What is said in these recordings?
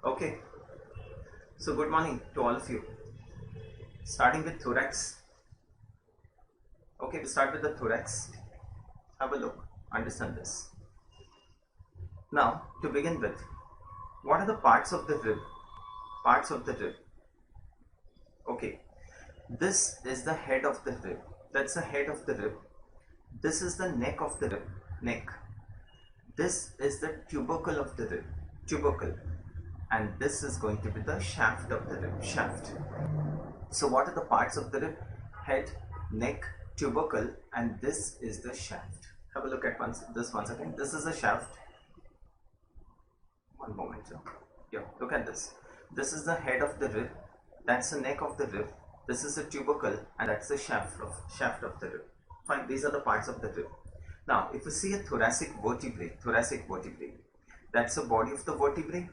Okay, so good morning to all of you. Starting with thorax. Okay, we start with the thorax. Have a look, understand this. Now, to begin with, what are the parts of the rib? Parts of the rib. Okay, this is the head of the rib. That's the head of the rib. This is the neck of the rib. Neck. This is the tubercle of the rib. Tubercle. And this is going to be the shaft of the rib. Shaft. So what are the parts of the rib? Head, neck, tubercle, and this is the shaft. Have a look at this once again. This is the shaft. One moment. Yeah, look at this. This is the head of the rib. That's the neck of the rib. This is the tubercle, and that's the shaft of the rib. Fine. These are the parts of the rib. Now, if you see a thoracic vertebrae, that's the body of the vertebrae.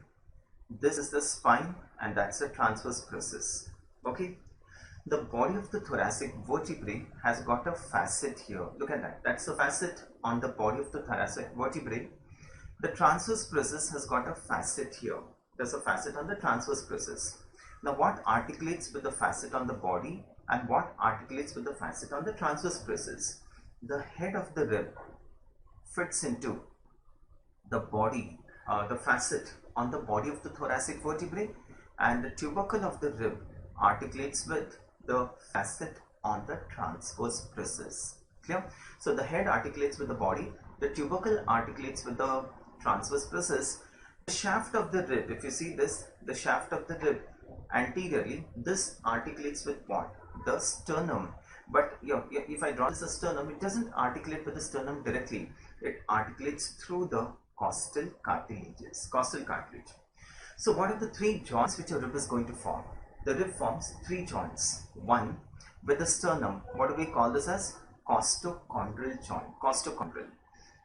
This is the spine, and that's the transverse process. Okay. The body of the thoracic vertebrae has got a facet here. Look at that. That's the facet on the body of the thoracic vertebrae. The transverse process has got a facet here. There's a facet on the transverse process. Now, what articulates with the facet on the body and what articulates with the facet on the transverse process? The head of the rib fits into the body, the facet on the body of the thoracic vertebrae, and the tubercle of the rib articulates with the facet on the transverse process. Clear? So the head articulates with the body, the tubercle articulates with the transverse process. The shaft of the rib, if you see this, the shaft of the rib anteriorly, this articulates with what? The sternum. But if I draw this as sternum, it doesn't articulate with the sternum directly. It articulates through the costal cartilages. Costal cartilage. So what are the three joints which a rib is going to form? The rib forms three joints. One with the sternum. What do we call this as? Costochondral joint. Costochondral.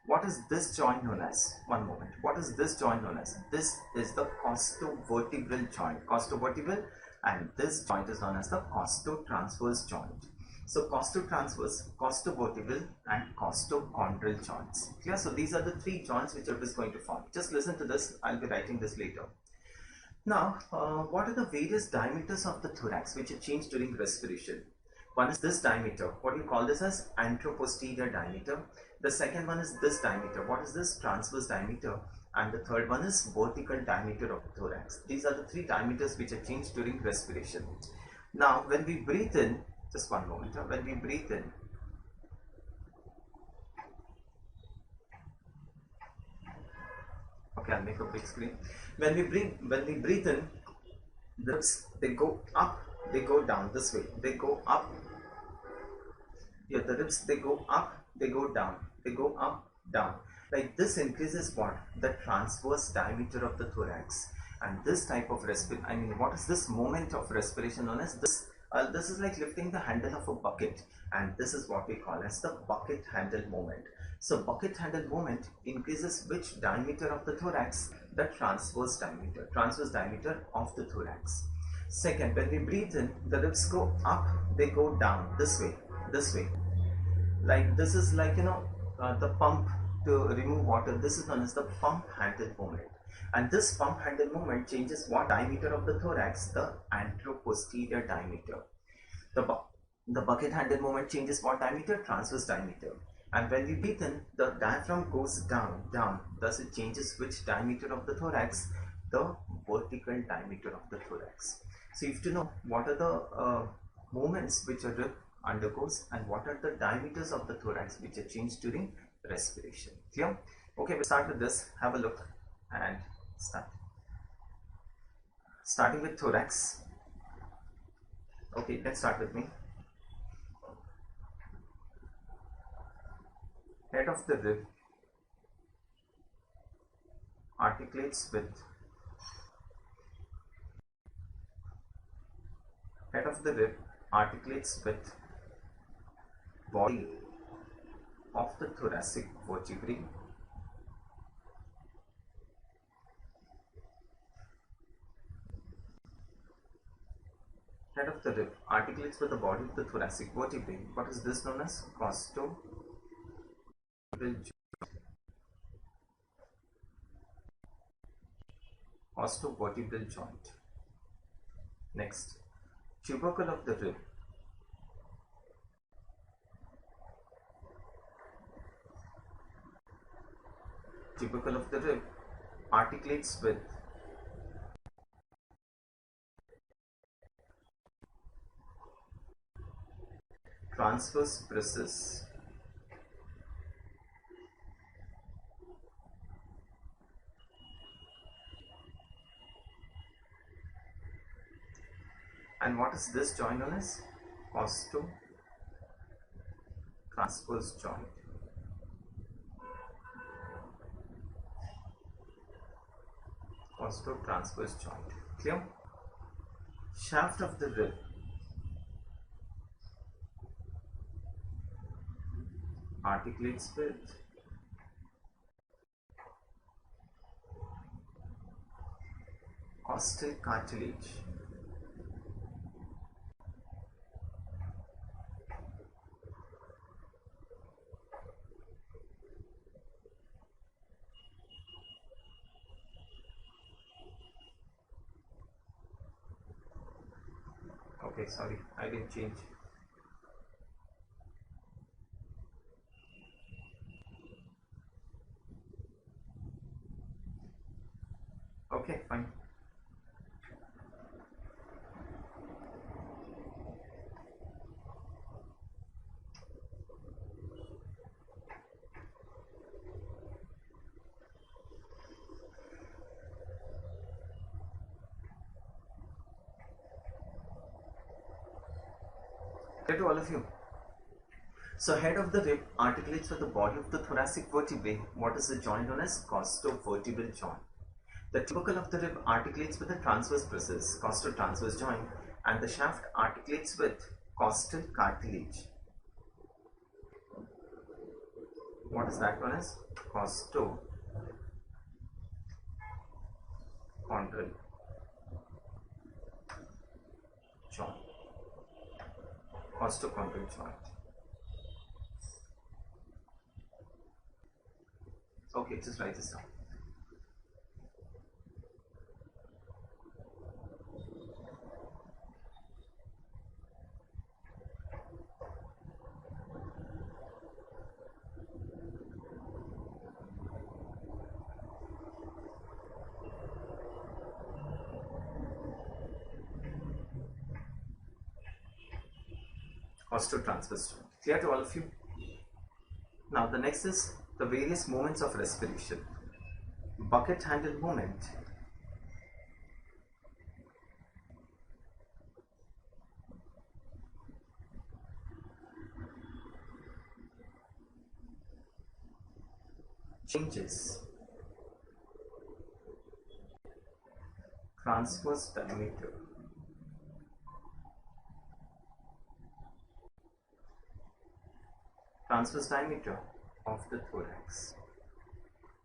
What is this joint known as? One moment. What is this joint known as? This is the costovertebral joint. Costovertebral, and this joint is known as the costotransverse joint. So costotransverse, costovertebral, and costochondral joints. Clear? So these are the three joints which it is going to form. Just listen to this. I'll be writing this later. Now, what are the various diameters of the thorax which are changed during respiration? One is this diameter. What do you call this as? Anteroposterior diameter. The second one is this diameter. What is this? Transverse diameter. And the third one is vertical diameter of the thorax. These are the three diameters which are changed during respiration. Now, when we breathe in, just one moment. When we breathe in, okay, I'll make a big screen. When we breathe in, the ribs, they go up, they go down this way. They go up. Here, the ribs, they go up, they go down. They go up, down. Like this increases what? The transverse diameter of the thorax. And this type of respiration, what is this moment of respiration known as? This is like lifting the handle of a bucket, and this is what we call as the bucket handle movement. So bucket handle movement increases which diameter of the thorax? The transverse diameter of the thorax. Second, when we breathe in, the ribs go up, they go down this way. Like this is like the pump to remove water. This is known as the pump handle movement. And this pump handle movement changes what diameter of the thorax? The anteroposterior diameter. The bucket handle movement changes what diameter? Transverse diameter. And when we breathe in, the diaphragm goes down. Thus it changes which diameter of the thorax? The vertical diameter of the thorax. So you have to know what are the movements which a rib undergoes and what are the diameters of the thorax which are changed during respiration. Clear? Okay, we'll start with this. Have a look and start. Starting with thorax. Okay, let's start with me. Head of the rib articulates with body of the thoracic vertebrae. Head of the rib articulates with the body of the thoracic vertebrae. What is this known as? Costovertebral joint. costovertebral joint. Next, tubercle of the rib. Tubercle of the rib articulates with transverse brisses. And what is this joint known as? Costo-transverse joint. Costo-transverse joint. Clear? Shaft of the rib. Articulates with costal cartilage. Okay, sorry, I didn't change. Okay, fine. To all of you. So head of the rib articulates with the body of the thoracic vertebrae. What is the joint known as? Costovertebral joint. The tubercle of the rib articulates with the transverse brisses, costotransverse joint, and the shaft articulates with costal cartilage. What is that one as? Costochondral joint. Costochondral joint. Okay, just write this down. Costotransverse joint. Clear to all of you? Now the next is the various movements of respiration. Bucket handle movement. Changes transverse diameter. Transverse diameter of the thorax.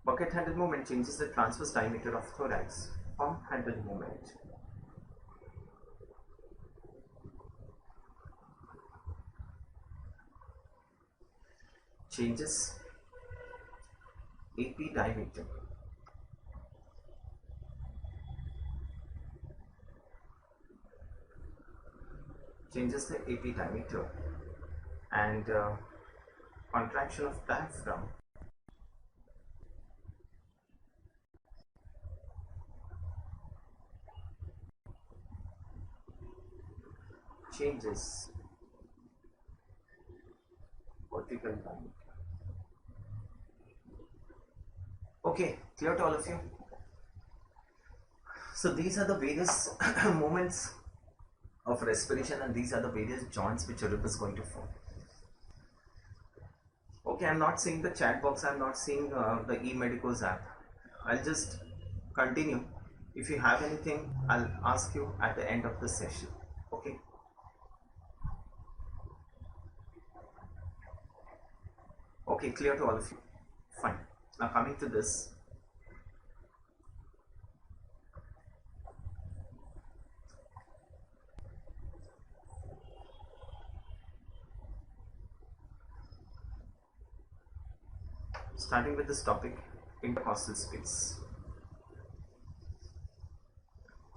Bucket handle movement changes the transverse diameter of thorax. Pump handle movement. Changes AP diameter. Changes the AP diameter and contraction of diaphragm. Changes vertical diameter. Okay, clear to all of you? So these are the various movements of respiration, and these are the various joints which a rib is going to form. Okay, I'm not seeing the chat box, I'm not seeing the eMedicos app. I'll just continue. If you have anything, I'll ask you at the end of the session. Okay. Okay, clear to all of you? Fine. Now coming to this. Starting with this topic, intercostal space.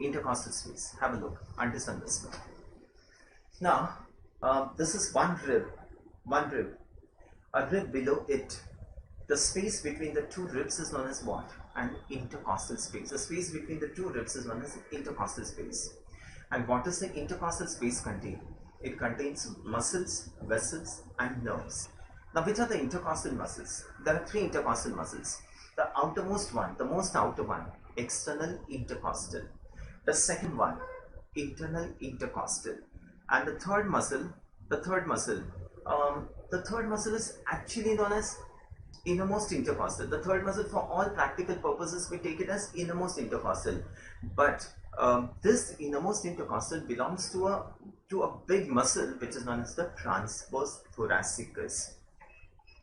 intercostal space. Have a look, understand this now. Now, this is one rib, a rib below it. The space between the two ribs is known as what? An intercostal space. The space between the two ribs is known as intercostal space. And what does the intercostal space contain? It contains muscles, vessels, and nerves. Now, which are the intercostal muscles? There are three intercostal muscles. The outermost one, the most outer one, external intercostal. The second one, internal intercostal. And the third muscle is actually known as innermost intercostal. The third muscle, for all practical purposes, we take it as innermost intercostal. But this innermost intercostal belongs to a big muscle which is known as the transverse thoracicus.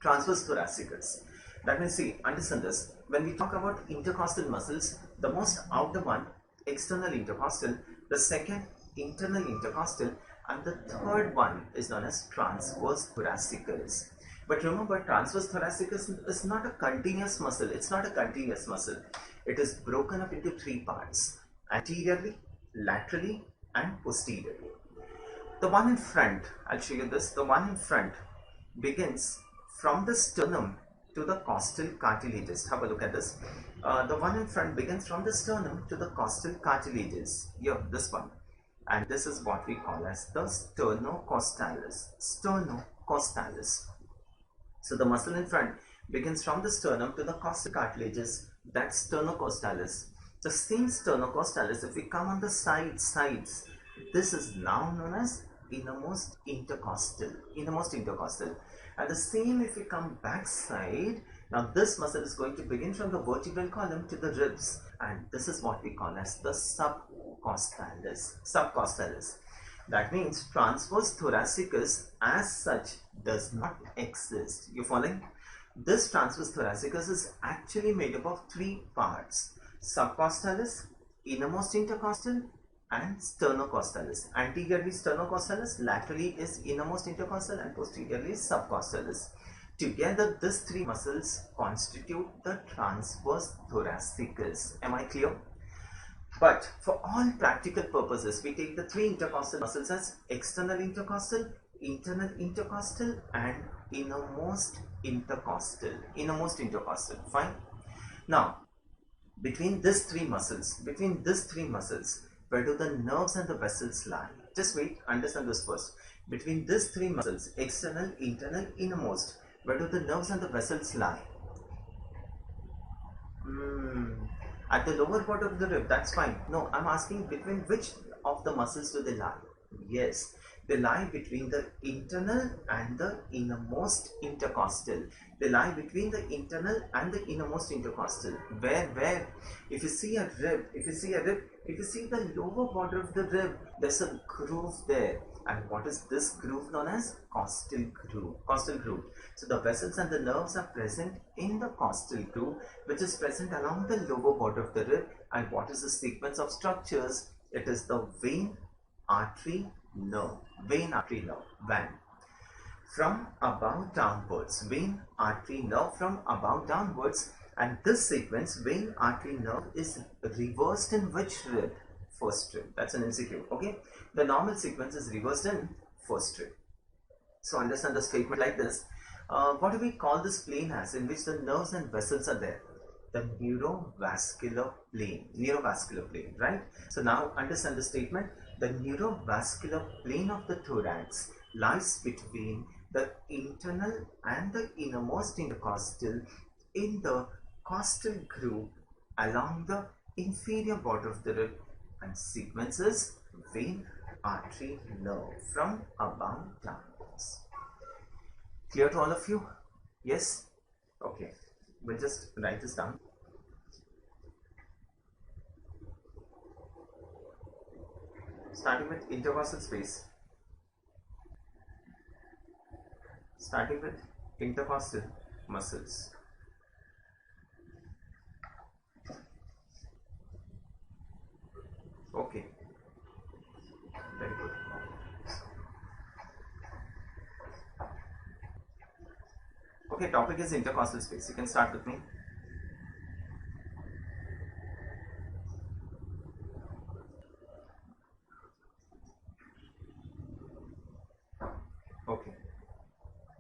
Transverse thoracicus. That means, see, understand this. When we talk about intercostal muscles, the most outer one, external intercostal, the second, internal intercostal, and the third one is known as transverse thoracicus. But remember, transverse thoracicus is not a continuous muscle. It's not a continuous muscle. It is broken up into three parts: anteriorly, laterally, and posteriorly. The one in front, I'll show you this. The one in front begins from the sternum to the costal cartilages. Have a look at this. The one in front begins from the sternum to the costal cartilages. Here, this one. And this is what we call as the sternocostalis. Sternocostalis. So the muscle in front begins from the sternum to the costal cartilages. That's sternocostalis. The same sternocostalis, if we come on the sides, this is now known as innermost intercostal. Innermost intercostal. And the same if we come backside. Now this muscle is going to begin from the vertebral column to the ribs, and this is what we call as the subcostalis. Subcostalis. That means transverse thoracicus as such does not exist. You following? This transverse thoracicus is actually made up of three parts: subcostalis, innermost intercostal, and sternocostalis. Anteriorly sternocostalis, laterally is innermost intercostal, and posteriorly is subcostalis. Together, these three muscles constitute the transverse thoracicus. Am I clear? But for all practical purposes, we take the three intercostal muscles as external intercostal, internal intercostal, and innermost intercostal. Innermost intercostal. Fine. Now, between these three muscles, where do the nerves and the vessels lie? Just wait, understand this first. Between these three muscles, external, internal, innermost, where do the nerves and the vessels lie? At the lower part of the rib, that's fine. No, I'm asking between which of the muscles do they lie? Yes, they lie between the internal and the innermost intercostal. They lie between the internal and the innermost intercostal. Where? If you see a rib, if you see the lower border of the rib, there's a groove there. And what is this groove known as? Costal groove. Costal groove. So the vessels and the nerves are present in the costal groove, which is present along the lower border of the rib. And what is the sequence of structures? It is the vein, artery, nerve. Vein, artery, nerve. Van. From above downwards. Vein, artery, nerve from above downwards. And this sequence, vein, artery, nerve, is reversed in which rib? First rib. That's an MCQ. Okay. The normal sequence is reversed in first rib. So understand the statement like this. What do we call this plane as, in which the nerves and vessels are there? The neurovascular plane. Neurovascular plane, right? So now understand the statement. The neurovascular plane of the thorax lies between the internal and the innermost intercostal in the costal groove along the inferior border of the rib, and sequences vein, artery, nerve from above downwards. Clear to all of you? Yes? Okay. We'll just write this down. Starting with intercostal space. Starting with intercostal muscles. Okay. Very good. Okay, topic is intercostal space. You can start with me.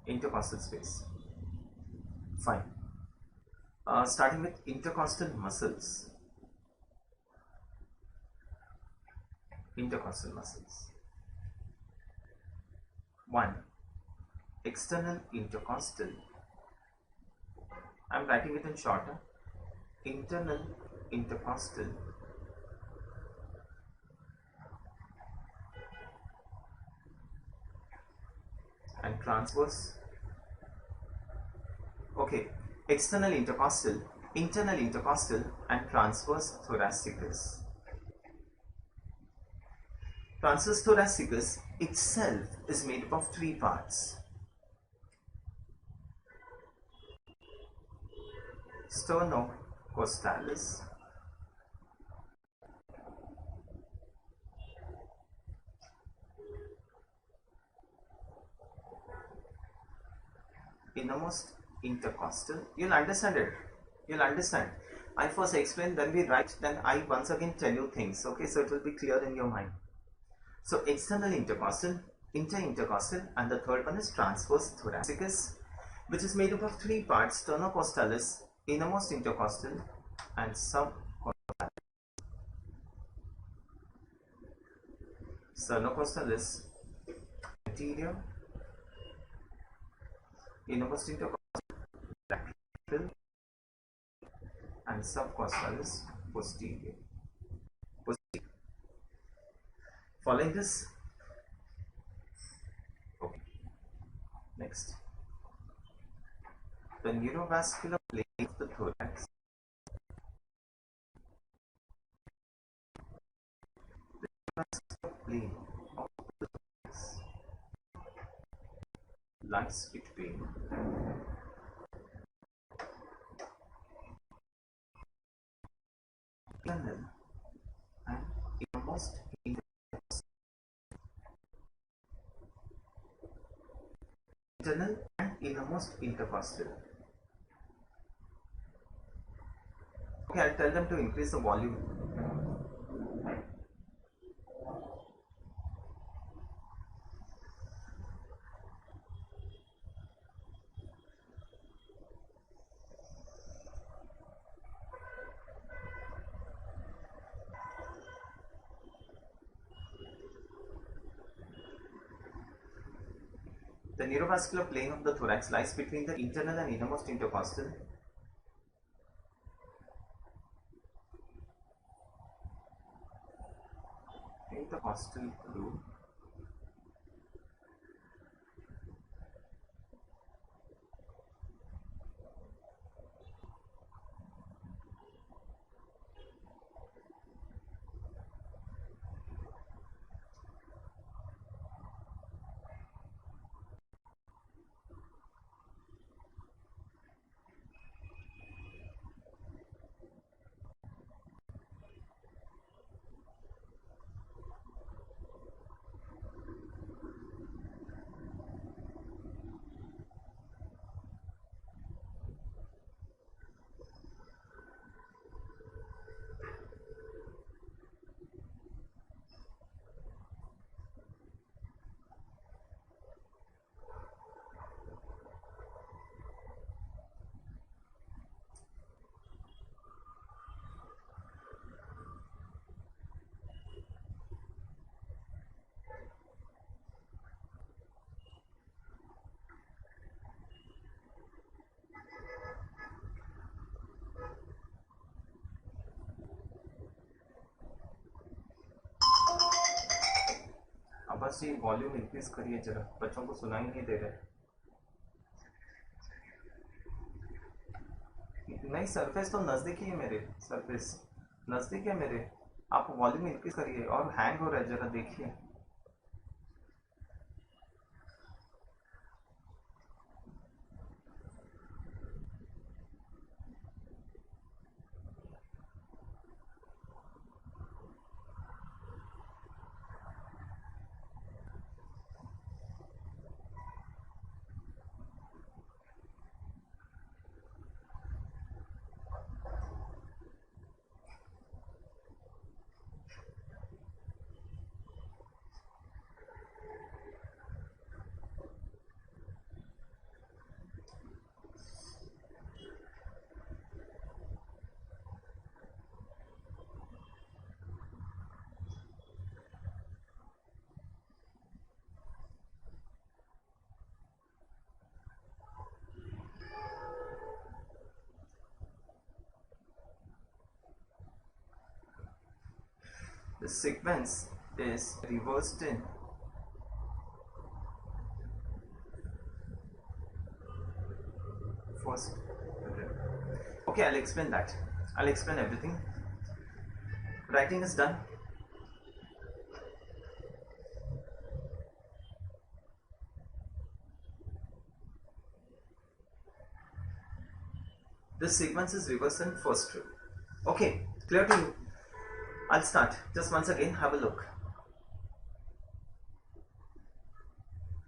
intercostal space. Fine. Starting with intercostal muscles. Intercostal muscles. 1. External intercostal. I am writing it in shorter. Internal intercostal. And transverse. Okay, external intercostal, internal intercostal, and transverse thoracicus. Transverse thoracicus itself is made up of 3 parts. Sternocostalis, innermost intercostal. You'll understand it. You'll understand. I first explain, then we write, then I once again tell you things. Okay, so it will be clear in your mind. So external intercostal, interintercostal, and the third one is transverse thoracicus, which is made up of 3 parts: sternocostalis, innermost intercostal, and subcostalis. Sternocostalis, anterior, innermost intercostal, lateral, and subcostalis, posterior. Following this, okay. Next, the neurovascular plane of the thorax. The neurovascular plane of the thorax lies between internal and innermost intercostal. Internal and innermost intercostal. Okay, I'll tell them to increase the volume. The neurovascular plane of the thorax lies between the internal and innermost intercostal. Intercostal groove. अब बस ये volume increase करिए जरा, बच्चों को सुनाई नहीं दे रहा। नहीं, सरफेस तो नज़दीक ही है मेरे, सरफेस नज़दीक है मेरे। आप वॉल्यूम इंक्रीज करिए, और हैंग हो रहा है, जरा देखिए। The sequence is reversed in first rib. Okay, I'll explain that. I'll explain everything. Writing is done. This sequence is reversed in first rib. Okay, clear to you? I'll start. Just once again, have a look.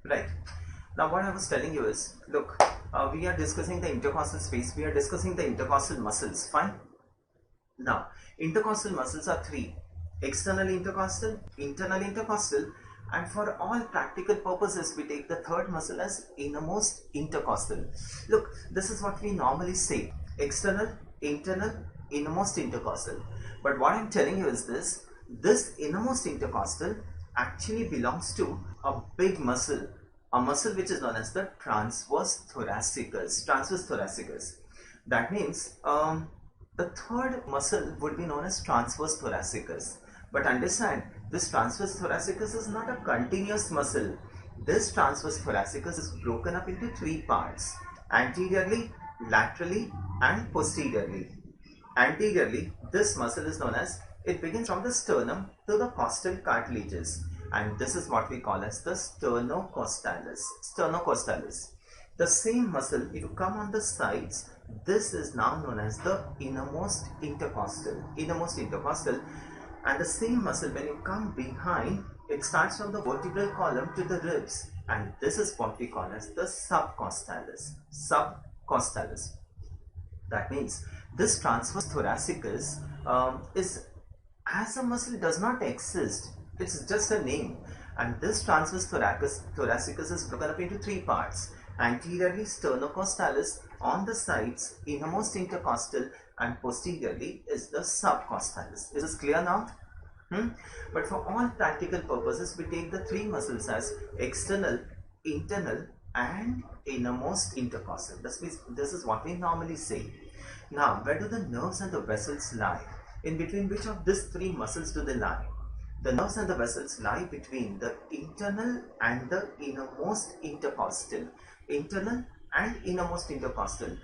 Right. Now what I was telling you is, look, we are discussing the intercostal space. We are discussing the intercostal muscles. Fine. Now, intercostal muscles are three. External intercostal, internal intercostal, and for all practical purposes, we take the third muscle as innermost intercostal. Look, this is what we normally say. External, internal, innermost intercostal. But what I'm telling you is this innermost intercostal actually belongs to a big muscle. A muscle which is known as the transverse thoracicus. Transverse thoracicus. That means the third muscle would be known as transverse thoracicus. But understand, this transverse thoracicus is not a continuous muscle. This transverse thoracicus is broken up into three parts: anteriorly, laterally, and posteriorly. Anteriorly, this muscle is known as, it begins from the sternum to the costal cartilages, and this is what we call as the sternocostalis. Sternocostalis. The same muscle, if you come on the sides, this is now known as the innermost intercostal. Innermost intercostal. And the same muscle, when you come behind, it starts from the vertebral column to the ribs, and this is what we call as the subcostalis. Subcostalis. That means this transverse thoracicus is, as a muscle, does not exist. It's just a name. And this transverse thoracicus is broken up into three parts: anteriorly sternocostalis, on the sides innermost intercostal, and posteriorly is the subcostalis. Is this clear now? But for all practical purposes, we take the three muscles as external, internal, and innermost intercostal. This is what we normally say. Now, where do the nerves and the vessels lie? In between which of these three muscles do they lie? The nerves and the vessels lie between the internal and the innermost intercostal. Internal and innermost intercostal.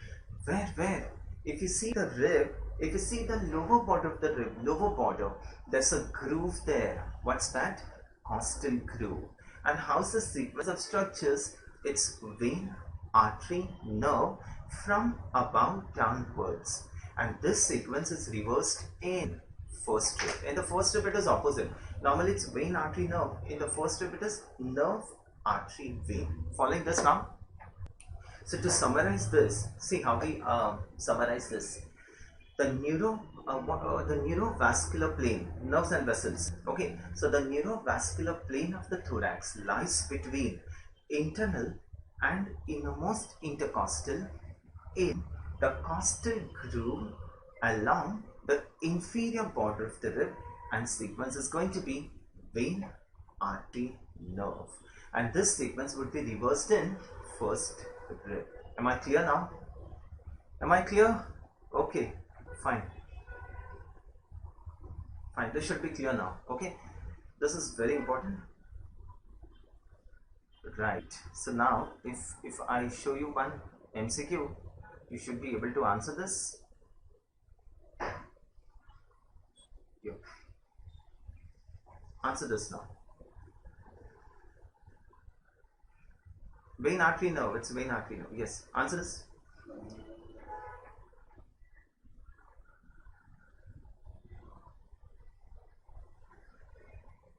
Where? If you see the rib, if you see the lower border of the rib, lower border, there's a groove there. What's that? Costal groove. And how's the sequence of structures? It's vein, artery, nerve from above downwards. And this sequence is reversed in first rib. In the first rib, it is opposite. Normally, it's vein, artery, nerve. In the first rib, it is nerve, artery, vein. Following this now? So to summarize this, see how we summarize this. The neurovascular plane, nerves and vessels. Okay, so the neurovascular plane of the thorax lies between internal and innermost intercostal in the costal groove along the inferior border of the rib, and sequence is going to be vein, artery, nerve. And this sequence would be reversed in first rib. Am I clear now? Am I clear? Okay, fine. Fine, this should be clear now. Okay, this is very important. Right. So now, if I show you one MCQ, you should be able to answer this. Yeah. Answer this now. Vein, artery, nerve. It's vein, artery, nerve. Yes. Answer this.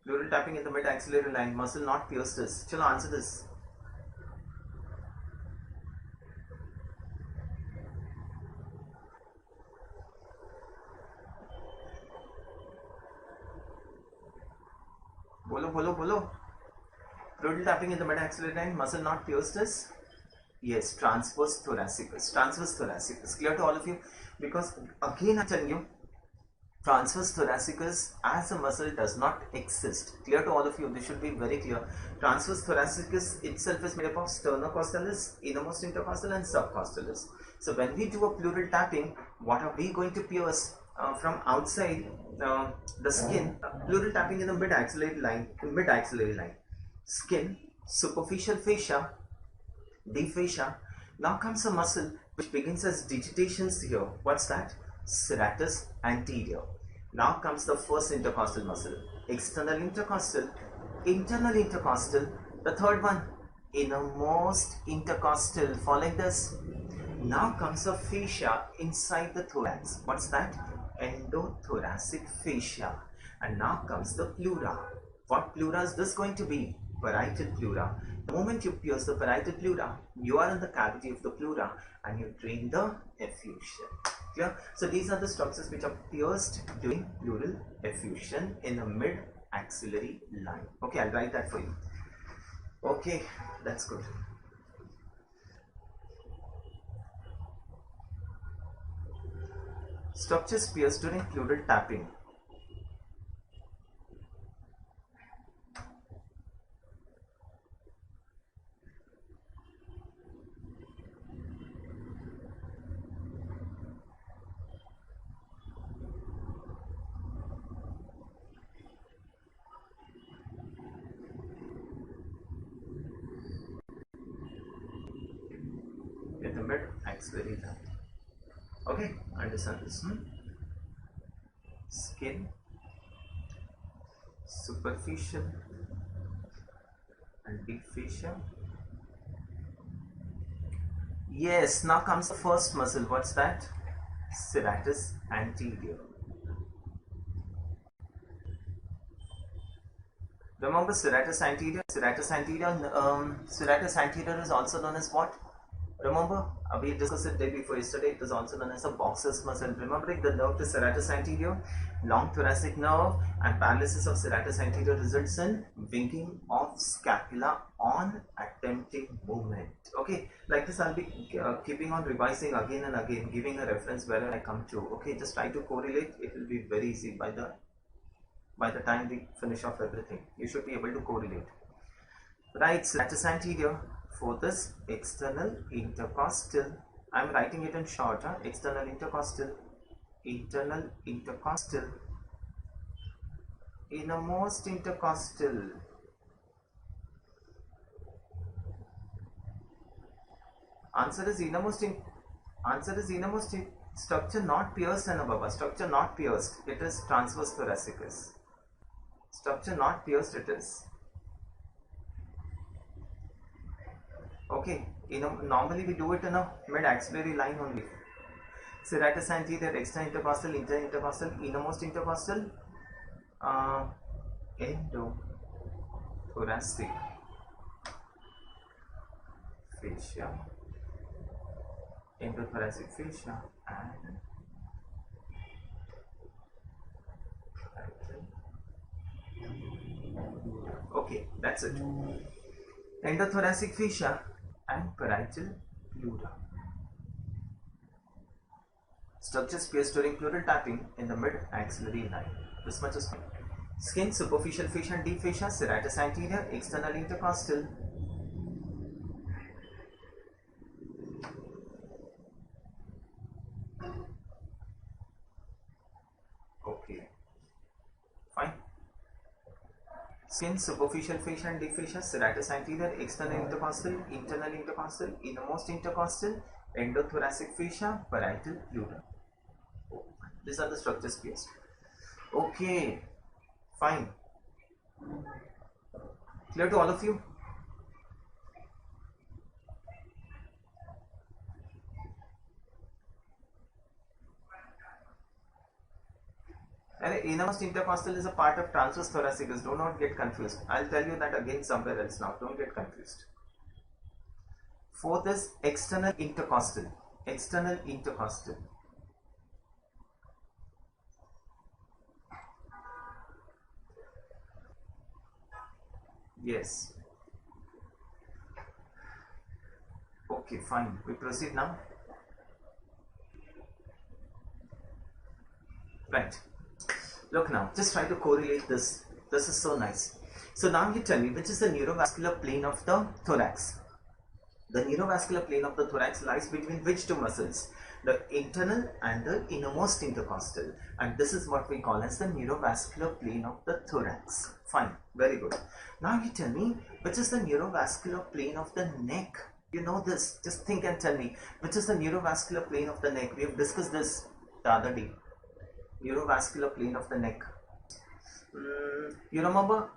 Pleural tapping in the mid-axillary line. Muscle not pierced this. Chalo, answer this. Bolo. Pleural tapping in the mid-axillary line. Muscle not pierced this. Yes, transverse thoracicus. Transverse thoracicus. Clear to all of you? Because again I'm telling you, transverse thoracicus as a muscle does not exist. Clear to all of you? This should be very clear. Transverse thoracicus itself is made up of sternocostalis, innermost intercostal, and subcostalis. So when we do a pleural tapping, what are we going to pierce? from outside the skin, pleural tapping in the mid-axillary line, skin, superficial fascia, deep fascia. Now comes a muscle which begins as digitations here. What's that? Serratus anterior. Now comes the first intercostal muscle, external intercostal, internal intercostal. The third one, innermost intercostal. Following this, now comes a fascia inside the thorax. What's that? Endothoracic fascia. And now comes the pleura. What pleura is this going to be? Parietal pleura. The moment you pierce the parietal pleura, you are in the cavity of the pleura and you drain the effusion. Clear? So these are the structures which are pierced during pleural effusion in the mid-axillary line. Okay, I'll write that for you. Okay, that's good. Structures pierced during pleural tapping. In the mid-axillary line. Okay, understand this. Skin, superficial and deep fascia. Yes, now comes the first muscle. What's that? Serratus anterior. Remember serratus anterior? Serratus anterior is also known as what? Remember, we discussed it day before yesterday. It is also known as a boxer's muscle. Remember, the nerve is serratus anterior, long thoracic nerve, and paralysis of serratus anterior results in winking of scapula on attempting movement. Okay, like this I'll be keeping on revising again and again, giving a reference wherever I come to. Okay, just try to correlate. It will be very easy by the time we finish off everything. You should be able to correlate. Right, serratus anterior. For this, external intercostal. I am writing it in short. External intercostal, internal intercostal, innermost intercostal. Answer is innermost. Structure not pierced, and above. Structure not pierced. It is transverse thoracicus. Structure not pierced. It is. Okay, normally we do it in a mid-axillary line only. Serratus anterior, external intercostal, internal intercostal, innermost intercostal, endothoracic fascia, and okay, that's it. Endothoracic fascia and parietal pleura. Structures pierced during pleural tapping in the mid-axillary line. This much is fine. Skin, superficial fascia and deep fascia, serratus anterior, external intercostal. Okay, fine. Skin, superficial fascia and deep fascia, serratus anterior, external intercostal, internal intercostal, innermost intercostal, endothoracic fascia, parietal pleura. These are the structures pierced. Okay, fine. Clear to all of you? And innermost intercostal is a part of transverse thoracicus. Do not get confused. I'll tell you that again somewhere else now. Don't get confused. Fourth is external intercostal. External intercostal. Yes. Okay, fine. We proceed now. Right. Look now, just try to correlate this. This is so nice. So now you tell me, which is the neurovascular plane of the thorax? The neurovascular plane of the thorax lies between which two muscles? The internal and the innermost intercostal. And this is what we call as the neurovascular plane of the thorax. Fine, very good. Now you tell me, which is the neurovascular plane of the neck? You know this, just think and tell me, which is the neurovascular plane of the neck? We have discussed this the other day. Neurovascular plane of the neck. You remember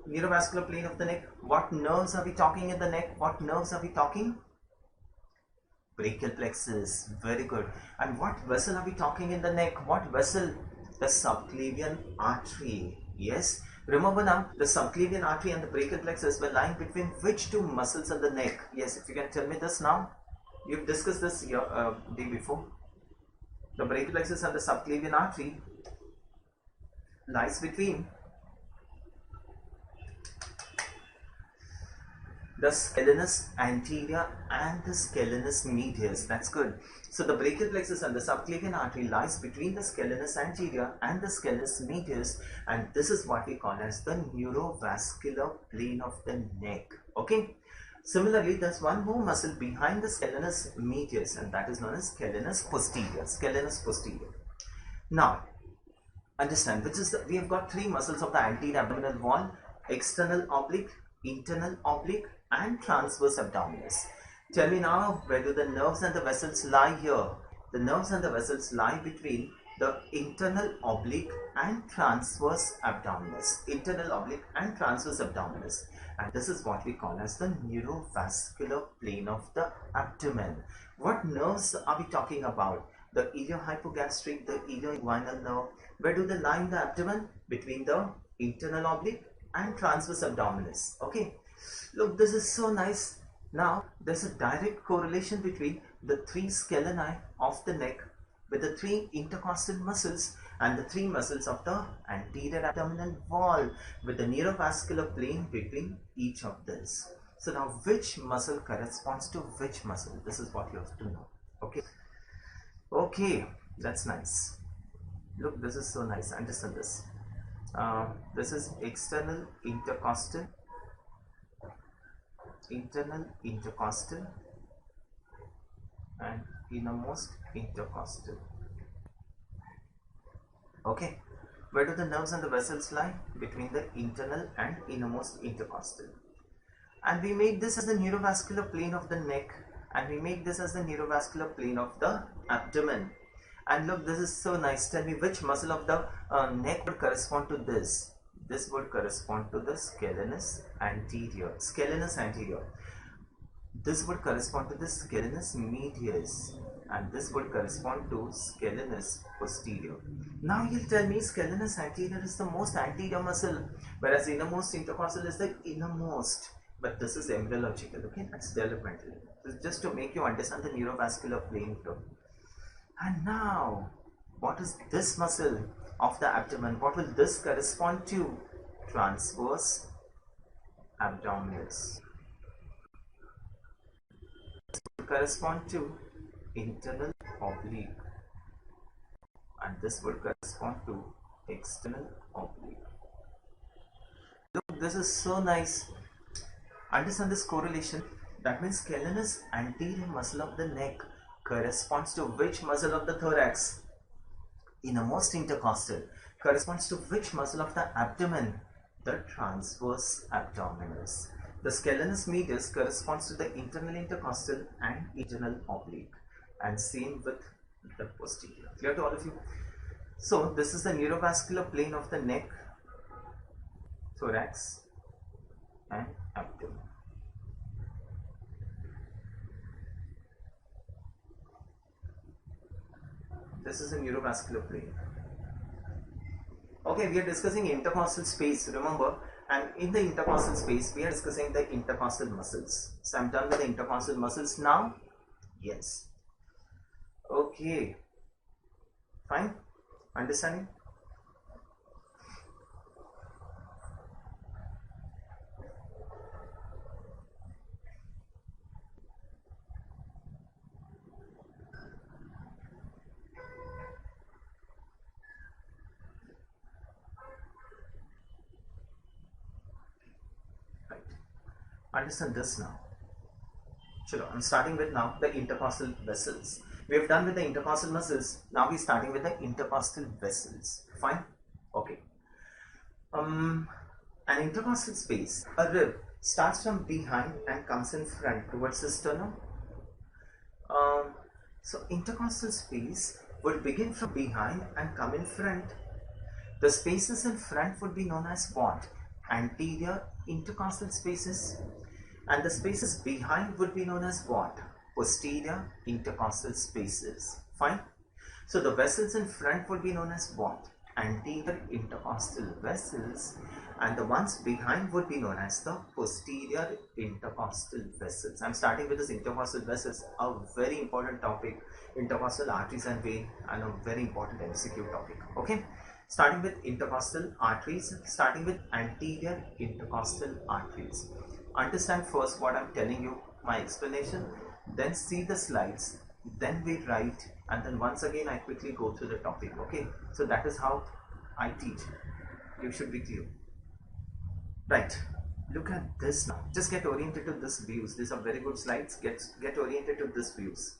neurovascular plane of the neck? What nerves are we talking in the neck? What nerves are we talking? Brachial plexus. Very good. And what vessel are we talking in the neck? What vessel? The subclavian artery. Yes. Remember now, the subclavian artery and the brachial plexus were lying between which two muscles in the neck? Yes, if you can tell me this now. You've discussed this day before. The brachial plexus and the subclavian artery lies between the scalenus anterior and the scalenus medius. That's good. So the brachial plexus and the subclavian artery lies between the scalenus anterior and the scalenus medius, and this is what we call as the neurovascular plane of the neck. Okay. Similarly, there's one more muscle behind the scalenus medius, and that is known as scalenus posterior. Scalenus posterior. Now, understand, which is we have got three muscles of the anterior abdominal wall: external oblique, internal oblique, and transverse abdominis. Tell me now, where do the nerves and the vessels lie here? The nerves and the vessels lie between the internal oblique and transverse abdominis. Internal oblique and transverse abdominis. And this is what we call as the neurovascular plane of the abdomen. What nerves are we talking about? The iliohypogastric, the ilioinguinal nerve. Where do they lie in the abdomen? Between the internal oblique and transverse abdominis. Okay. Look, this is so nice. Now, there's a direct correlation between the three scaleni of the neck with the three intercostal muscles and the three muscles of the anterior abdominal wall with the neurovascular plane between each of this. So now, which muscle corresponds to which muscle? This is what you have to know. Okay. Okay, that's nice. Look, this is so nice. Understand this. This is external intercostal, internal intercostal, and innermost intercostal. Okay, where do the nerves and the vessels lie? Between the internal and innermost intercostal. And we make this as the neurovascular plane of the neck, and we make this as the neurovascular plane of the abdomen. And look, this is so nice. Tell me, which muscle of the neck would correspond to this? This would correspond to the scalenus anterior. Scalenus anterior. This would correspond to the scalenus medius. And this would correspond to scalenus posterior. Now you'll tell me scalenus anterior is the most anterior muscle, whereas innermost intercostal is the innermost. But this is embryological, okay? That's developmental. So just to make you understand the neurovascular plane here. And now, what is this muscle of the abdomen? What will this correspond to? Transverse abdominis. This will correspond to internal oblique, and this will correspond to external oblique. Look, this is so nice. Understand this correlation. That means scalenus anterior muscle of the neck corresponds to which muscle of the thorax? Innermost intercostal. Corresponds to which muscle of the abdomen? The transverse abdominis. The scalenus medius corresponds to the internal intercostal and internal oblique, and same with the posterior. Clear to all of you? So this is the neurovascular plane of the neck, thorax, and abdomen. This is the neurovascular plane. Okay, we are discussing intercostal space, remember, and in the intercostal space we are discussing the intercostal muscles. So I'm done with the intercostal muscles now. Yes. Okay. Fine. Understanding? Understand this now. Chalo, I'm starting with now the intercostal vessels. We have done with the intercostal muscles. Now we're starting with the intercostal vessels. Fine? Okay. An intercostal space, a rib, starts from behind and comes in front towards the sternum. So intercostal space would begin from behind and come in front. The spaces in front would be known as what? Anterior intercostal spaces. And the spaces behind would be known as what? Posterior intercostal spaces. Fine. So the vessels in front would be known as what? Anterior intercostal vessels, and the ones behind would be known as the posterior intercostal vessels. I'm starting with this intercostal vessels, a very important topic, intercostal arteries and vein, and a very important MCQ topic. Okay, starting with intercostal arteries, starting with anterior intercostal arteries. Understand first what I'm telling you, my explanation, then see the slides, then we write, and then once again I quickly go through the topic. Okay, so that is how I teach. You should be clear. Right, look at this now. Just get oriented to this views. These are very good slides. Get oriented to this views.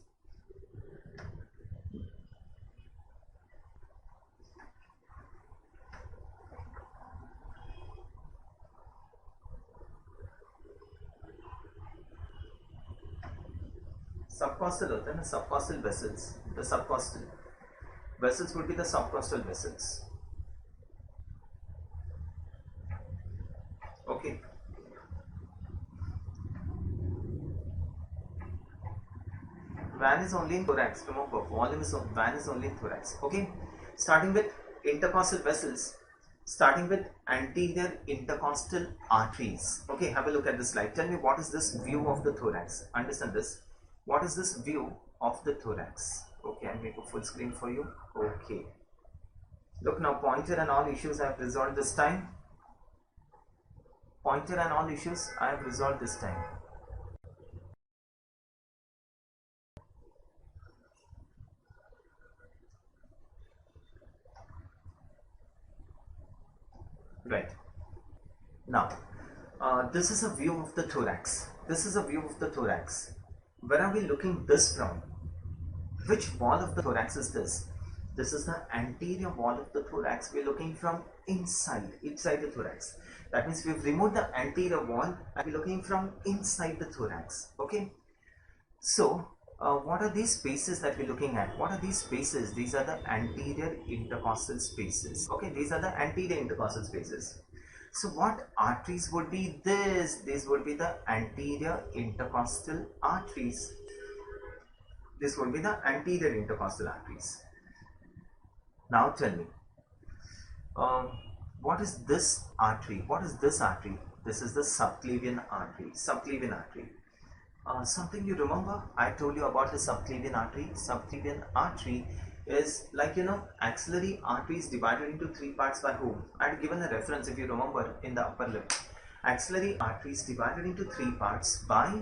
Subcostal होता है ना, subcostal vessels. The subcostal vessels would be the subcostal vessels. Okay. Van is only in thorax. Remember, volume is van is only in thorax. Okay. Starting with intercostal vessels. Starting with anterior intercostal arteries. Okay. Have a look at this slide. Tell me, what is this view of the thorax? Understand this. What is this view of the thorax? Okay, I'll make a full screen for you. Okay. Look now, pointer and all issues I have resolved this time. Pointer and all issues I have resolved this time. Right. Now, this is a view of the thorax. This is a view of the thorax. Where are we looking this from? Which wall of the thorax is this? This is the anterior wall of the thorax. We're looking from inside the thorax. That means we've removed the anterior wall and we're looking from inside the thorax. Okay. So, what are these spaces that we're looking at? What are these spaces? These are the anterior intercostal spaces. Okay, these are the anterior intercostal spaces. So what arteries would be this? These would be the anterior intercostal arteries. This would be the anterior intercostal arteries. Now tell me, what is this artery? What is this artery? This is the subclavian artery. Subclavian artery. Something you remember? I told you about the subclavian artery. Subclavian artery is like, axillary arteries divided into three parts by whom? I had given a reference, if you remember, in the upper lip. Axillary arteries divided into three parts by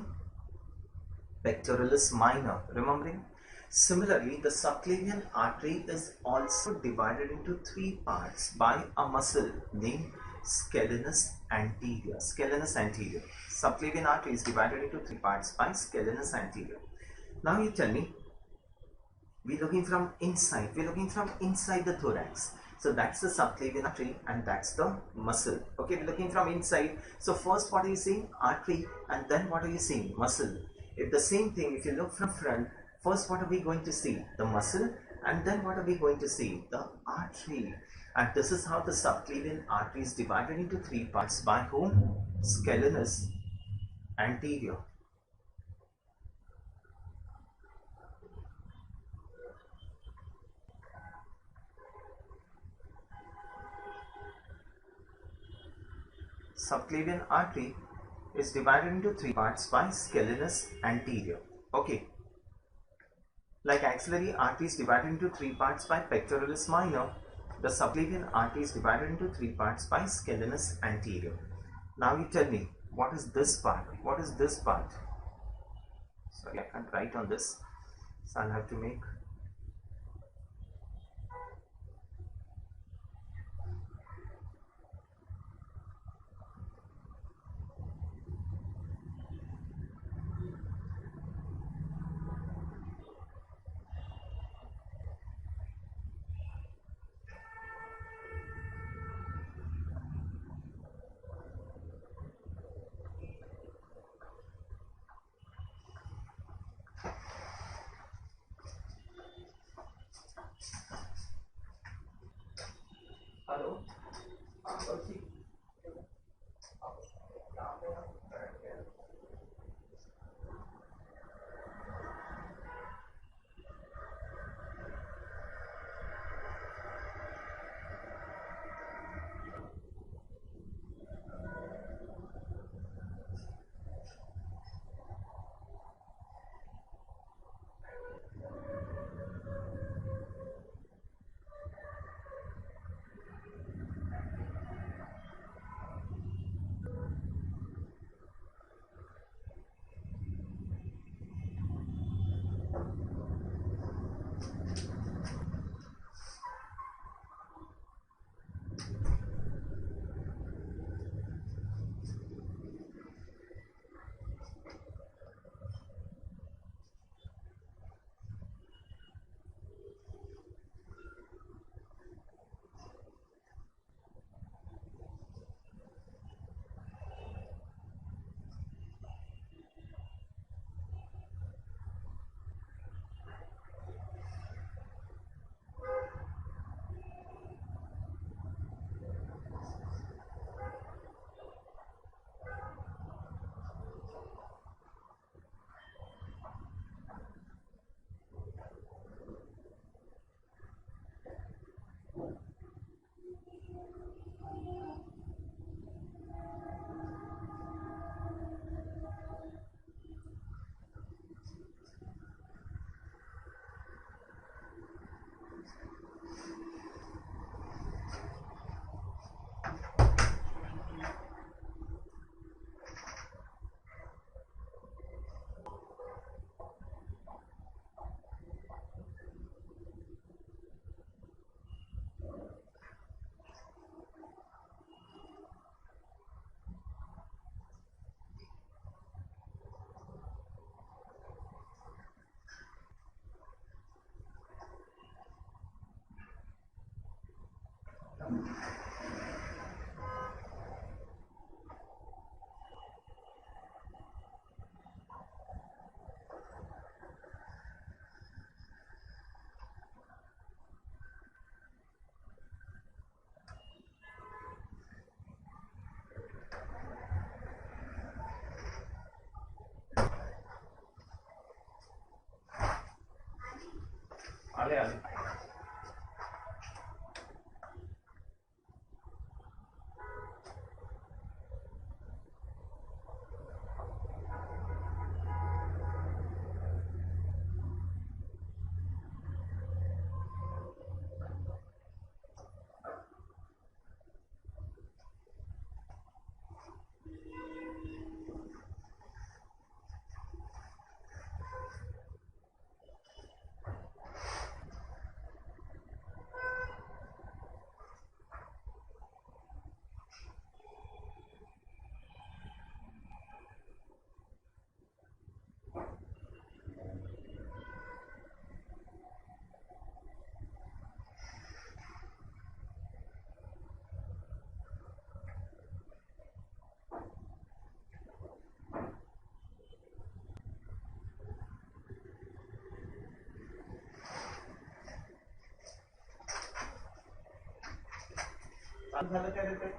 pectoralis minor. Remembering? Similarly, the subclavian artery is also divided into three parts by a muscle named scalenus anterior. Scalenus anterior. Subclavian artery is divided into three parts by scalenus anterior. Now you tell me, we're looking from inside. We're looking from inside the thorax. So that's the subclavian artery and that's the muscle. Okay, we're looking from inside. So first, what are you seeing? Artery, and then what are you seeing? Muscle. If the same thing, if you look from front, first what are we going to see? The muscle, and then what are we going to see? The artery. And this is how the subclavian artery is divided into three parts by whom? Scalenus anterior. Subclavian artery is divided into three parts by scalenus anterior. Okay. Like axillary artery is divided into three parts by pectoralis minor, the subclavian artery is divided into three parts by scalenus anterior. Now you tell me, what is this part? What is this part? Sorry, I can't write on this, so I'll have to make. आले आले. झालं काय रे ते?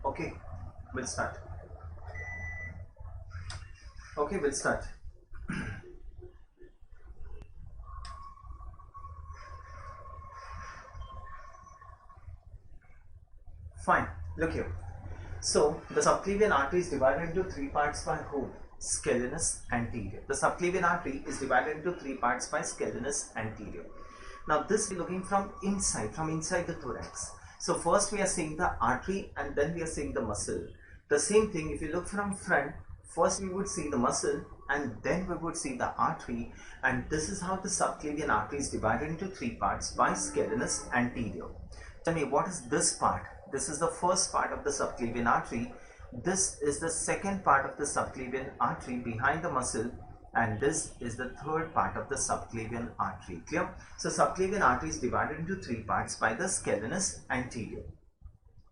Okay, we'll start. Okay, we'll start. Fine, look here. So, the subclavian artery is divided into three parts by whom? Scalenus anterior. The subclavian artery is divided into three parts by scalenus anterior. Now, this is looking from inside the thorax. So, first we are seeing the artery and then we are seeing the muscle. The same thing, if you look from front, first we would see the muscle and then we would see the artery, and this is how the subclavian artery is divided into three parts by scalenus anterior. Tell me, what is this part? This is the first part of the subclavian artery. This is the second part of the subclavian artery behind the muscle, and this is the third part of the subclavian artery. Clear? So subclavian artery is divided into three parts by the scalenus anterior.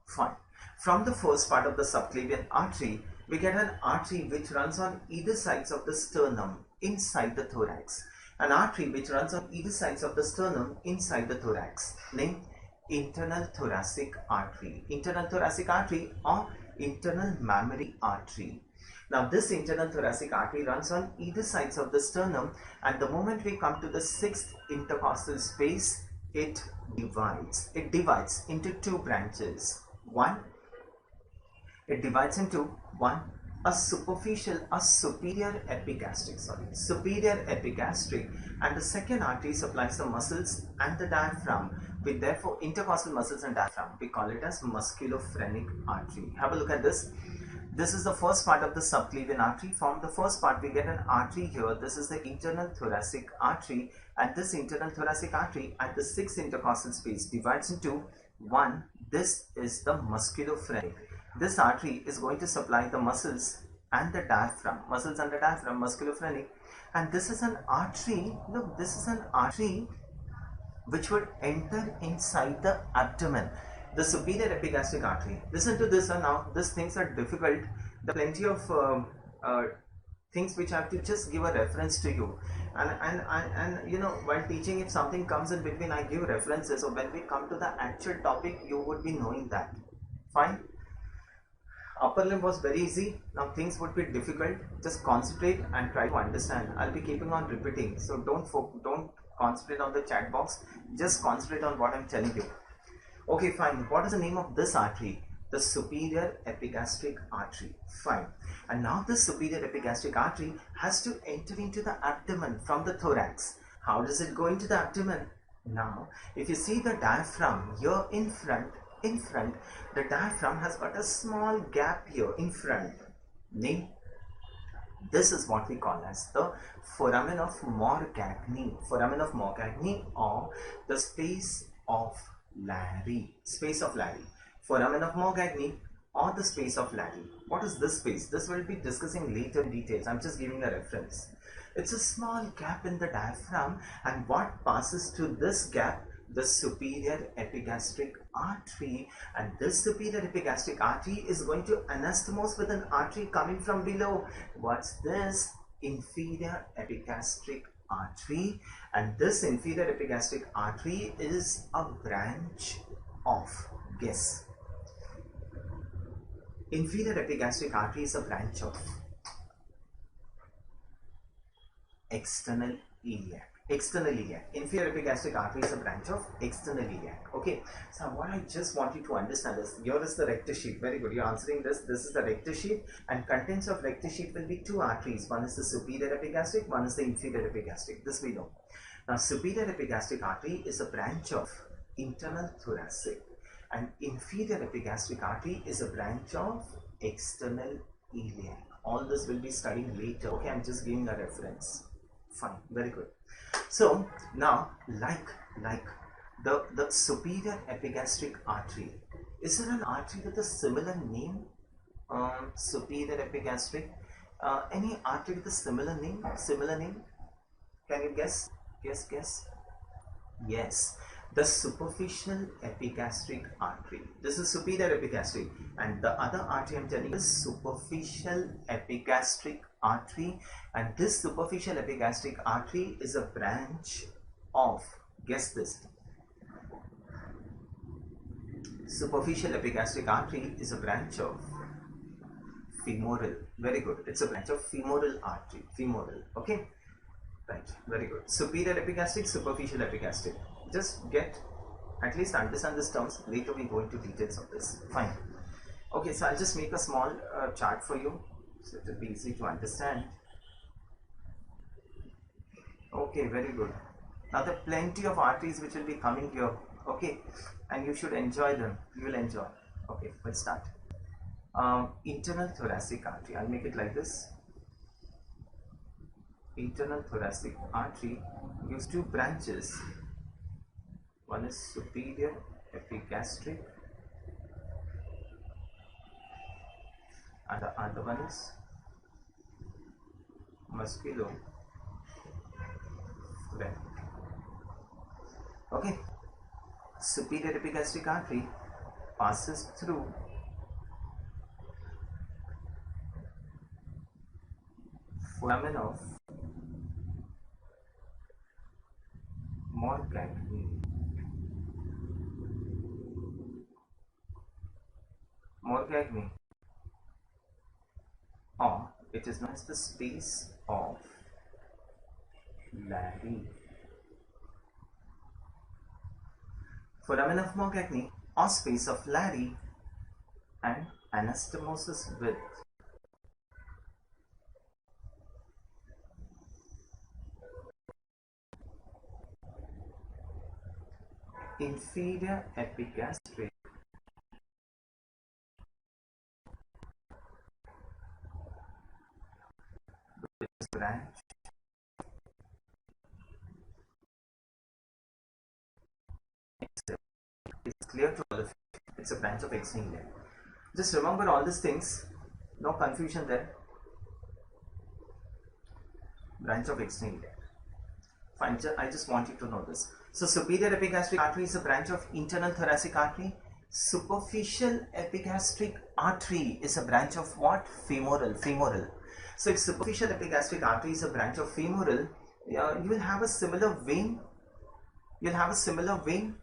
Fine. From the first part of the subclavian artery, we get an artery which runs on either sides of the sternum inside the thorax. An artery which runs on either sides of the sternum inside the thorax, named internal thoracic artery. Internal thoracic artery or internal mammary artery. Now this internal thoracic artery runs on either sides of the sternum, and the moment we come to the sixth intercostal space, it divides. It divides into two branches. It divides into one, a superior epigastric, and the second artery supplies the muscles and the diaphragm with therefore intercostal muscles and diaphragm. We call it as musculophrenic artery. Have a look at this. This is the first part of the subclavian artery. From the first part we get an artery here. This is the internal thoracic artery, and this internal thoracic artery at the sixth intercostal space divides into one. This is the musculophrenic. This artery is going to supply the muscles and the diaphragm, musculophrenic, and this is an artery, look, this is an artery which would enter inside the abdomen, the superior epigastric artery. Listen to this, and now these things are difficult. There are plenty of things which I have to just give a reference to you, and you know, while teaching, if something comes in between, I give references, so when we come to the actual topic, you would be knowing that. Fine. Upper limb was very easy. Now things would be difficult. Just concentrate and try to understand. I'll be keeping on repeating, so don't concentrate on the chat box. Just concentrate on what I'm telling you. Okay, fine. What is the name of this artery? The superior epigastric artery. Fine. And now this superior epigastric artery has to enter into the abdomen from the thorax. How does it go into the abdomen? Now, if you see the diaphragm here in front, the diaphragm has got a small gap here in front. This is what we call as the foramen of Morgagni. Foramen of Morgagni, or the space of Larry. Foramen of Morgagni or the space of Larry. What is this space? This will be discussing later in details. I'm just giving a reference. It's a small gap in the diaphragm, and what passes through this gap? The superior epigastric artery, and this superior epigastric artery is going to anastomose with an artery coming from below. What's this? Inferior epigastric artery, and this inferior epigastric artery is a branch of, guess. Inferior epigastric artery is a branch of external iliac. Inferior epigastric artery is a branch of external iliac. Okay, so what I just want you to understand is, here is the rectus sheath. Very good, you're answering this. This is the rectus sheath, and contents of rectus sheath will be two arteries. One is the superior epigastric, one is the inferior epigastric. This we know. Now, superior epigastric artery is a branch of internal thoracic, and inferior epigastric artery is a branch of external iliac. All this will be studying later. Okay, I'm just giving a reference. Fine, very good. So now, like the superior epigastric artery, is there an artery with a similar name? Superior epigastric. Any artery with a similar name? Can you guess? Guess. Yes, the superficial epigastric artery. This is superior epigastric, and the other artery I'm telling you is superficial epigastric artery, and this superficial epigastric artery is a branch of, guess this, superficial epigastric artery is a branch of femoral. Very good, it's a branch of femoral artery. Okay, right, very good. Superior epigastric, superficial epigastric. Just get, at least understand these terms. Later we go into details of this. Fine. Okay, so I'll just make a small chart for you, so it will be easy to understand. Okay, very good. Now there are plenty of arteries which will be coming here. Okay, and you should enjoy them. You will enjoy. Okay, let's start. Internal thoracic artery. I'll make it like this. Internal thoracic artery gives two branches. One is superior epigastric, and the other one is musculophrenic. Okay, superior epigastric artery passes through foramen of Morgagni. Morgagni, or it is known as the space of Larry. Foramen of Morgagni or space of Larry and anastomosis with inferior epigastric branch is clear to all of you. It's a branch of extended. Just remember all these things, no confusion there. Branch of extended. Fine, I just want you to know this. So superior epigastric artery is a branch of internal thoracic artery. Superficial epigastric artery is a branch of what? Femoral. So if superficial epigastric artery is a branch of femoral, you will have a similar vein. You'll have a similar vein.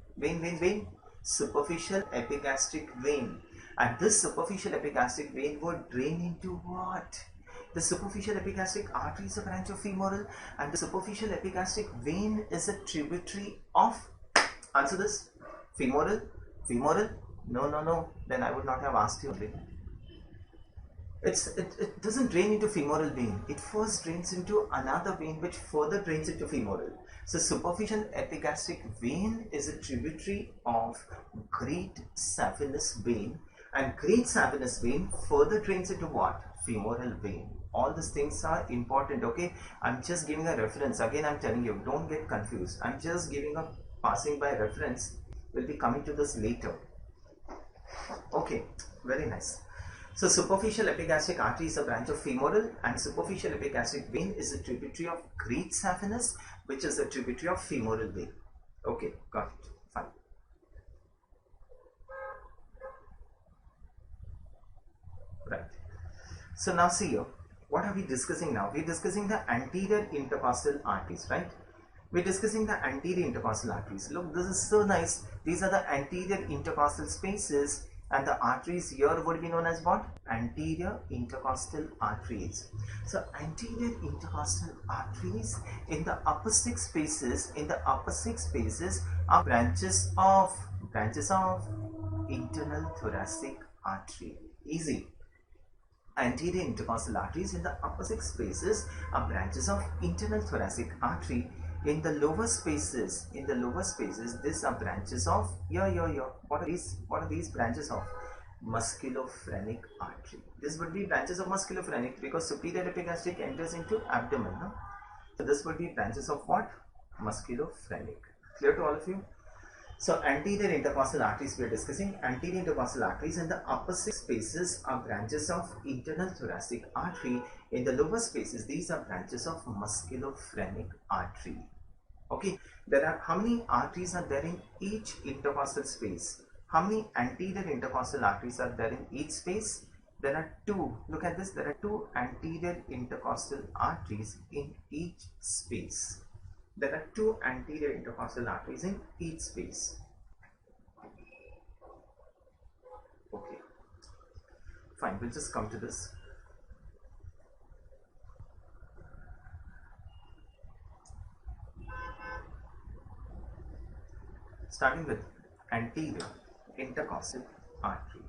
Superficial epigastric vein. And this superficial epigastric vein would drain into what? The superficial epigastric artery is a branch of femoral, and the superficial epigastric vein is a tributary of, answer this, femoral? No, then I would not have asked you. It doesn't drain into femoral vein. It first drains into another vein which further drains into femoral. So superficial epigastric vein is a tributary of great saphenous vein, and great saphenous vein further drains into what? Femoral vein. All these things are important, okay? I'm just giving a reference. Again, I'm telling you, don't get confused. I'm just giving a passing by reference. We'll be coming to this later. Okay, very nice. So superficial epigastric artery is a branch of femoral, and superficial epigastric vein is a tributary of great saphenous, which is a tributary of femoral vein. Okay, got it. Fine. Right. So now see here, what are we discussing now? We're discussing the anterior intercostal arteries, right? We're discussing the anterior intercostal arteries. Look, this is so nice. These are the anterior intercostal spaces, and the arteries here would be known as what? Anterior intercostal arteries. So anterior intercostal arteries in the upper six spaces, are branches of internal thoracic artery. Easy. Anterior intercostal arteries in the upper six spaces are branches of internal thoracic artery. In the lower spaces, these are branches of What are these branches of? Musculophrenic artery. This would be branches of musculophrenic because superior epigastric enters into abdomen. No? So this would be branches of what? Musculophrenic. Clear to all of you? So anterior intercostal arteries we are discussing. Anterior intercostal arteries in the upper six spaces are branches of internal thoracic artery. In the lower spaces, these are branches of musculophrenic artery. Okay, there are, how many arteries are there in each intercostal space? How many anterior intercostal arteries are there in each space? There are two. Look at this. There are two anterior intercostal arteries in each space. There are two anterior intercostal arteries in each space. Okay, fine, we'll just come to this. Starting with anterior intercostal artery.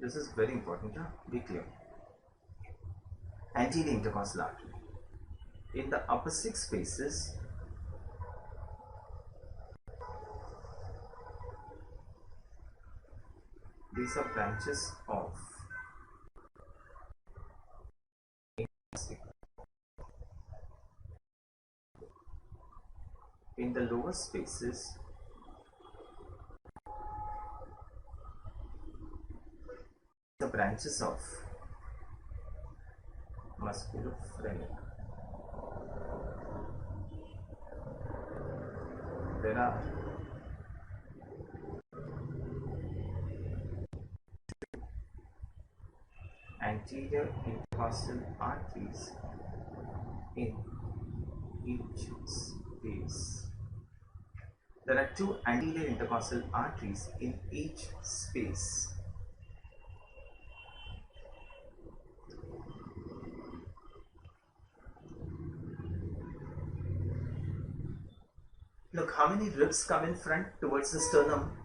This is very important, be clear. Anterior intercostal artery. In the upper six spaces, these are branches of in the lower spaces, the branches of musculophrenic. there are anterior intercostal arteries in each space. There are two anterior intercostal arteries in each space. Look, how many ribs come in front towards the sternum?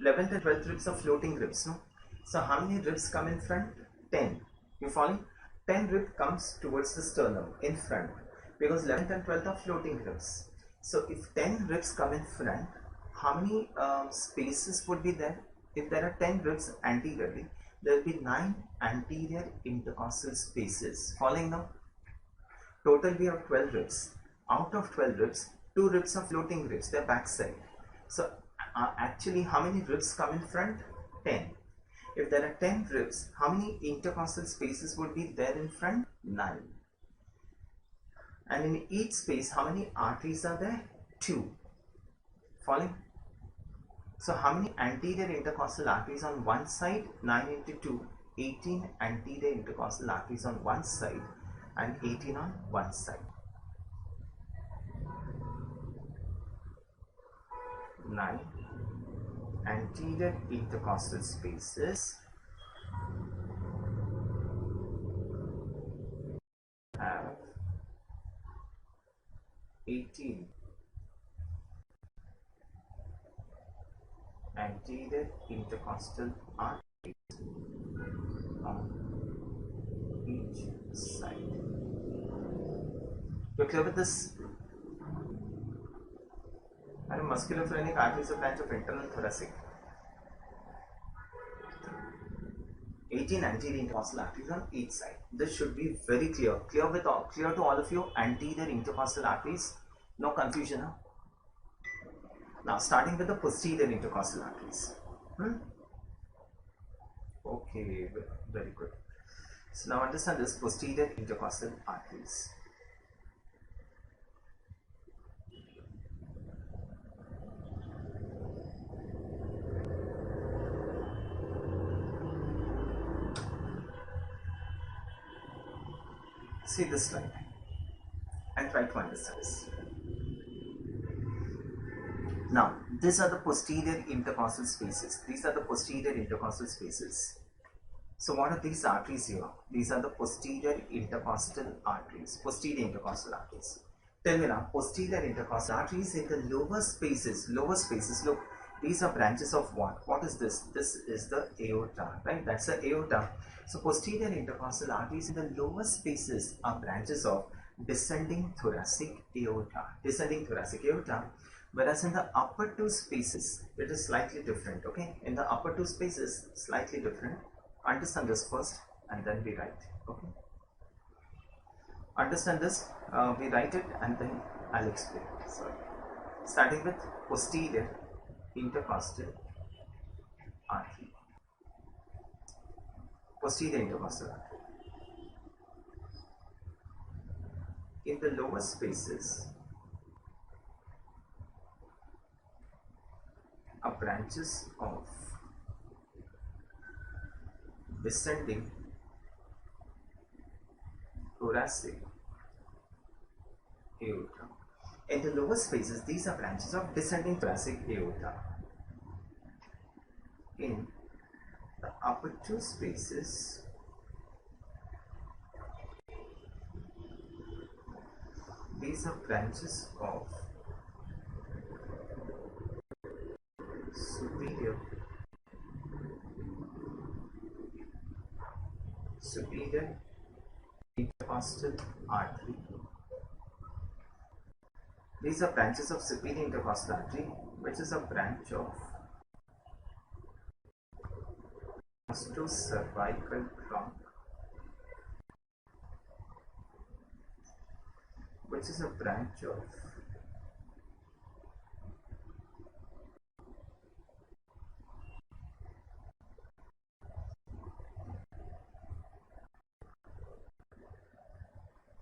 11th and 12th ribs are floating ribs, no? So how many ribs come in front? 10. You following? 10 rib comes towards the sternum in front because 11th and 12th are floating ribs. So if 10 ribs come in front, how many spaces would be there? If there are 10 ribs anteriorly, there will be 9 anterior intercostal spaces. Following now? Total we have 12 ribs. Out of 12 ribs, 2 ribs are floating ribs, they're backside. So actually how many ribs come in front? 10. If there are 10 ribs, how many intercostal spaces would be there in front? 9. And in each space, how many arteries are there? 2. Following? So how many anterior intercostal arteries on one side? 9 into 2, 18 anterior intercostal arteries on one side and 18 on one side. 9 anterior intercostal spaces have 18 anterior intercostal arteries on each side. You're clear with this? And musculophrenic artery is a branch of internal thoracic. 18 anterior intercostal arteries on each side. This should be very clear. Clear to all of you. Anterior intercostal arteries. No confusion. Huh? Now starting with the posterior intercostal arteries. Okay, very good. So now understand this posterior intercostal arteries. See this slide and try to understand this. Now, these are the posterior intercostal spaces. These are the posterior intercostal spaces. So, what are these arteries here? These are the posterior intercostal arteries. Posterior intercostal arteries. Tell me now, posterior intercostal arteries in the lower spaces. Look, these are branches of what? What is this? This is the aorta, right? That's the aorta. So posterior intercostal arteries in the lower spaces are branches of descending thoracic aorta. Whereas in the upper two spaces, it is slightly different, okay? In the upper two spaces, slightly different. Understand this first and then we write, okay? Understand this, we write it and then I'll explain. Sorry. Starting with posterior intercostal artery. Posterior intercostal artery. In the lower spaces are branches of descending thoracic aorta. In the lower spaces, these are branches of descending thoracic aorta. In the upper two spaces, these are branches of superior intercostal artery. These are branches of superior intercostal artery, which is a branch of cervical trunk, which is a branch of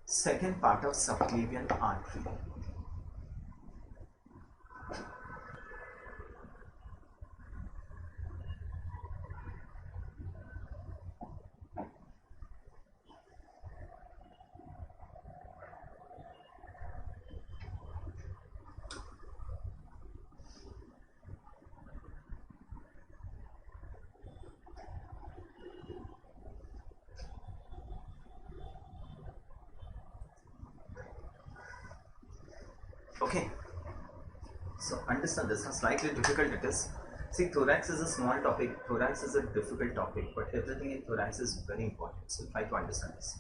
second part of subclavian artery. Okay, so understand this, how slightly difficult it is. See, thorax is a small topic, thorax is a difficult topic, but everything in thorax is very important. So try to understand this.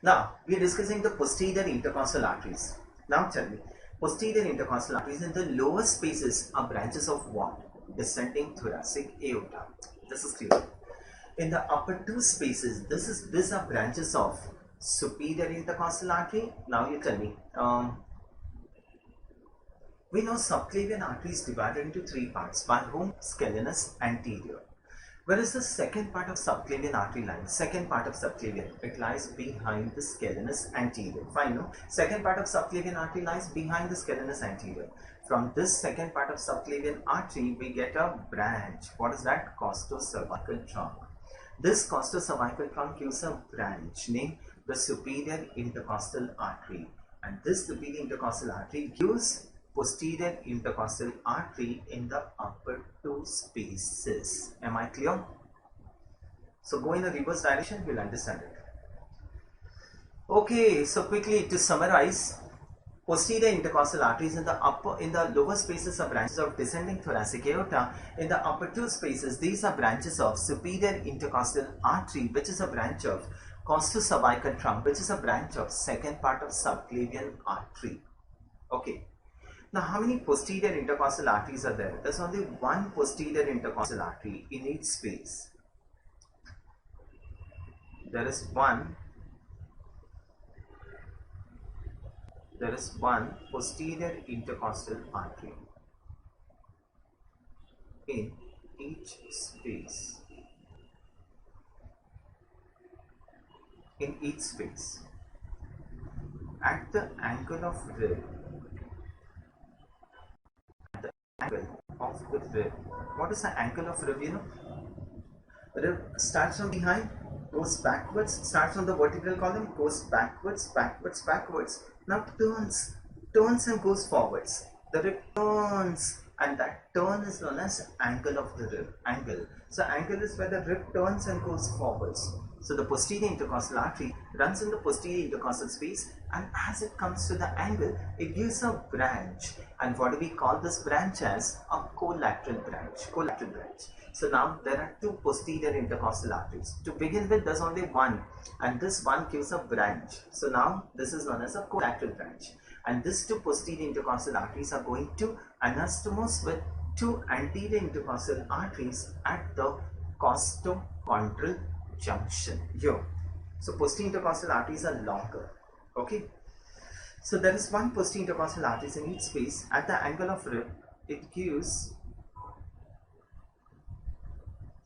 Now, we are discussing the posterior intercostal arteries. Now tell me, posterior intercostal arteries in the lower spaces are branches of what? Descending thoracic aorta. This is clear. In the upper two spaces, these are branches of superior intercostal artery. Now you tell me, we know subclavian artery is divided into three parts, by whom? Scalenus anterior. Where is the second part of subclavian artery line? Second part of subclavian, it lies behind the scalenus anterior. Fine, no? Second part of subclavian artery lies behind the scalenus anterior. From this second part of subclavian artery, we get a branch. What is that? Costocervical trunk. This costocervical trunk gives a branch named the superior intercostal artery. And this superior intercostal artery gives posterior intercostal artery in the upper two spaces. Am I clear? So go in the reverse direction, you'll understand it. Okay, so quickly to summarize, posterior intercostal arteries in the lower spaces are branches of descending thoracic aorta. In the upper two spaces, these are branches of superior intercostal artery, which is a branch of costocervical trunk, which is a branch of second part of subclavian artery. Okay. Now, how many posterior intercostal arteries are there? There's only one posterior intercostal artery in each space. There is one posterior intercostal artery in each space. In each space. At the angle of rib. Angle of the rib. What is the angle of rib? You know, rib starts from behind, goes backwards, starts on the vertical column, goes backwards, backwards, backwards. Now turns and goes forwards. The rib turns, and that turn is known as angle of the rib. Angle. So angle is where the rib turns and goes forwards. So the posterior intercostal artery runs in the posterior intercostal space, and as it comes to the angle, it gives a branch. And what do we call this branch as? A collateral branch. Collateral branch. So now there are two posterior intercostal arteries. To begin with, there's only one, and this one gives a branch. So now this is known as a collateral branch. And these two posterior intercostal arteries are going to anastomose with two anterior intercostal arteries at the costochondral junction here. So posterior intercostal arteries are longer. Okay. So there is one posterior intercostal artery in each space. At the angle of rib, it gives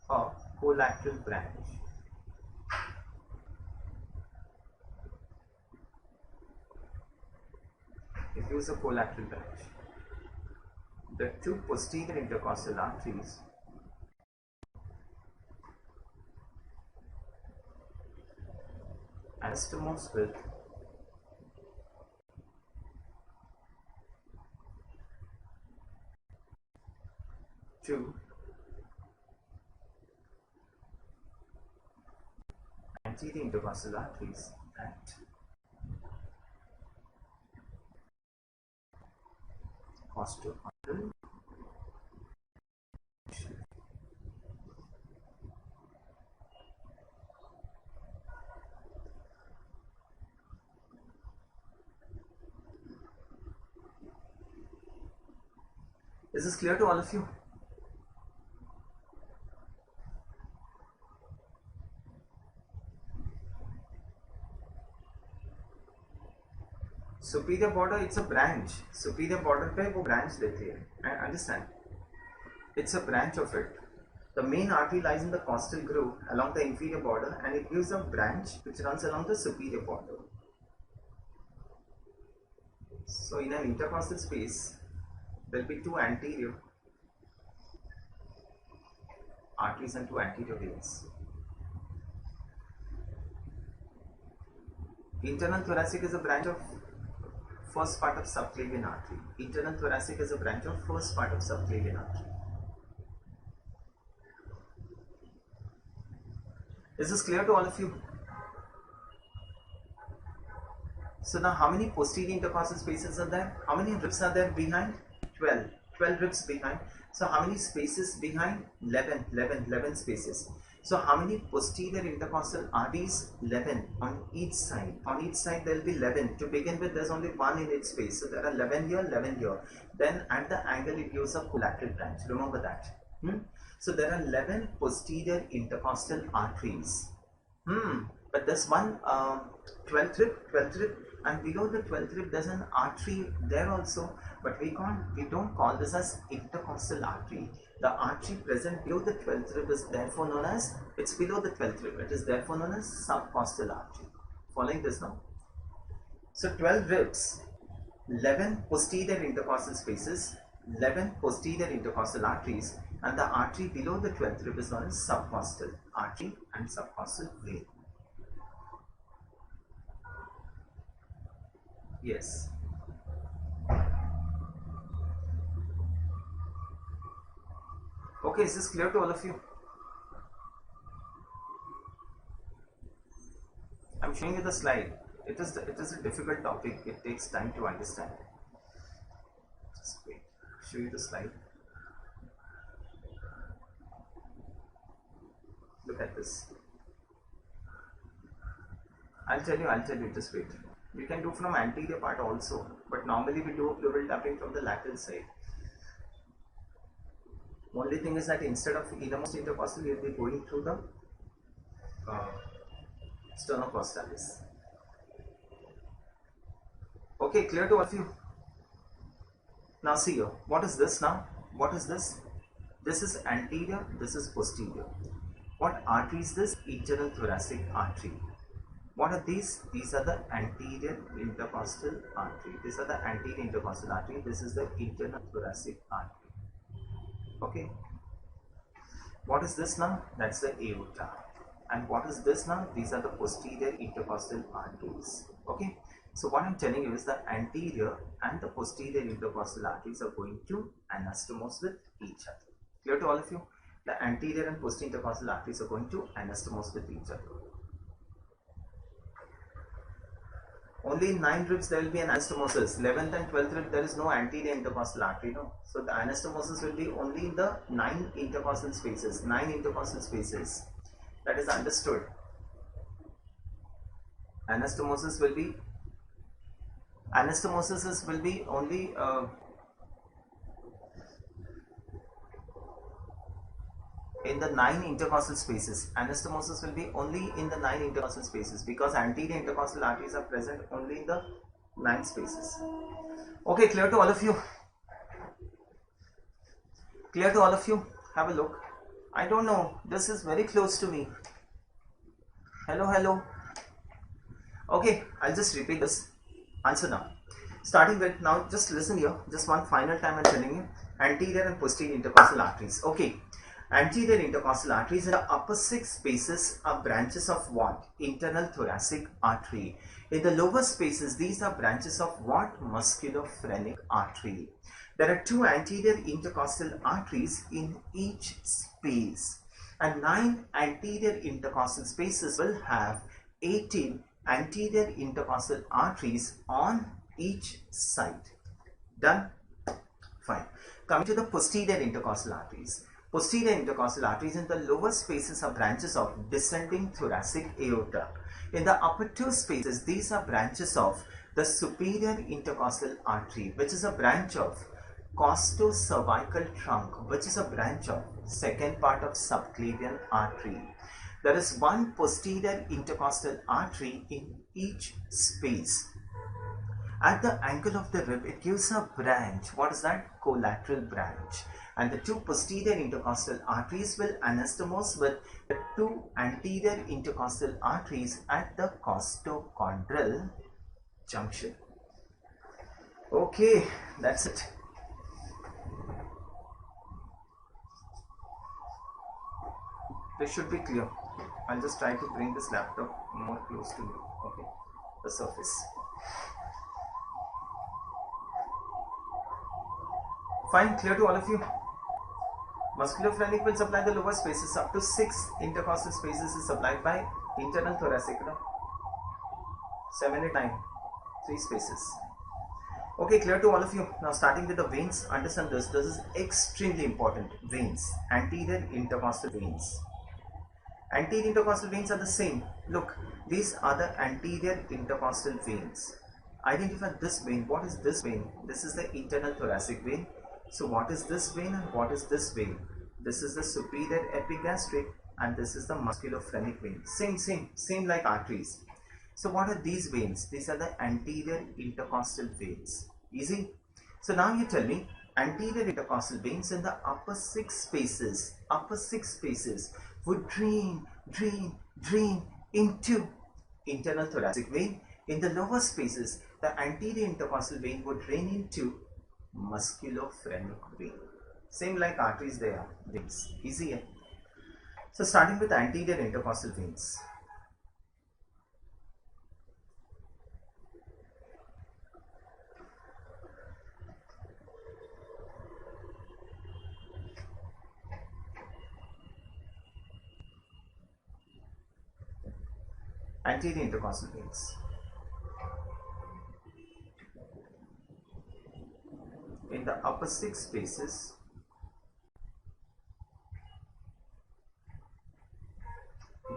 a collateral branch. It gives a collateral branch. The two posterior intercostal arteries anastomose with two anterior intercostal arteries at costochondral. Is this clear to all of you? Superior border, it's a branch. Superior border पे वो branch देती है. I understand. It's a branch of it. The main artery lies in the costal groove along the inferior border, and it gives a branch which runs along the superior border. So in an intercostal space, there will be two anterior arteries and two anterior veins. Internal thoracic is a branch of first part of subclavian artery. Internal thoracic is a branch of first part of subclavian artery. Is this clear to all of you? So now how many posterior intercostal spaces are there? How many ribs are there behind? 12. 12 ribs behind. So how many spaces behind? 11 spaces. So how many posterior intercostal arteries? 11 on each side. On each side there will be 11. To begin with, there's only one in each space. So there are 11 here, 11 here. Then at the angle it gives a collateral branch. Remember that. So there are 11 posterior intercostal arteries. But there's one 12th rib, and below the 12th rib there's an artery there also, but we don't call this as intercostal artery. The artery present below the 12th rib is therefore known as, it's below the 12th rib, it is therefore known as subcostal artery. Following this now? So 12 ribs, 11 posterior intercostal spaces, 11 posterior intercostal arteries, and the artery below the 12th rib is known as subcostal artery and subcostal vein. Yes. Okay, is this clear to all of you? I'm showing you the slide. It is a difficult topic. It takes time to understand. Just wait. Show you the slide. Look at this. I'll tell you, just wait. You can do from anterior part also, but normally we do pleural tapping from the lateral side. Only thing is that instead of innermost intercostal, you will be going through the sternocostalis. Okay, clear to all of you? Now see here, what is this now? What is this? This is anterior, this is posterior. What artery is this? Internal thoracic artery. What are these? These are the anterior intercostal artery. These are the anterior intercostal artery. This is the internal thoracic artery. Okay. What is this now? That's the aorta. And what is this now? These are the posterior intercostal arteries. Okay. So what I'm telling you is the anterior and the posterior intercostal arteries are going to anastomose with each other. Clear to all of you? The anterior and posterior intercostal arteries are going to anastomose with each other. Only in 9 ribs there will be an anastomosis. 11th and 12th rib there is no anterior intercostal artery, no. So the anastomosis will be only in the 9 intercostal spaces. 9 intercostal spaces. That is understood. Anastomosis will be only in the 9 intercostal spaces. Anastomosis will be only in the 9 intercostal spaces because anterior intercostal arteries are present only in the 9 spaces. Okay, clear to all of you? Clear to all of you? Have a look. I don't know. This is very close to me. Hello. Okay, I'll just repeat this. Answer now. Starting with now, just listen here. Just one final time I'm telling you. Anterior and posterior intercostal arteries. Okay. Anterior intercostal arteries in the upper 6 spaces are branches of what? Internal thoracic artery. In the lower spaces, these are branches of what? Musculophrenic artery. There are 2 anterior intercostal arteries in each space, and 9 anterior intercostal spaces will have 18 anterior intercostal arteries on each side. Done? Fine. Coming to the posterior intercostal arteries. Posterior intercostal arteries in the lower spaces are branches of descending thoracic aorta. In the upper 2 spaces, these are branches of the superior intercostal artery, which is a branch of costocervical trunk, which is a branch of second part of subclavian artery. There is 1 posterior intercostal artery in each space. At the angle of the rib, it gives a branch. What is that? Collateral branch. And the 2 posterior intercostal arteries will anastomose with the 2 anterior intercostal arteries at the costochondral junction. Okay, that's it. This should be clear. I'll just try to bring this laptop more close to me. Okay, the surface. Fine, clear to all of you? Musculophrenic will supply the lower spaces. Up to 6 intercostal spaces is supplied by internal thoracic. 7 at 9. Three spaces. Okay, clear to all of you. Now starting with the veins, understand this. This is extremely important. Veins, anterior intercostal veins. Anterior intercostal veins are the same. Look, these are the anterior intercostal veins. Identify this vein. What is this vein? This is the internal thoracic vein. So what is this vein and what is this vein? This is the superior epigastric and this is the musculophrenic vein. Same like arteries. So what are these veins? These are the anterior intercostal veins. Easy. So now you tell me, anterior intercostal veins in the upper six spaces would drain into internal thoracic vein. In the lower spaces, the anterior intercostal vein would drain into musculophrenic vein. Same like arteries, they are veins. Easy, eh? So starting with anterior intercostal veins. Anterior intercostal veins. In the upper six spaces,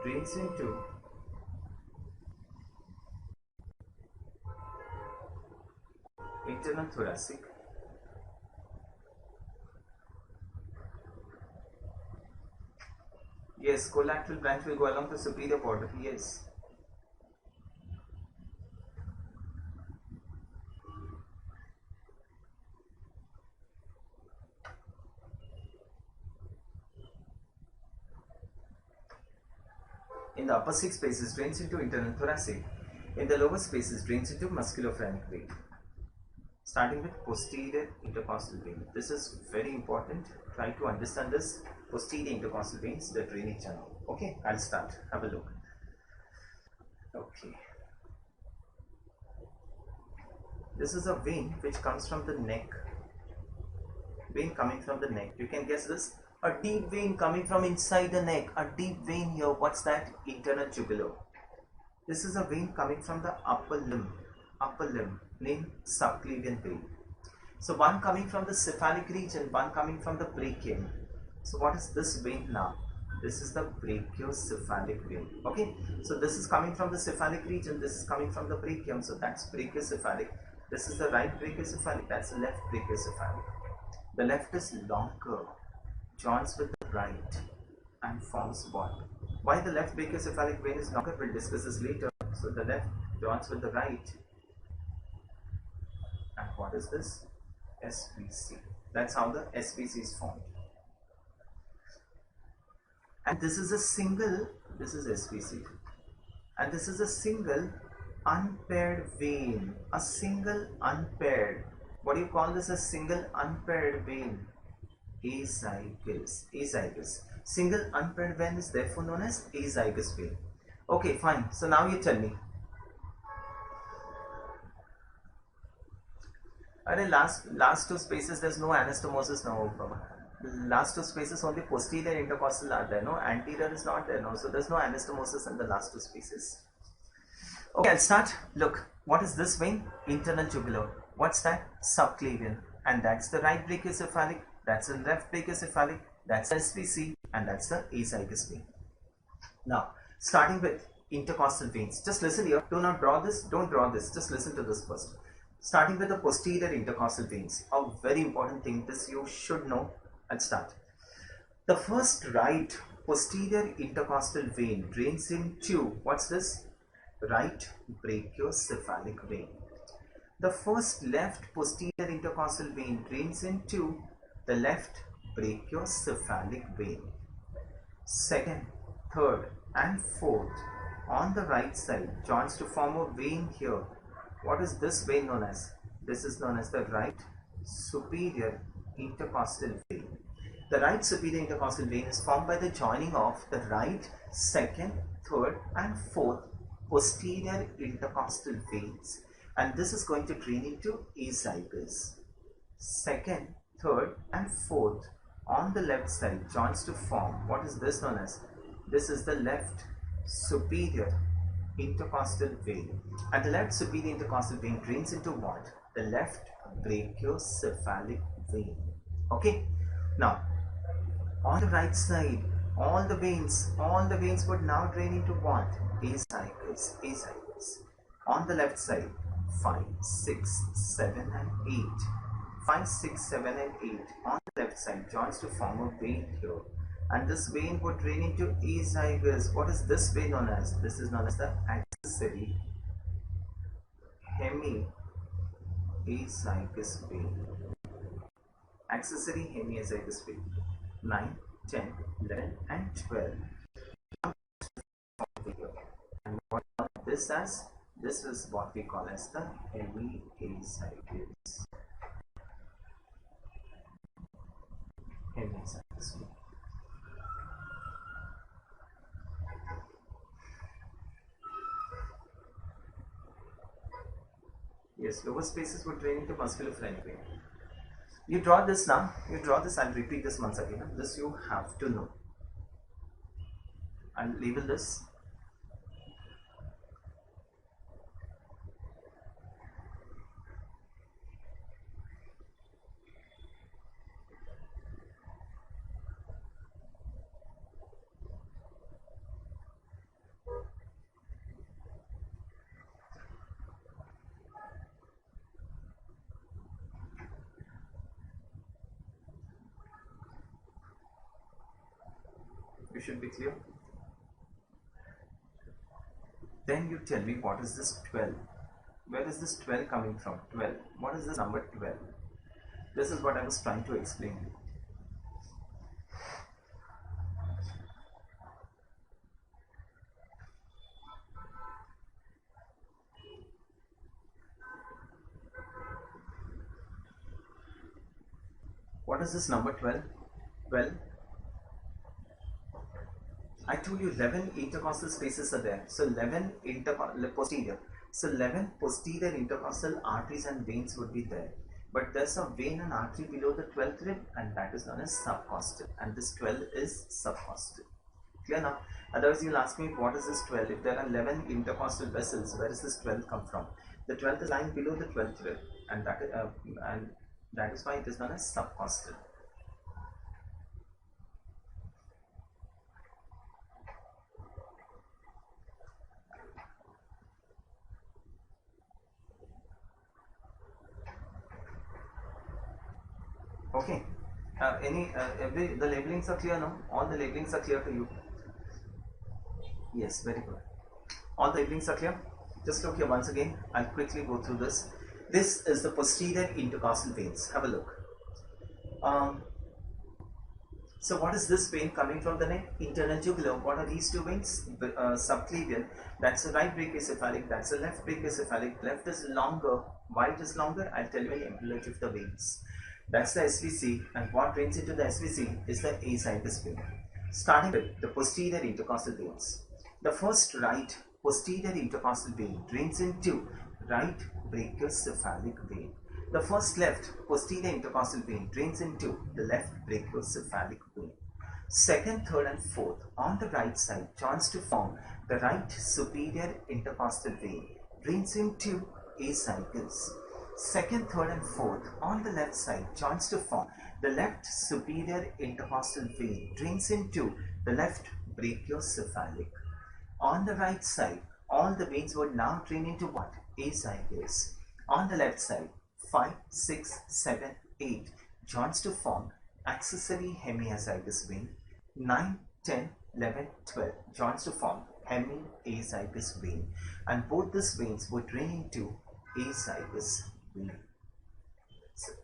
drains into internal thoracic, yes, collateral branch will go along the superior border, yes. In the upper six spaces drains into internal thoracic. In the lower spaces drains into musculophrenic vein. Starting with posterior intercostal vein. This is very important. Try to understand this. Posterior intercostal veins, the drainage channel. Okay, I'll start. Have a look. Okay. This is a vein which comes from the neck. Vein coming from the neck. You can guess this. A deep vein coming from inside the neck. A deep vein here. What's that? Internal jugular. This is a vein coming from the upper limb named subclavian vein. So one coming from the cephalic region, one coming from the brachium. So what is this vein now? This is the brachiocephalic vein. Okay. So this is coming from the cephalic region. This is coming from the brachium. So that's brachiocephalic. This is the right brachiocephalic. That's the left brachiocephalic. The left is longer, joins with the right and forms what? Why the left brachiocephalic vein is longer? We'll discuss this later. So the left joins with the right. And what is this? SVC. That's how the SVC is formed. And this is a single, this is SVC. And this is a single unpaired vein. A single unpaired. What do you call this? A single unpaired vein? Azygous. Single unpaired vein is therefore known as azygous vein. Okay, fine. So now you tell me. Last two spaces there's no anastomosis now. Last two spaces only posterior intercostal are there. No, anterior is not there. No, so there's no anastomosis in the last two spaces. Okay, I'll start. Look, what is this vein? Internal jugular. What's that? Subclavian. And that's the right brachiocephalic. That's the left brachiocephalic. That's SVC. And that's the azygous vein. Now, starting with intercostal veins. Just listen here. Do not draw this. Don't draw this. Just listen to this first. Starting with the posterior intercostal veins. A very important thing. This you should know. Let's start. The first right posterior intercostal vein drains into, what's this? Right brachiocephalic vein. The first left posterior intercostal vein drains into the left brachiocephalic vein. Second, third and fourth on the right side joins to form a vein here. What is this vein known as? This is known as the right superior intercostal vein. The right superior intercostal vein is formed by the joining of the right, second, third and fourth posterior intercostal veins, and this is going to drain into azygous. Second, third and fourth on the left side joins to form, what is this known as? This is the left superior intercostal vein, and the left superior intercostal vein drains into what? The left brachiocephalic vein. Okay. Now, on the right side, all the veins would now drain into what? Azygos. On the left side, 5, 6, 7 and 8. 5, 6, 7 and 8 on the left side joins to form a vein here. And this vein would drain into azygos. What is this vein known as? This is known as the accessory hemiazygos vein. Accessory hemiazygos vein. 9, 10, 11 and 12. And what this as? This is what we call as the hemiazygos. Hemiazygos vein. Yes, lower spaces would drain into musculophrenic vein. You draw this now. You draw this. I'll repeat this once again. This you have to know. I'll label this. You should be clear. Then you tell me, what is this 12? Where is this 12 coming from? 12. What is this number 12? This is what I was trying to explain. What is this number 12? 12. I told you 11 intercostal spaces are there. So 11 posterior. So 11 posterior intercostal arteries and veins would be there. But there's a vein and artery below the 12th rib, and that is known as subcostal. And this 12 is subcostal. Clear now? Otherwise you'll ask me, what is this 12? If there are 11 intercostal vessels, where does this 12 come from? The 12th is lying below the 12th rib, and that is why it is known as subcostal. Okay. The labelings are clear now? All the labelings are clear to you? Yes, very good. All the labelings are clear? Just look here once again. I'll quickly go through this. This is the posterior intercostal veins. Have a look. So what is this vein coming from the neck? Internal jugular. What are these two veins? Subclavian. That's the right brachiocephalic. That's the left brachiocephalic. Left is longer. Why it is longer? I'll tell you in embryology of the veins. That's the SVC, and what drains into the SVC is the azygos vein. Starting with the posterior intercostal veins. The first right posterior intercostal vein drains into right brachiocephalic vein. The first left posterior intercostal vein drains into the left brachiocephalic vein. Second, third and fourth on the right side joins to form the right superior intercostal vein, drains into azygos. Second, third and fourth on the left side joins to form the left superior intercostal vein, drains into the left brachiocephalic. On the right side, all the veins would now drain into what? Azygos. On the left side, 5, 6, 7, 8 joins to form accessory hemiazygos vein. 9, 10, 11, 12 joins to form hemiazygos vein. And both these veins would drain into azygos vein. That's it.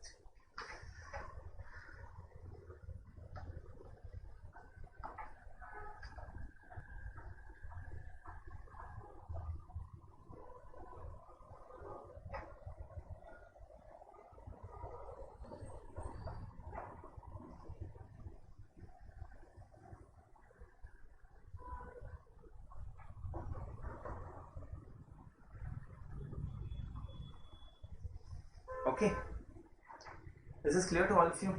Okay, is this clear to all of you?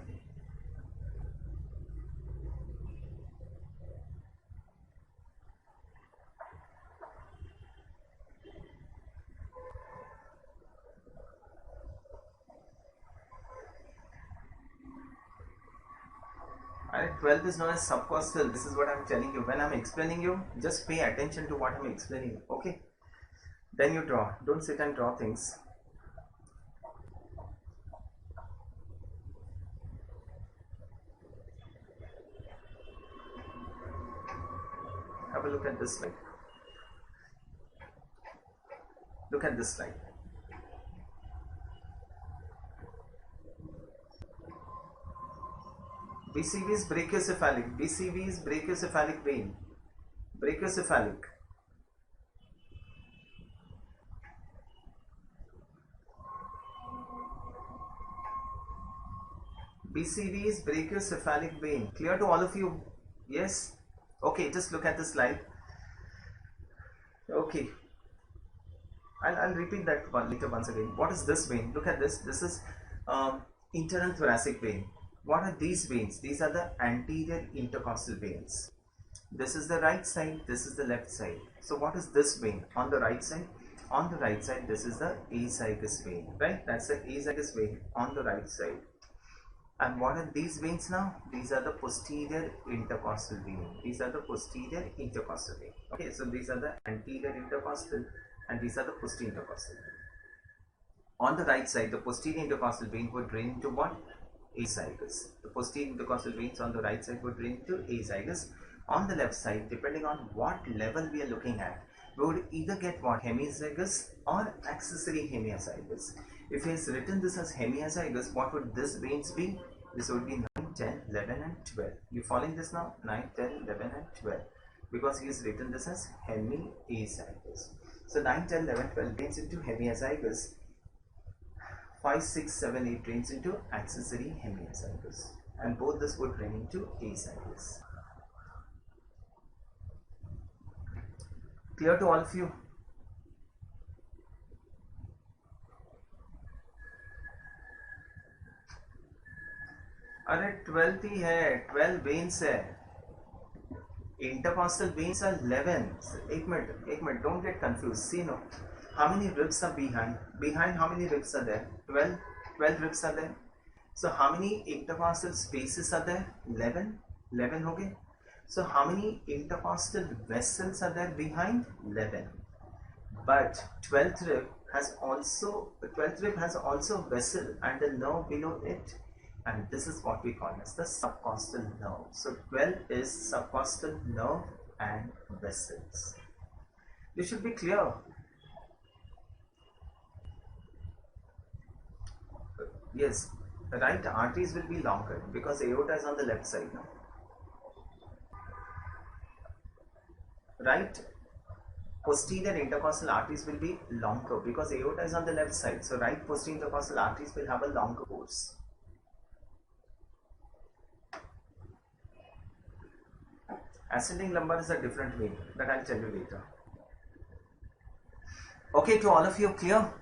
12th is known as subcostal. This is what I'm telling you. When I'm explaining you, just pay attention to what I'm explaining. Okay. Then you draw. Don't sit and draw things. Have a look at this slide. Look at this slide. BCV is brachiocephalic. BCV is brachiocephalic vein. Brachiocephalic. BCV is brachiocephalic vein. Clear to all of you? Yes? Okay, just look at the slide. Okay. I'll repeat that one later once again. What is this vein? Look at this. This is internal thoracic vein. What are these veins? These are the anterior intercostal veins. This is the right side, this is the left side. So what is this vein on the right side? On the right side, this is the azygous vein, right? That's the azygous vein on the right side. And what are these veins now? These are the posterior intercostal vein. These are the posterior intercostal vein. Okay, so these are the anterior intercostal and these are the posterior intercostal. On the right side, the posterior intercostal vein would drain into what? Azygous. The posterior intercostal veins on the right side would drain to azygous. On the left side, depending on what level we are looking at, we would either get what? Hemiazygous or accessory hemiazygous. If he has written this as hemiazygous, what would this veins be? This would be 9, 10, 11 and 12. You following this now? 9, 10, 11 and 12. Because he has written this as hemiazygous. So 9, 10, 11, 12 drains into hemiazygous. 5, 6, 7, 8 drains into accessory hemiazygous, and both this would drain into azygous. Clear to all of you? अरे 12th ही है, 12 veins है. Intercostal veins are 11. एक minute, don't get confused. See no. How many ribs are behind? Behind how many ribs are there? 12 ribs are there. So how many intercostal spaces are there? 11 हो गए. So how many intercostal vessels are there behind? 11. But 12th rib has also vessel and a nerve below it, and this is what we call as the subcostal nerve. So 12 is subcostal nerve and vessels. This should be clear. Yes, right arteries will be longer because aorta is on the left side now. Right posterior intercostal arteries will be longer because aorta is on the left side. So right posterior intercostal arteries will have a longer course. Ascending lumbar is a different vein that I'll tell you later. Okay, to all of you clear?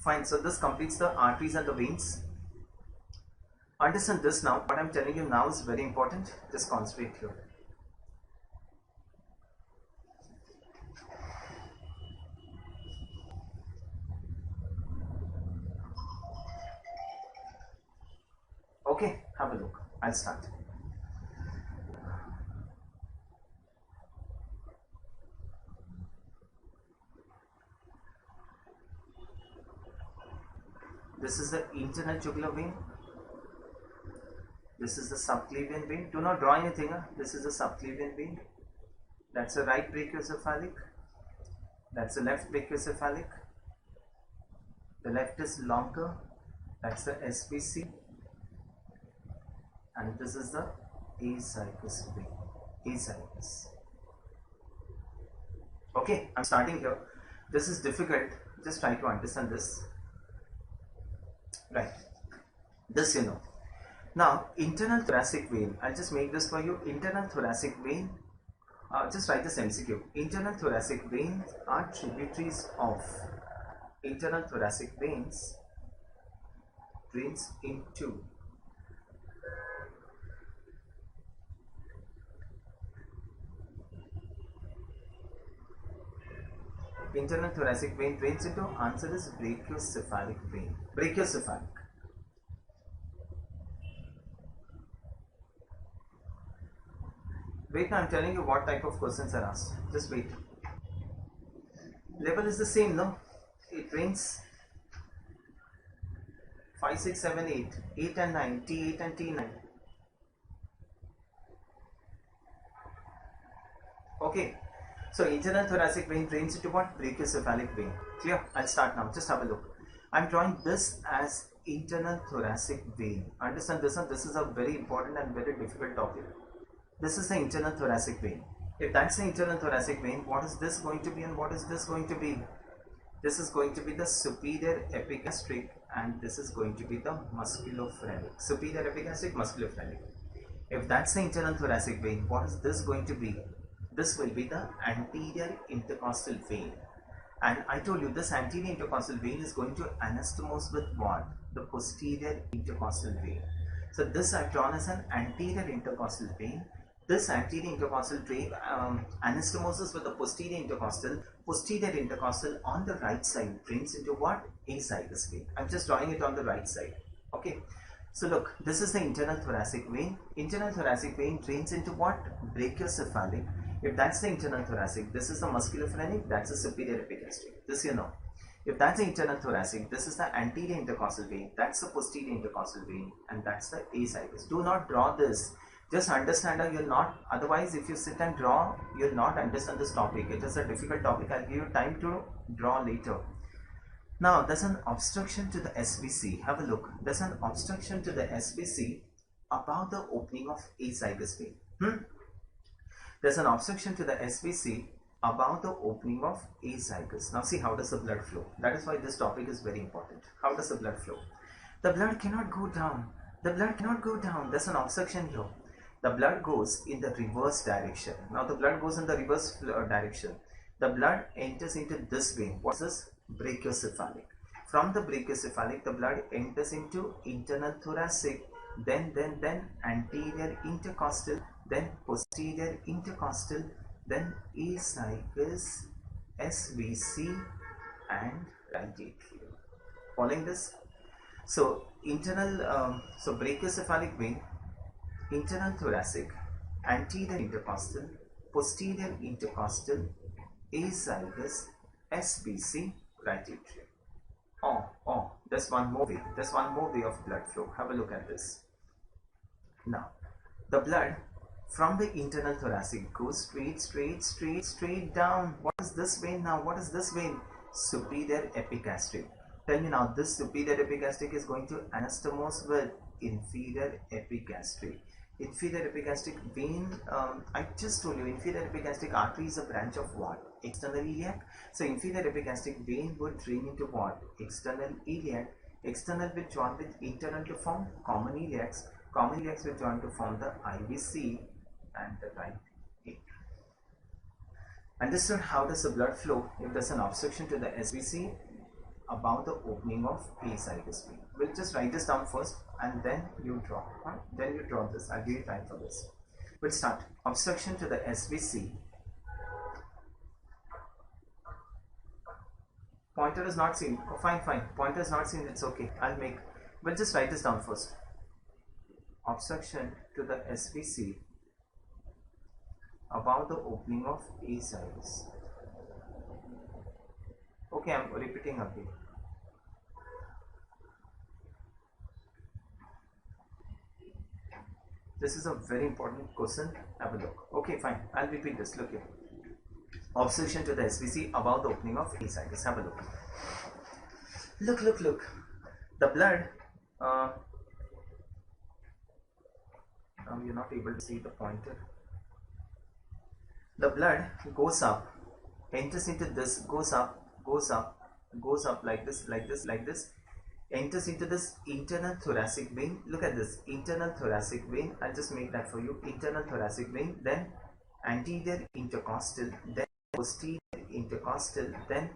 Fine, so this completes the arteries and the veins. Understand this now. What I'm telling you now is very important. Just concentrate here. Okay, have a look. I'll start. This is the internal jugular vein. This is the subclavian vein. Do not draw anything. This is the subclavian vein. That's the right brachiocephalic. That's the left brachiocephalic. The left is longer. That's the SBC. And this is the azygous vein. Azygous. Okay, I'm starting here. This is difficult. Just try to understand this. Right. This you know. Now, internal thoracic vein. I'll just make this for you. Internal thoracic vein. Just write this MCQ. Internal thoracic veins are tributaries of. Internal thoracic veins drains into. Internal thoracic vein drains into. Answer is brachiocephalic vein. Brachiocephalic. Wait, I'm telling you what type of questions are asked. Just wait. Level is the same, no? It ranks 5, 6, 7, 8, 8 and 9, T8 and T9. Okay. So internal thoracic vein drains into what? Brachiocephalic vein. Clear? I'll start now. Just have a look. I'm drawing this as internal thoracic vein. Understand this one? This is a very important and very difficult topic. This is the internal thoracic vein. If that's the internal thoracic vein, what is this going to be and what is this going to be? This is going to be the superior epigastric and this is going to be the musculophrenic. Superior epigastric, musculophrenic. If that's the internal thoracic vein, what is this going to be? This will be the anterior intercostal vein. And I told you this anterior intercostal vein is going to anastomose with what? The posterior intercostal vein. So this I've drawn as an anterior intercostal vein. This anterior intercostal vein anastomoses with the posterior intercostal on the right side drains into what? Azygous vein. I'm just drawing it on the right side. Okay. So look, this is the internal thoracic vein. Internal thoracic vein drains into what? Brachiocephalic. If that's the internal thoracic, this is the musculophrenic, that's the superior epigastric. This you know. If that's the internal thoracic, this is the anterior intercostal vein, that's the posterior intercostal vein, and that's the azygous. Do not draw this. Just understand that you'll not, otherwise if you sit and draw, you'll not understand this topic. It is a difficult topic. I'll give you time to draw later. Now, there's an obstruction to the SBC. Have a look. There's an obstruction to the SBC above the opening of azygous vein. There's an obstruction to the SBC above the opening of azygous. Now see, how does the blood flow? That is why this topic is very important. How does the blood flow? The blood cannot go down. The blood cannot go down. There's an obstruction here. The blood goes in the reverse direction. Now the blood goes in the reverse direction. The blood enters into this vein. What's this? Brachiocephalic. From the brachiocephalic, the blood enters into internal thoracic, then anterior intercostal, then posterior intercostal, then azygous, SVC and right atrium. Following this? So internal, so brachiocephalic vein, internal thoracic, anterior intercostal, posterior intercostal, azygous, SVC, right atrium. Oh, there's one more way. There's one more way of blood flow. Have a look at this. Now, the blood from the internal thoracic goes straight down. What is this vein now? What is this vein? Superior epigastric. Tell me now, this superior epigastric is going to anastomose with inferior epigastric. Inferior epigastric vein, I just told you, inferior epigastric artery is a branch of what? External iliac. So inferior epigastric vein would drain into what? External iliac. External will join with internal to form common iliacs. Common iliacs will join to form the IVC and the right atrium. Understood how does the blood flow if there's an obstruction to the SVC above the opening of azygous vein. We'll just write this down first and then you draw. Right? Then you draw this. I'll give you time for this. We'll start. Obstruction to the SVC. Pointer is not seen. Oh, fine. Pointer is not seen. It's okay. We'll just write this down first. Obstruction to the SVC above the opening of azygous. Okay, I'm repeating again. This is a very important question. Have a look. Okay, fine. I'll repeat this. Look here. Obstruction to the SVC above the opening of azygous. Have a look. Look. The blood. Now you're not able to see the pointer. The blood goes up, enters into this, goes up like this, enters into this internal thoracic vein. Look at this, internal thoracic vein. I'll just make that for you. Internal thoracic vein, then anterior intercostal, then posterior intercostal, then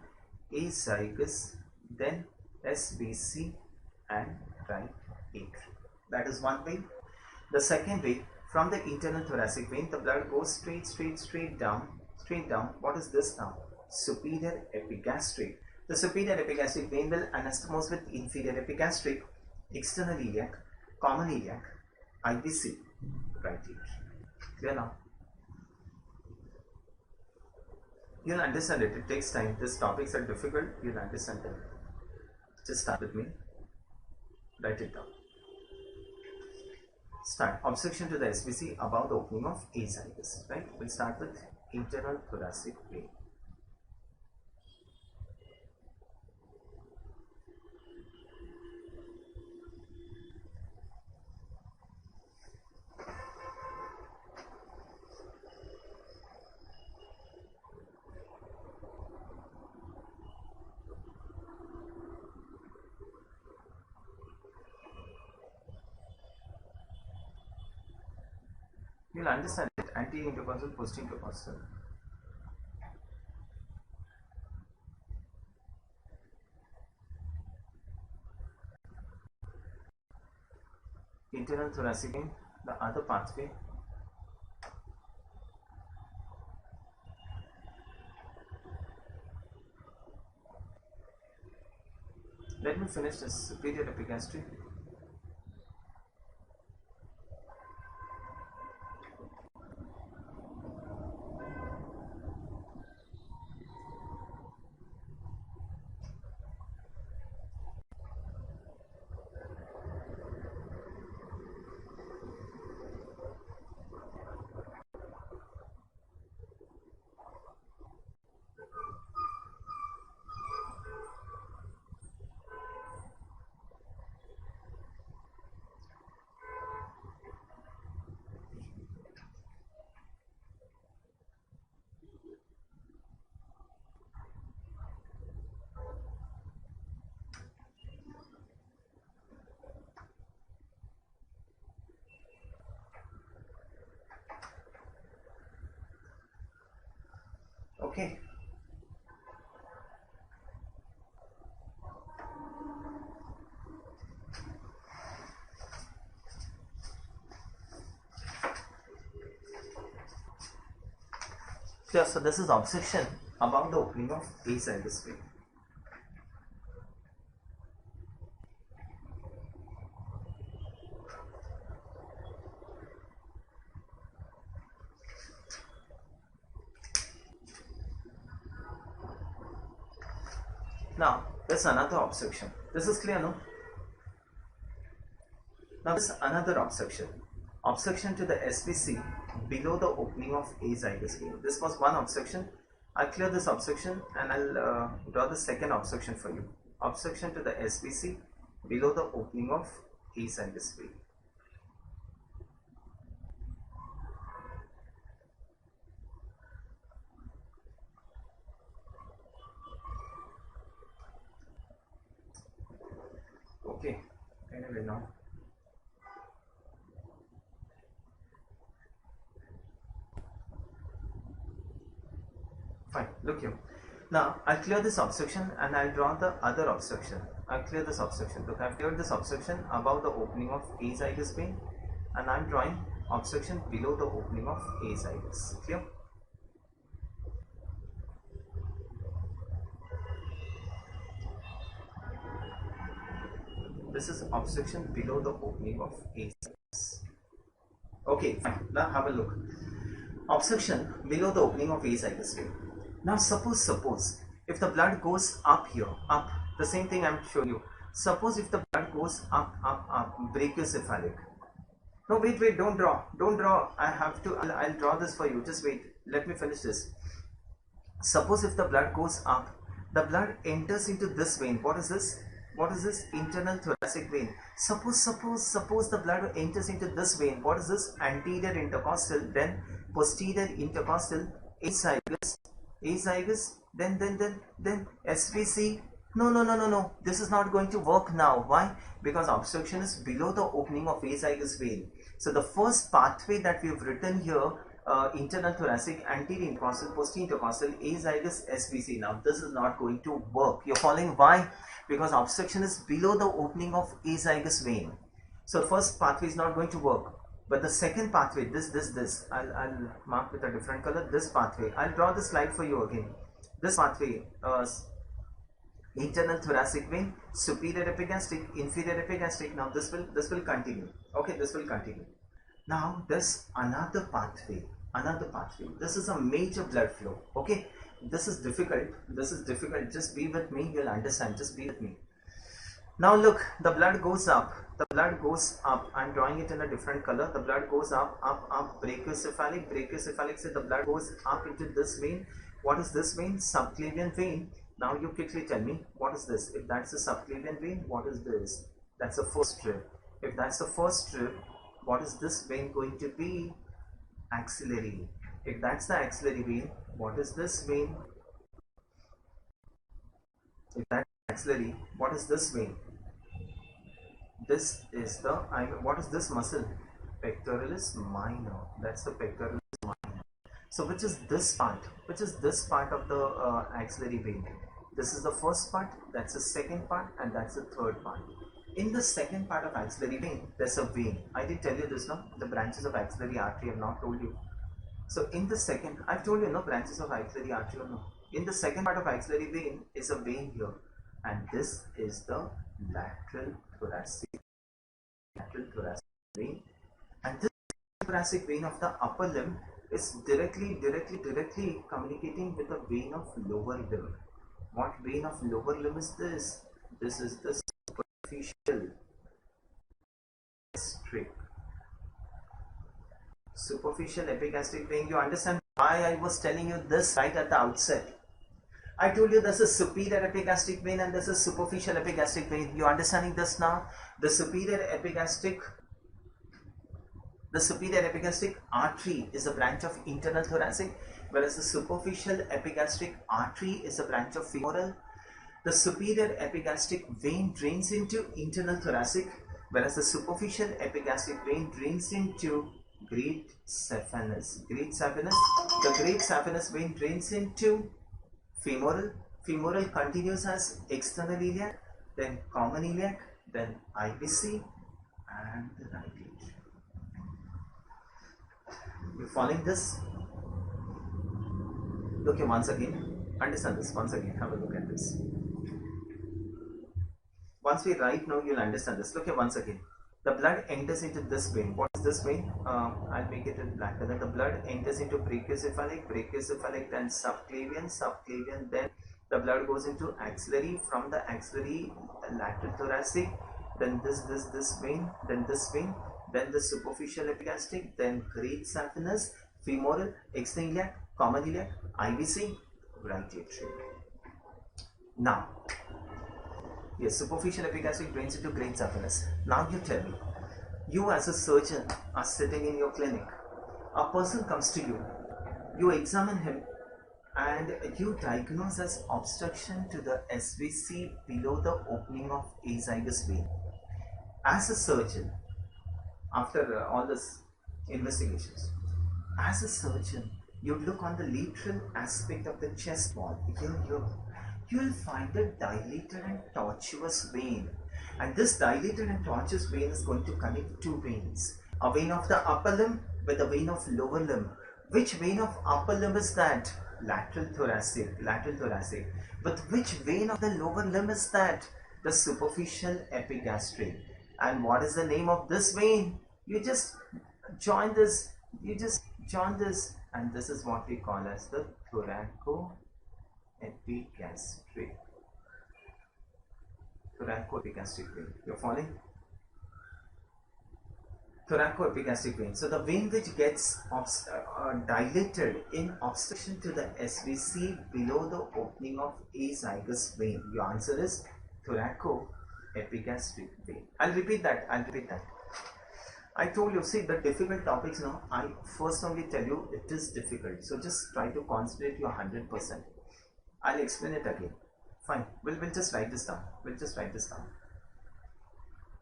azygous, then SVC and right atrium. That is one way. The second way, from the internal thoracic vein, the blood goes straight down. What is this now? Superior epigastric. The superior epigastric vein will anastomose with inferior epigastric, external iliac, common iliac, IVC, right atrium. Clear now? You'll understand it. It takes time. These topics are difficult. You'll understand them. Just start with me. Write it down. Start. Obstruction to the SBC above the opening of A sinus. Right? We'll start with internal thoracic vein. You'll understand it. Anti-intercostal, post-intercostal. Internal thoracic vein, the other pathway. Let me finish this superior epigastric. Okay. Clear? So this is obstruction above the opening of A sinus vein. Now, there's another obstruction. This is clear, no? Now, this is another obstruction. Obstruction to the SBC below the opening of A sinus vein. This was one obstruction. I'll clear this obstruction and I'll draw the second obstruction for you. Obstruction to the SBC below the opening of A sinus vein. Okay, anyway now. Fine, look here. Now, I'll clear this obstruction and I'll draw the other obstruction. I'll clear this obstruction. Look, I've cleared this obstruction above the opening of A sinus vein and I'm drawing obstruction below the opening of A sinus. Clear? This is obstruction below the opening of A sinus. Okay, fine. Now have a look. Obstruction below the opening of A sinus vein. Now suppose if the blood goes up here, up, the same thing I'm showing you. Suppose if the blood goes up, brachiocephalic. No, wait, don't draw. I'll draw this for you. Just wait. Let me finish this. Suppose if the blood goes up, the blood enters into this vein. What is this? What is this? Internal thoracic vein. Suppose the blood enters into this vein. What is this? Anterior intercostal, then posterior intercostal, azygous, then SVC. No. This is not going to work now. Why? Because obstruction is below the opening of azygous vein. So the first pathway that we have written here, internal thoracic, anterior intercostal, posterior intercostal, azygous, SVC. Now this is not going to work. You're following why? Because obstruction is below the opening of azygous vein. So the first pathway is not going to work. But the second pathway, this, I'll mark with a different color, this pathway. I'll draw the slide for you again. This pathway, internal thoracic vein, superior epigastric, inferior epigastric. Now this will continue. Okay, this will continue. Now there's another pathway. This is a major blood flow. Okay, this is difficult. This is difficult. Just be with me. You'll understand. Just be with me. Now look, the blood goes up. The blood goes up. I'm drawing it in a different color. The blood goes up, up, up. Brachiocephalic. Brachiocephalic. So the blood goes up into this vein. What is this vein? Subclavian vein. Now you quickly tell me, what is this? If that's the subclavian vein, what is this? That's the first strip. If that's the first strip, what is this vein going to be? Axillary. If that's the axillary vein, what is this vein? If that's axillary, what is this vein? This is the, what is this muscle? Pectoralis minor. That's the pectoralis minor. So which is this part? Which is this part of the axillary vein? This is the first part, that's the second part, and that's the third part. In the second part of axillary vein, there's a vein. I did tell you this, no? The branches of axillary artery, I have not told you. So in the second, I've told you, no, branches of axillary artery or no. In the second part of axillary vein is a vein here, and this is the lateral thoracic vein. And this thoracic vein of the upper limb is directly communicating with the vein of lower limb. What vein of lower limb is this? This is the superficial epigastric vein. You understand why I was telling you this right at the outset? I told you there's a superior epigastric vein and there's a superficial epigastric vein. You understanding this now? The superior epigastric artery is a branch of internal thoracic, whereas the superficial epigastric artery is a branch of femoral. The superior epigastric vein drains into internal thoracic, whereas the superficial epigastric vein drains into great saphenous. The great saphenous vein drains into femoral. Femoral continues as external iliac, then common iliac, then IBC, and the right atrium. You following this? Look here once again. Understand this once again. Have a look at this. Once we write now, you'll understand this. Look here once again. The blood enters into this vein. What is this vein? I'll make it in black color. The blood enters into brachiocephalic, then subclavian, then the blood goes into axillary, from the axillary lateral thoracic, then this vein, then this vein, then the superficial epigastric, then great saphenous, femoral, external iliac, common iliac, IVC, right atrium. Now, yes, superficial epigastric drains into great saphenous. Now you tell me, you as a surgeon are sitting in your clinic. A person comes to you, you examine him, and you diagnose as obstruction to the SVC below the opening of azygous vein. As a surgeon, after all this investigations, as a surgeon, you look on the lateral aspect of the chest wall. Here, you will find a dilated and tortuous vein, and this dilated and tortuous vein is going to connect two veins, a vein of the upper limb with a vein of lower limb. Which vein of upper limb is that? Lateral thoracic. But which vein of the lower limb is that? The superficial epigastric. And what is the name of this vein? You just join this, and this is what we call as the thoracoepigastric vein. You're following? Thoracoepigastric vein. So the vein which gets dilated in obstruction to the SVC below the opening of azygous vein. Your answer is thoracoepigastric vein. I'll repeat that. I told you, see, the difficult topics now, I first only tell you it is difficult. So just try to concentrate your 100%. I'll explain it again. Fine. We'll just write this down.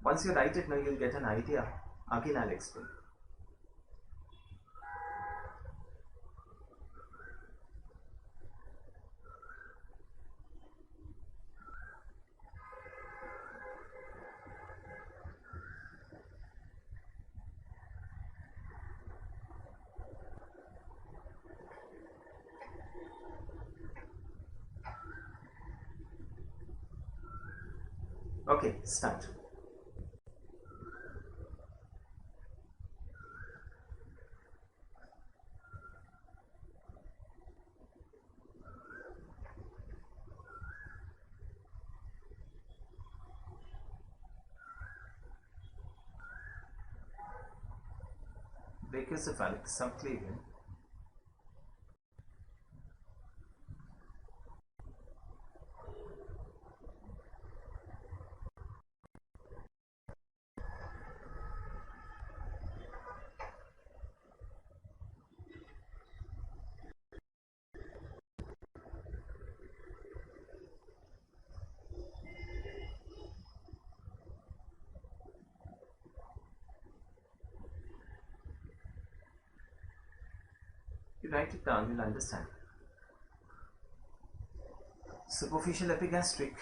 Once you write it now, you'll get an idea. Again, I'll explain. Okay, start. brachiocephalic, subclavian. You write it down, you'll understand. Superficial epigastric.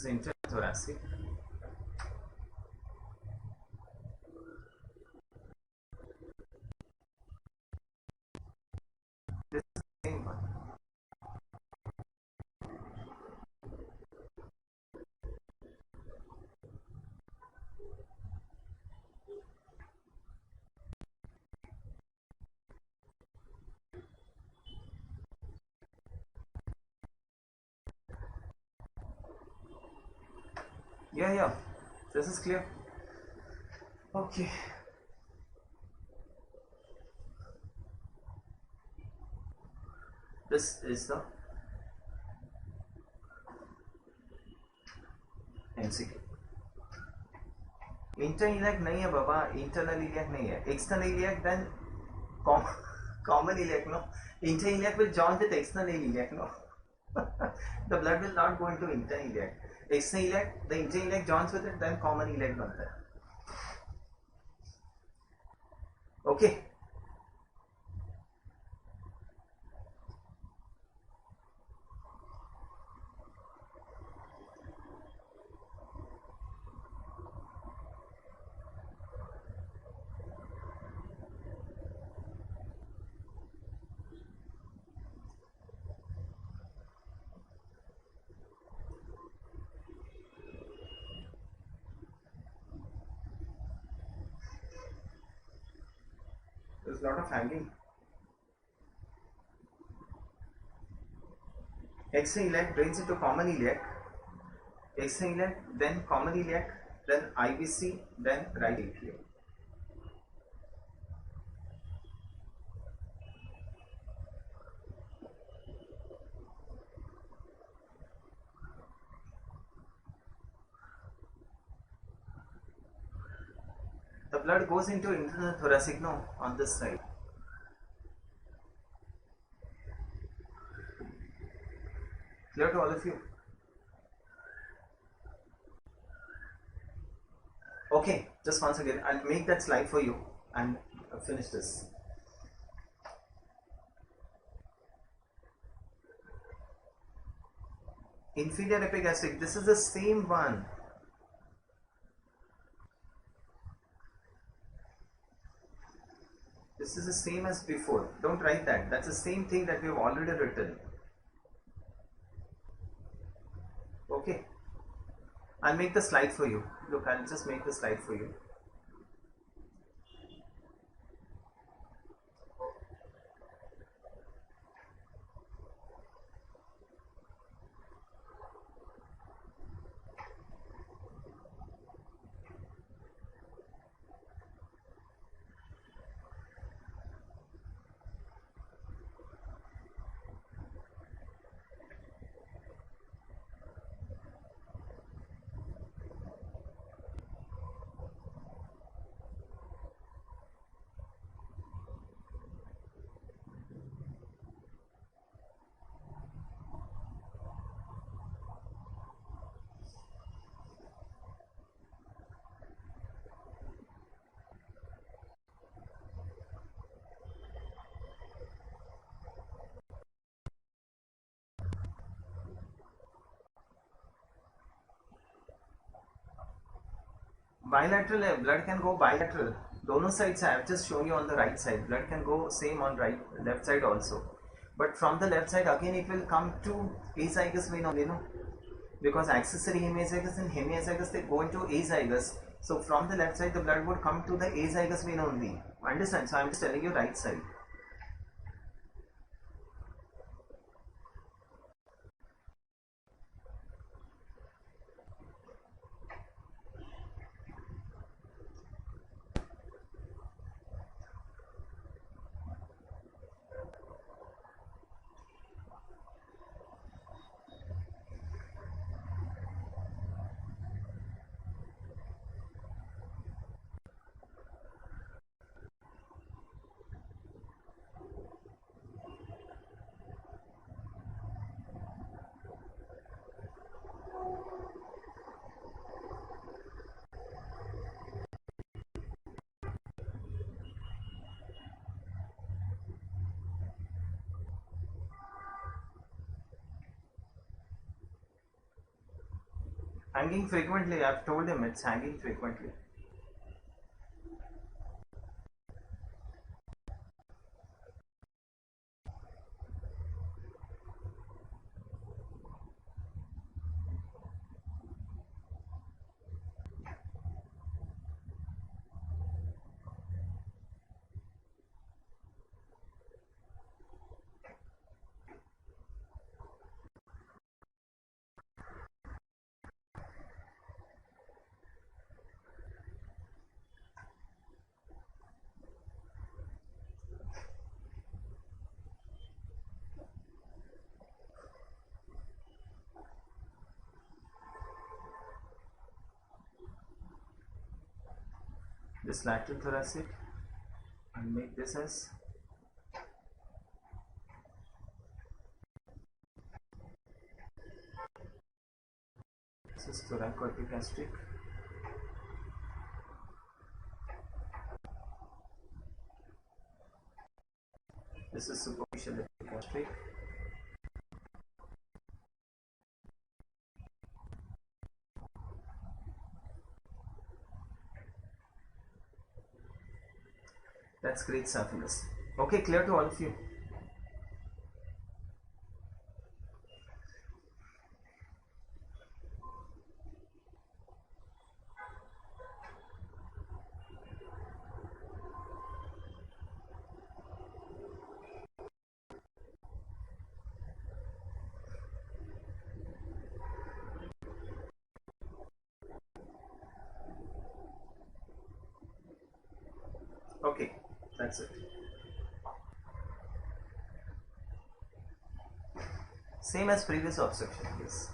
This is intrathoracic. This is the same one. Yeah, this is clear. Okay. This is the MCQ. Interiliac नहीं है बाबा, internal iliac नहीं है. External iliac then common iliac, no. Interiliac will join with external iliac, no. The blood will not go into interiliac. External iliac, the interiliac joins with it, then common iliac बनता है. Okay. There's a lot of hanging. External iliac drains into common iliac. External iliac, then common iliac, then IBC, then right atrium. The blood goes into internal thoracic, no, on this side. Clear to all of you? Okay, just once again, I'll make that slide for you and finish this. Inferior epigastric, this is the same one. This is the same as before. Don't write that. That's the same thing that we have already written. Okay. I'll make the slide for you. Look, I'll just make the slide for you. Bilateral blood can go bilateral. दोनों sides I have just shown you on the right side. Blood can go same on right left side also. But from the left side again it will come to azygous vein only, no? Because accessory hemizygous and hemiazygous they go into azygous. So from the left side the blood would come to the azygous vein only. Understand? So I am just telling you right side. Hanging frequently, I've told him it's hanging frequently. This lateral thoracic and make this as this is thoracoepigastric. This is superficial epigastric. That's great syphilis. Okay, clear to all of you? Okay, that's it. Same as previous obstruction, yes.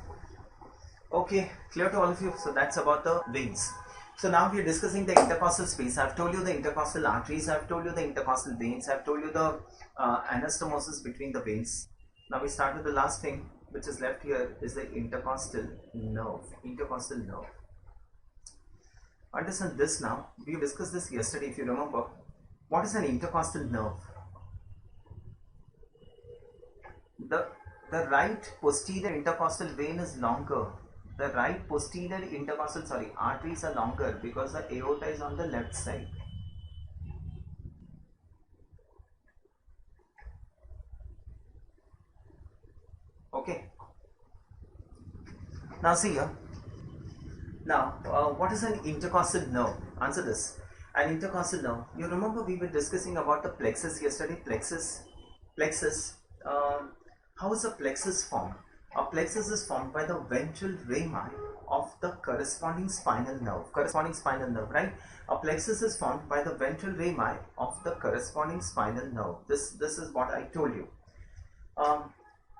Okay, clear to all of you? So that's about the veins. So now we are discussing the intercostal space. I've told you the intercostal arteries, I've told you the intercostal veins, I've told you the anastomosis between the veins. Now we start with the last thing which is left here is the intercostal nerve. Intercostal nerve. Understand this now. We discussed this yesterday if you remember. What is an intercostal nerve? The right posterior intercostal vein is longer. The right posterior intercostal, arteries are longer because the aorta is on the left side. Okay. Now see here. Now, what is an intercostal nerve? Answer this. An intercostal nerve. You remember we were discussing about the plexus yesterday. Plexus. How is a plexus formed? A plexus is formed by the ventral rami of the corresponding spinal nerve. Right? A plexus is formed by the ventral rami of the corresponding spinal nerve. This is what I told you.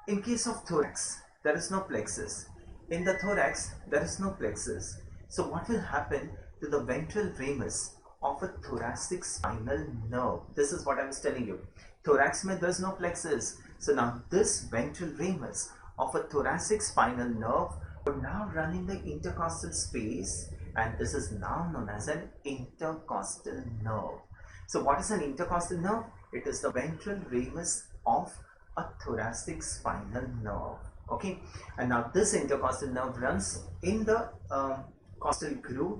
In case of thorax, there is no plexus. In the thorax, there is no plexus. So what will happen to the ventral ramus of a thoracic spinal nerve? This is what I was telling you. Thorax mein there is no plexus. So now this ventral ramus of a thoracic spinal nerve would now run in the intercostal space, and this is now known as an intercostal nerve. So what is an intercostal nerve? It is the ventral ramus of a thoracic spinal nerve. Okay, and now this intercostal nerve runs in the costal groove.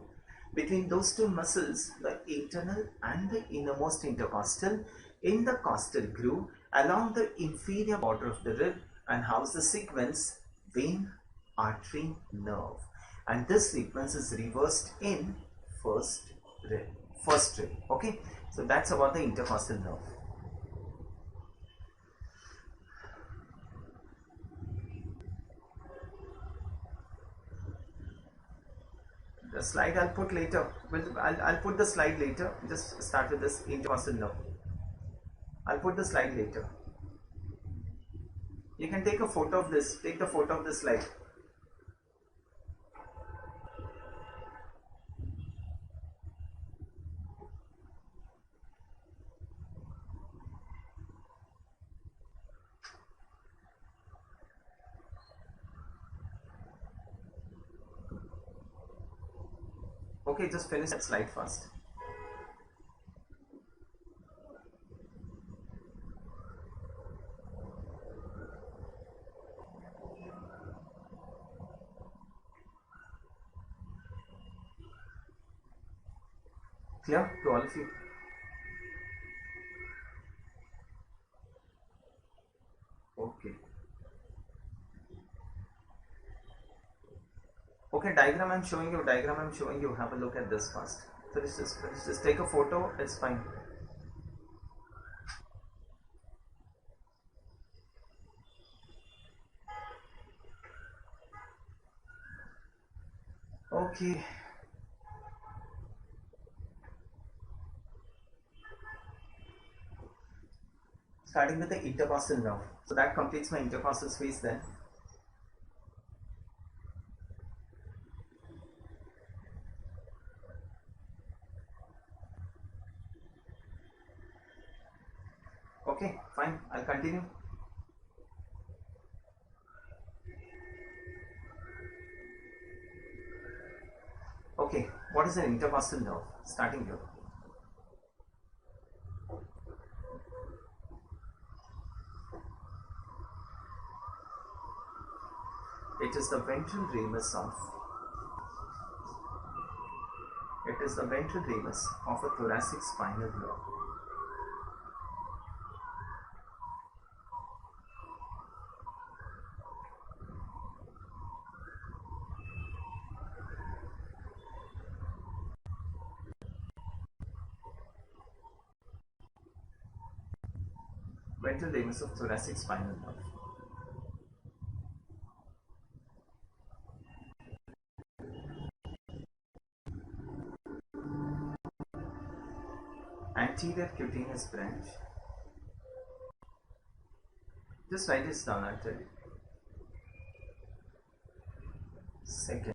Between those two muscles, the internal and the innermost intercostal, in the costal groove along the inferior border of the rib, and how's the sequence? Vein, artery, nerve. And this sequence is reversed in first rib. Okay, so that's about the intercostal nerve. The slide I'll put later. I'll put the slide later. Just start with this intercostal nerve. I'll put the slide later. You can take a photo of this. Take the photo of this slide. Okay, just finish that slide first. Clear to all of you? Okay. Okay, diagram I'm showing you, have a look at this first. Finish this, take a photo, it's fine. Okay. Starting with the intercostal nerve. So that completes my intercostal space then. Okay, fine, I'll continue. Okay, what is an intercostal nerve? Starting here. It is the ventral ramus of a thoracic spinal nerve. Ventral ramus of thoracic spinal nerve. Anterior cutaneous branch. Just write this down, I'll tell you. Second.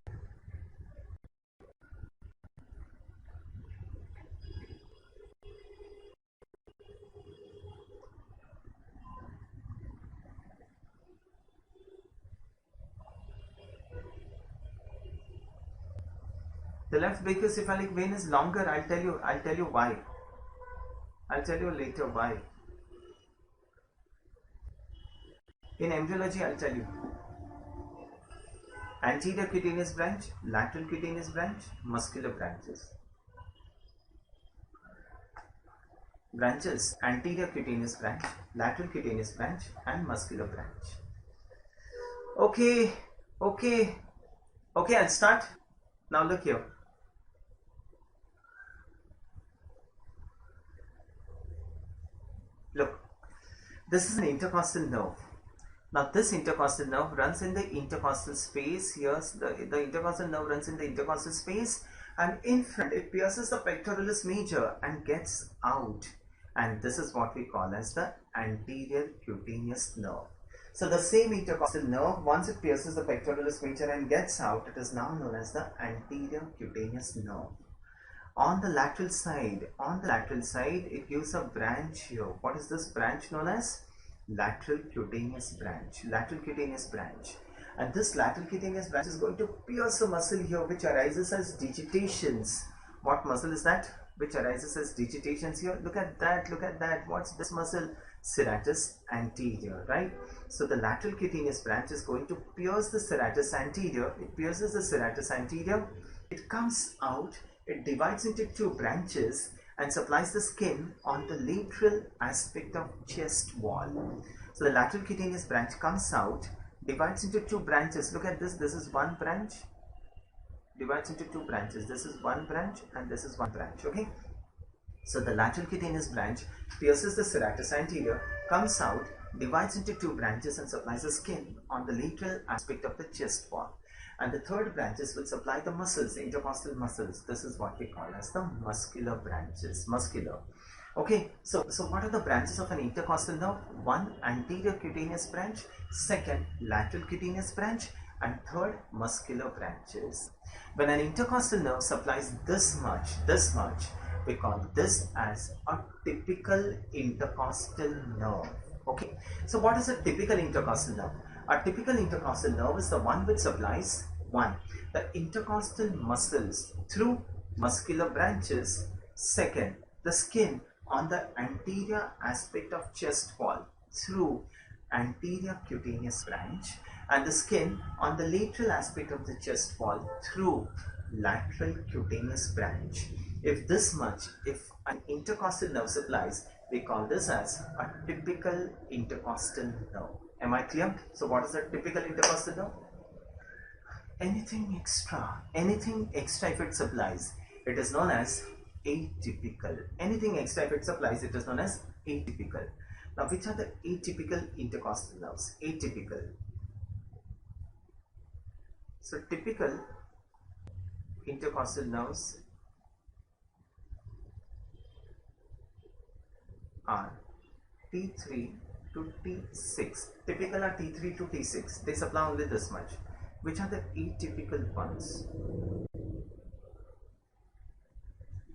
The left brachiocephalic vein is longer. I'll tell you why. I'll tell you later why. In embryology, I'll tell you. Anterior cutaneous branch, lateral cutaneous branch, muscular branches. Branches: anterior cutaneous branch, lateral cutaneous branch, and muscular branch. Okay, I'll start. Now look here. Look, this is an intercostal nerve. Now this intercostal nerve runs in the intercostal space. Here's the intercostal nerve runs in the intercostal space, and in front it pierces the pectoralis major and gets out. And this is what we call as the anterior cutaneous nerve. So the same intercostal nerve, once it pierces the pectoralis major and gets out, it is now known as the anterior cutaneous nerve. On the lateral side, it gives a branch here. What is this branch known as? Lateral cutaneous branch. And this lateral cutaneous branch is going to pierce a muscle here which arises as digitations. What muscle is that? Which arises as digitations here. Look at that. What's this muscle? Serratus anterior, right? So the lateral cutaneous branch is going to pierce the serratus anterior. It pierces the serratus anterior. It comes out. it divides into two branches and supplies the skin on the lateral aspect of chest wall. So the lateral cutaneous branch comes out, divides into two branches. Look at this. This is one branch, divides into two branches. This is one branch and this is one branch. Okay. So the lateral cutaneous branch pierces the serratus anterior, comes out, divides into two branches and supplies the skin on the lateral aspect of the chest wall. And the third branches will supply the muscles, the intercostal muscles. This is what we call as the muscular branches. Muscular. Okay, so what are the branches of an intercostal nerve? One, anterior cutaneous branch. Second, lateral cutaneous branch. And third, muscular branches. When an intercostal nerve supplies this much, we call this as a typical intercostal nerve. Okay, so what is a typical intercostal nerve? A typical intercostal nerve is the one which supplies one, the intercostal muscles through muscular branches. Second, the skin on the anterior aspect of chest wall through anterior cutaneous branch, and the skin on the lateral aspect of the chest wall through lateral cutaneous branch. If an intercostal nerve supplies, we call this as a typical intercostal nerve. Am I clear? So what is a typical intercostal nerve? Anything extra if it supplies, it is known as atypical. Anything extra if it supplies, it is known as atypical. Now, which are the atypical intercostal nerves? Atypical. So typical intercostal nerves are T3 to T6. Typical are T3 to T6. They supply only this much. Which are the atypical ones?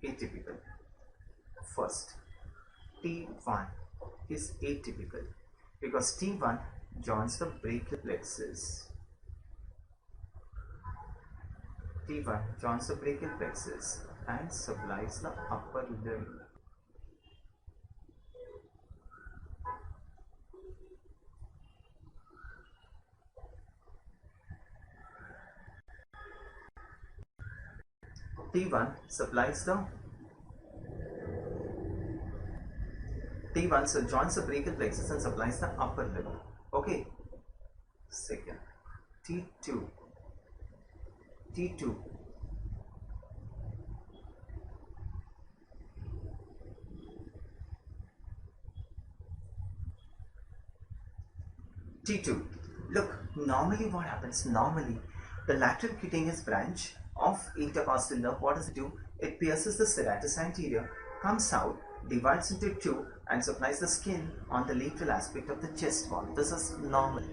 Atypical. First, T1 is atypical because T1 joins the brachial plexus. T1 joins the brachial plexus and supplies the upper limb. T1 supplies the T1 so joins the brachial plexus and supplies the upper limb. Okay. Second, T2 T2 T2. Look, normally what happens? Normally, the lateral cutaneous branch of intercostal nerve, what does it do? It pierces the serratus anterior, comes out, divides into two and supplies the skin on the lateral aspect of the chest wall. This is normal.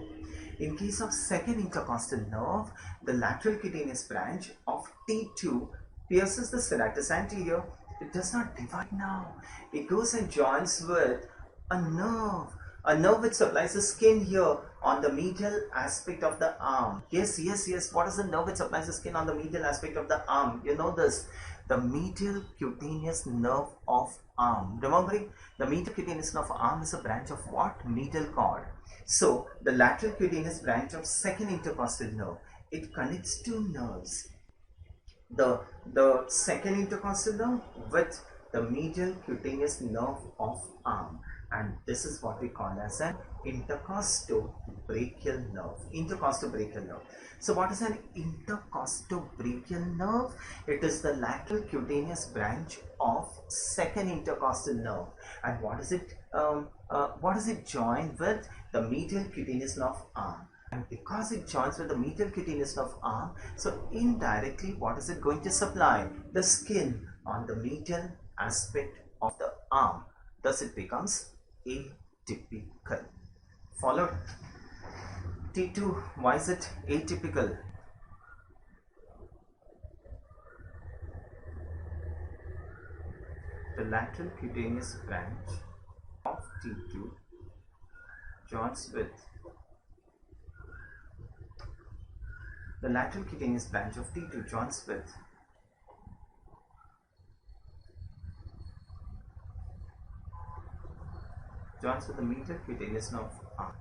In case of second intercostal nerve, the lateral cutaneous branch of T2 pierces the serratus anterior. It does not divide now. It goes and joins with a nerve which supplies the skin here on the medial aspect of the arm. Yes. What is the nerve which supplies the skin on the medial aspect of the arm? You know this. The medial cutaneous nerve of arm. Remembering, the medial cutaneous nerve of arm is a branch of what? Medial cord. So, the lateral cutaneous branch of second intercostal nerve, it connects two nerves. The second intercostal nerve with the medial cutaneous nerve of arm. And this is what we call as an intercostobrachial nerve. So what is an intercostobrachial nerve? It is the lateral cutaneous branch of second intercostal nerve. And what is it joined with? The medial cutaneous nerve arm. And because it joins with the medial cutaneous nerve arm, so indirectly what is it going to supply? The skin on the medial aspect of the arm. Thus it becomes atypical. Followed. T2, why is it atypical? The lateral cutaneous branch of T2 joins with the lateral cutaneous branch of T2 joins with the medial cutaneous nerve arm.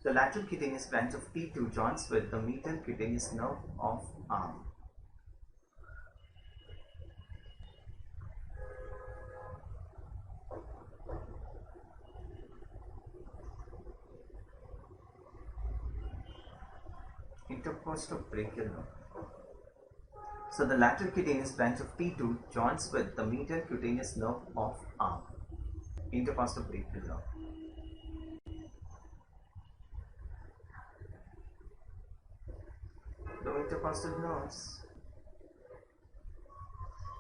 The lateral cutaneous branch of T2 joins with the medial cutaneous nerve of arm. intercostobrachial nerve. So the lateral cutaneous branch of T2 joins with the medial cutaneous nerve of arm. Intercostobrachial nerve. The intercostal nerves.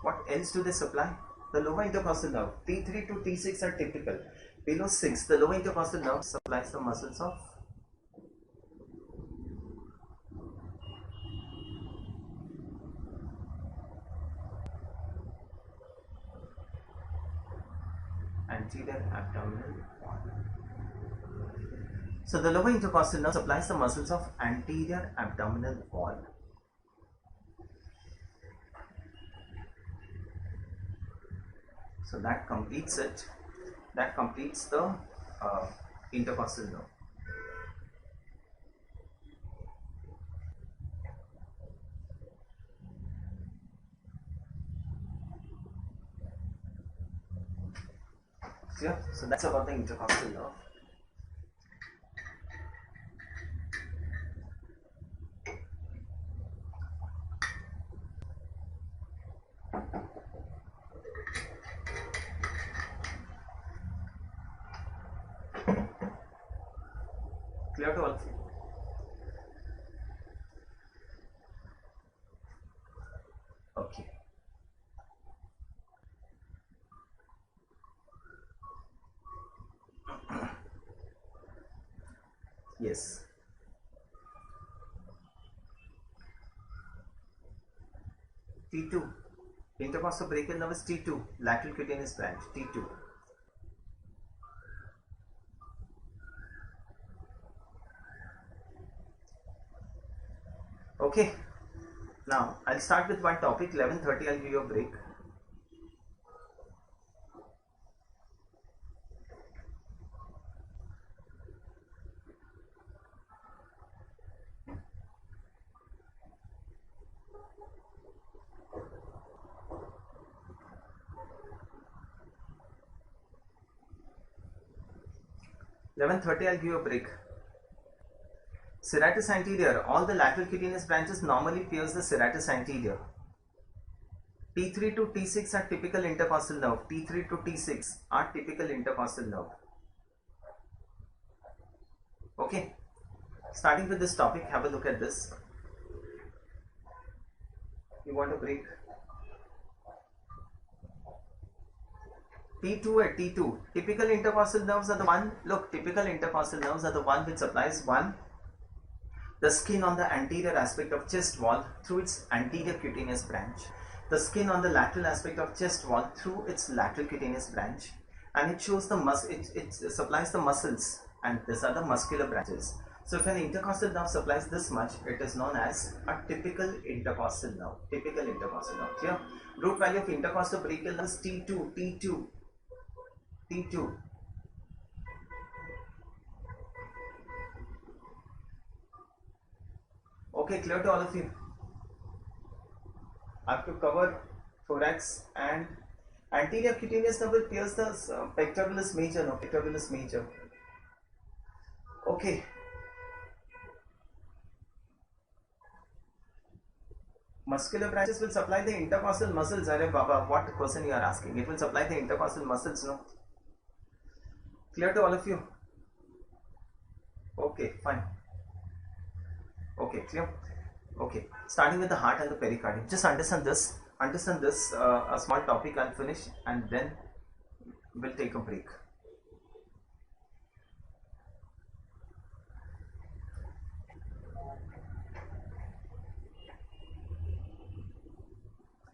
What else do they supply? The lower intercostal nerve. T3 to T6 are typical. Below 6, the lower intercostal nerve supplies the muscles of anterior abdominal wall. So the lower intercostal nerve supplies the muscles of anterior abdominal wall. So that completes it. That completes the intercostal nerve. Yeah, so that's about the intercostal nerve. Clear to all of you? Okay. Yes. T2. Intercostobrachial nerve is T2. Lateral cutaneous branch. T2. Okay. Now I'll start with one topic. 11:30 I'll give you a break. I'll give you a break. Serratus anterior. All the lateral cutaneous branches normally pierce the serratus anterior. T3 to T6 are typical intercostal nerve. T3 to T6 are typical intercostal nerve. Okay. Starting with this topic, have a look at this. You want a break? T2 at T2. Typical intercostal nerves are the one. Look, typical intercostal nerves are the one which supplies one, the skin on the anterior aspect of chest wall through its anterior cutaneous branch, the skin on the lateral aspect of chest wall through its lateral cutaneous branch, and it shows the it supplies the muscles, and these are the muscular branches. So if an intercostal nerve supplies this much, it is known as a typical intercostal nerve. Typical intercostal nerve. Clear? Root value of intercostobrachial nerve is T2, T2, T2. Okay, clear to all of you? I have to cover thorax and anterior cutaneous nerve will pierce the pectoralis major, no, pectoralis major. Okay. Muscular branches will supply the intercostal muscles. Arey Baba, what question you are asking? It will supply the intercostal muscles, no? Clear to all of you? Okay, fine. Okay, clear? Okay, starting with the heart and the pericardium. Just understand this. Understand this, a small topic I'll finish and then we'll take a break.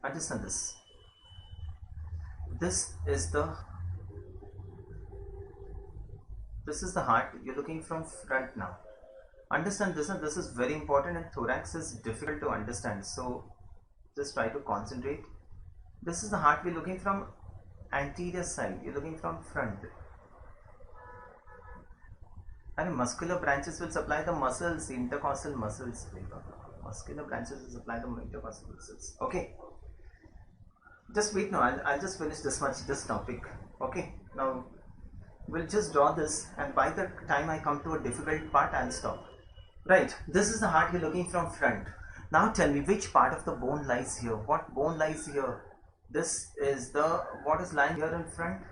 Understand this. This is the heart. You're looking from front now. Understand this, and this is very important, and thorax is difficult to understand, so just try to concentrate. This is the heart. We're looking from anterior side. You're looking from front, and muscular branches will supply the muscles, the intercostal muscles. Muscular branches will supply the intercostal muscles. Okay, just wait now. I'll just finish this topic. Okay, now we'll just draw this, and by the time I come to a difficult part, I'll stop. Right, this is the heart you're looking from front. Now tell me which part of the bone lies here. What bone lies here? This is the, what is lying here in front?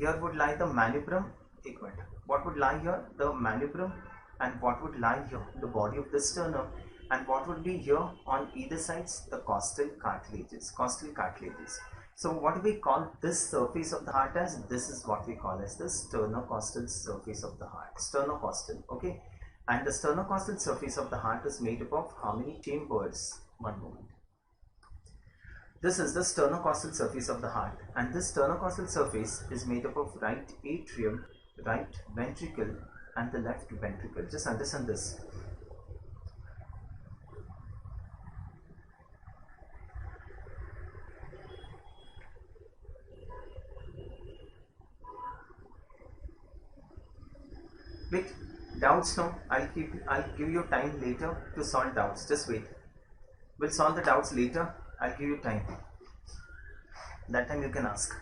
Here would lie the manubrium. एक minute. What would lie here? The manubrium. And what would lie here? The body of the sternum. And what would be here on either sides? The costal cartilages. Costal cartilages. So what do we call this surface of the heart as? This is what we call as the sternocostal surface of the heart. Sternocostal, okay? And the sternocostal surface of the heart is made up of how many chambers? One moment. This is the sternocostal surface of the heart, and this sternocostal surface is made up of right atrium, right ventricle, and the left ventricle. Just understand this. Wait, doubts now. I'll give you time later to solve doubts. Just wait. We'll solve the doubts later. I'll give you time. That time you can ask.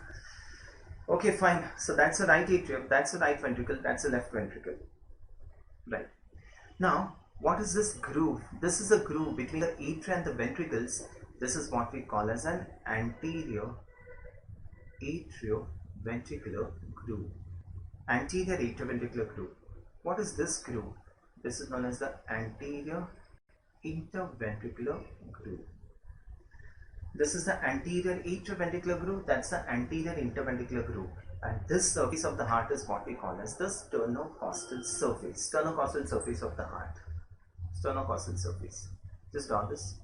Okay, fine. So that's the right atrium, that's the right ventricle, that's the left ventricle. Right. Now, what is this groove? This is a groove between the atria and the ventricles. This is what we call as an anterior atrioventricular groove. Anterior atrioventricular groove. What is this groove? This is known as the anterior interventricular groove. This is the anterior atrioventricular groove, that's the anterior interventricular groove. And this surface of the heart is what we call as the sternocostal surface. Sternocostal surface of the heart. Sternocostal surface. Just draw this.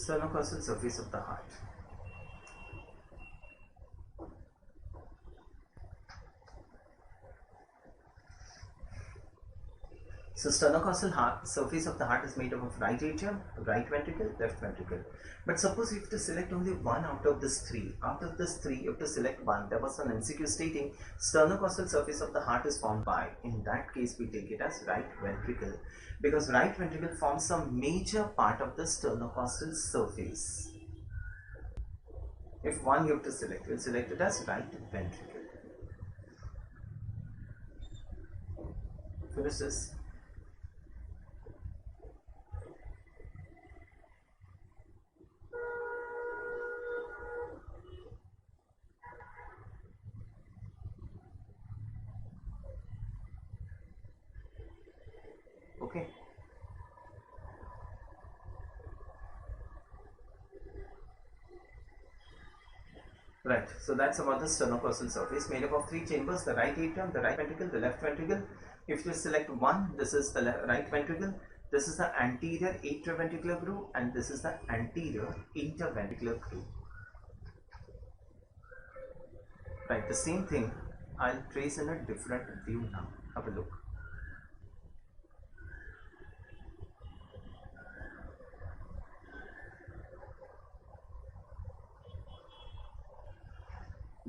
Sternocostal surface of the heart. So sternocostal surface of the heart is made up of right atrium, right ventricle, left ventricle. But suppose you have to select only one out of this three. Out of this three, you have to select one. There was an MCQ stating sternocostal surface of the heart is formed by. In that case, we take it as right ventricle, because right ventricle forms a major part of the sternocostal surface. If one you have to select, we'll select it as right ventricle. Finish this. Okay. Right, so that's about the sternocostal surface, made up of three chambers: the right atrium, the right ventricle, the left ventricle. If you select one, this is the right ventricle, this is the anterior atrioventricular groove, and this is the anterior interventricular groove. Right, the same thing I'll trace in a different view now. Have a look.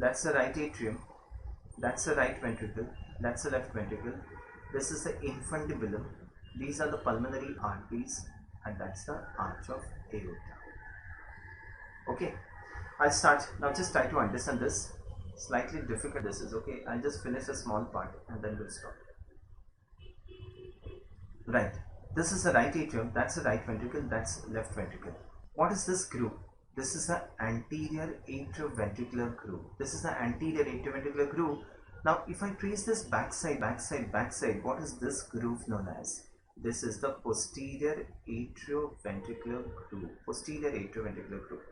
That's the right atrium, that's the right ventricle, that's the left ventricle, this is the infundibulum, these are the pulmonary arteries, and that's the arch of aorta. Okay, I'll start. Now just try to understand this. Slightly difficult this is, okay? I'll just finish a small part and then we'll stop. Right, this is the right atrium, that's the right ventricle, that's left ventricle. What is this groove? This is the anterior atrioventricular groove. This is the anterior atrioventricular groove. Now, if I trace this backside, what is this groove known as? This is the posterior atrioventricular groove. Posterior atrioventricular groove.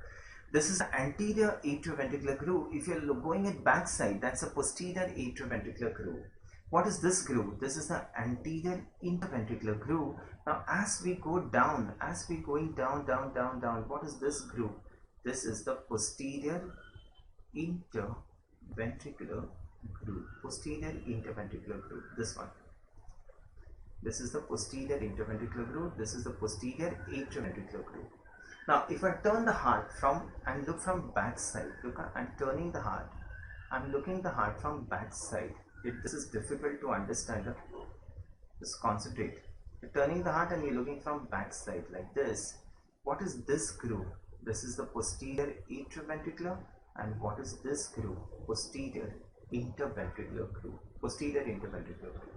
This is the anterior atrioventricular groove. If you're going at backside, that's a posterior atrioventricular groove. What is this groove? This is the anterior interventricular groove. Now, as we go down, as we going down, what is this groove? This is the posterior interventricular groove. Posterior interventricular groove. This one. This is the posterior interventricular groove. This is the posterior atrioventricular groove. Now, if I turn the heart from and look from back side, look, I'm turning the heart. I'm looking the heart from back side. This is difficult to understand. Just concentrate. You're turning the heart and you're looking from back side like this. What is this groove? This is the posterior atrioventricular. And what is this groove? Posterior interventricular groove. Posterior interventricular groove.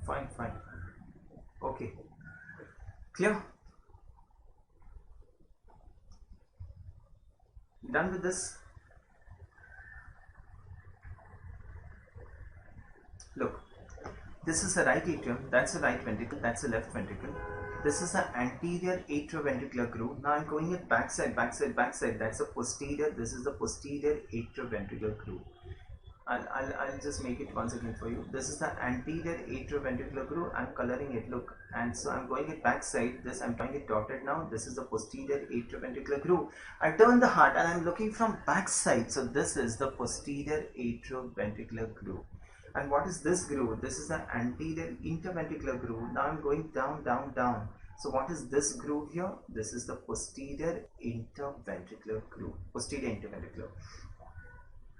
Fine, fine. Okay. Clear? Done with this? Look, this is the right atrium, that's the right ventricle, that's the left ventricle. This is the anterior atrioventricular groove. Now I'm going at backside, backside, backside. That's the posterior. This is the posterior atrioventricular groove. I'll just make it once again for you. This is the anterior atrioventricular groove. I'm coloring it, look. And so I'm going at backside. This I'm trying it dotted now. This is the posterior atrioventricular groove. I turn the heart and I'm looking from backside. So this is the posterior atrioventricular groove. And what is this groove? This is the anterior interventricular groove. Now I'm going down, down, down. So what is this groove here? This is the posterior interventricular groove. Posterior interventricular.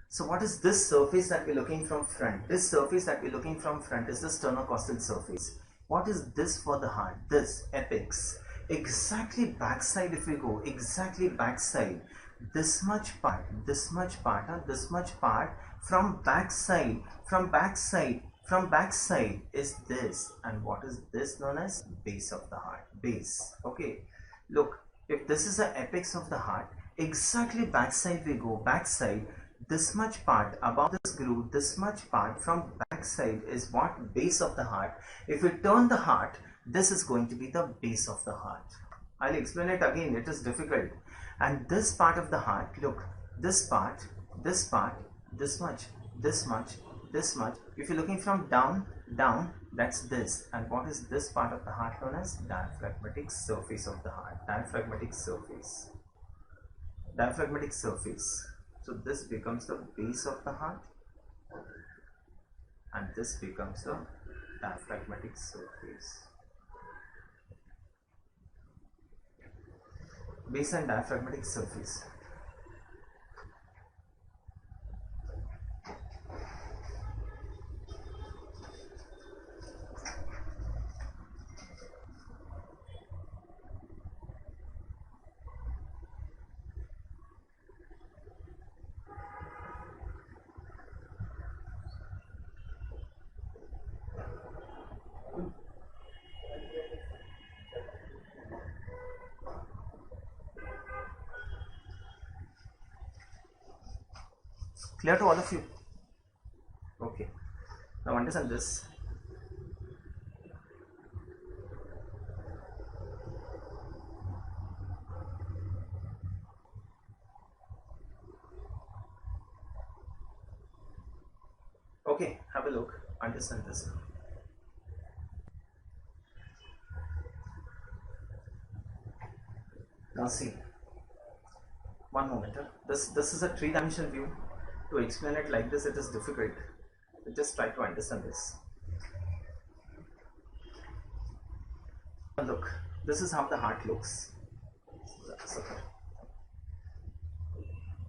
So what is this surface that we're looking from front? This surface that we're looking from front is the sternocostal surface. What is this for the heart? This apex. Exactly backside if we go, exactly backside. This much part, this much part, this much part from backside, from backside is this. And what is this known as? Base of the heart. Base. Okay. Look, if this is the apex of the heart, exactly backside we go, backside. This much part above this groove, this much part from backside is what? Base of the heart. If we turn the heart, this is going to be the base of the heart. I'll explain it again, it is difficult. And this part of the heart, look, this part, this much, this much, this much. If you're looking from down, down, that's this. And what is this part of the heart known as? Diaphragmatic surface of the heart. Diaphragmatic surface. Diaphragmatic surface. So this becomes the base of the heart and this becomes the diaphragmatic surface. Base and diaphragmatic surface. Clear to all of you? Okay. Now understand this. Okay, have a look. Understand this. Now see. One moment. This is a three-dimensional view. To explain it like this, it is difficult. Just try to understand this. Look, this is how the heart looks.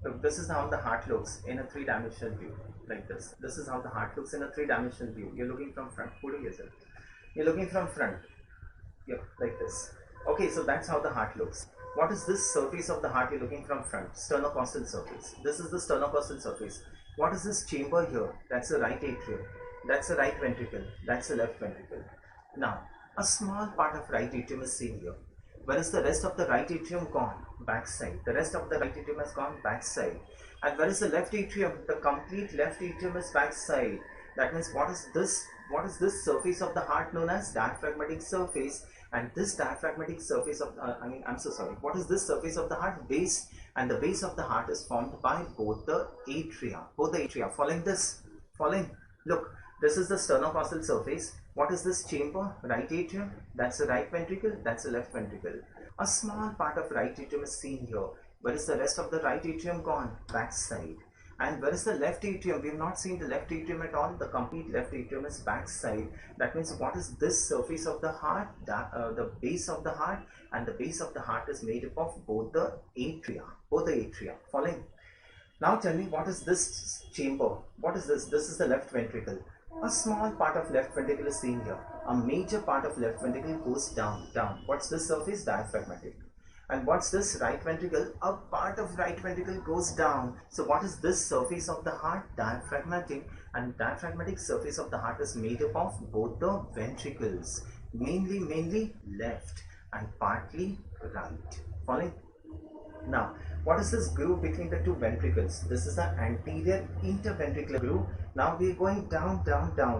Look, this is how the heart looks in a three-dimensional view, like this. This is how the heart looks in a three-dimensional view. You're looking from front, holding yourself. You're looking from front, yeah, like this. Okay, so that's how the heart looks. What is this surface of the heart you're looking from front? Sternocostal surface. This is the sternocostal surface. What is this chamber here? That's the right atrium. That's the right ventricle. That's the left ventricle. Now, a small part of right atrium is seen here. Where is the rest of the right atrium gone? Backside. The rest of the right atrium has gone backside. And where is the left atrium? The complete left atrium is backside. That means what is this? What is this surface of the heart known as? Diaphragmatic surface. And this diaphragmatic surface of, what is this surface of the heart? Base. And the base of the heart is formed by both the atria. Following this? Following? Look, this is the sternocostal surface. What is this chamber? Right atrium. That's the right ventricle. That's the left ventricle. A small part of right atrium is seen here. Where is the rest of the right atrium gone? Backside. And where is the left atrium? We have not seen the left atrium at all. The complete left atrium is backside. That means what is this surface of the heart? The base of the heart, and the base of the heart is made up of both the atria. Following? Now tell me, what is this chamber? What is this? This is the left ventricle. A small part of left ventricle is seen here. A major part of left ventricle goes down. What's this surface? Diaphragmatic. And what's this? Right ventricle. A part of right ventricle goes down. So what is this surface of the heart? Diaphragmatic. And diaphragmatic surface of the heart is made up of both the ventricles. Mainly left and partly right. Following? Now, what is this groove between the two ventricles? This is the anterior interventricular groove. Now we are going down.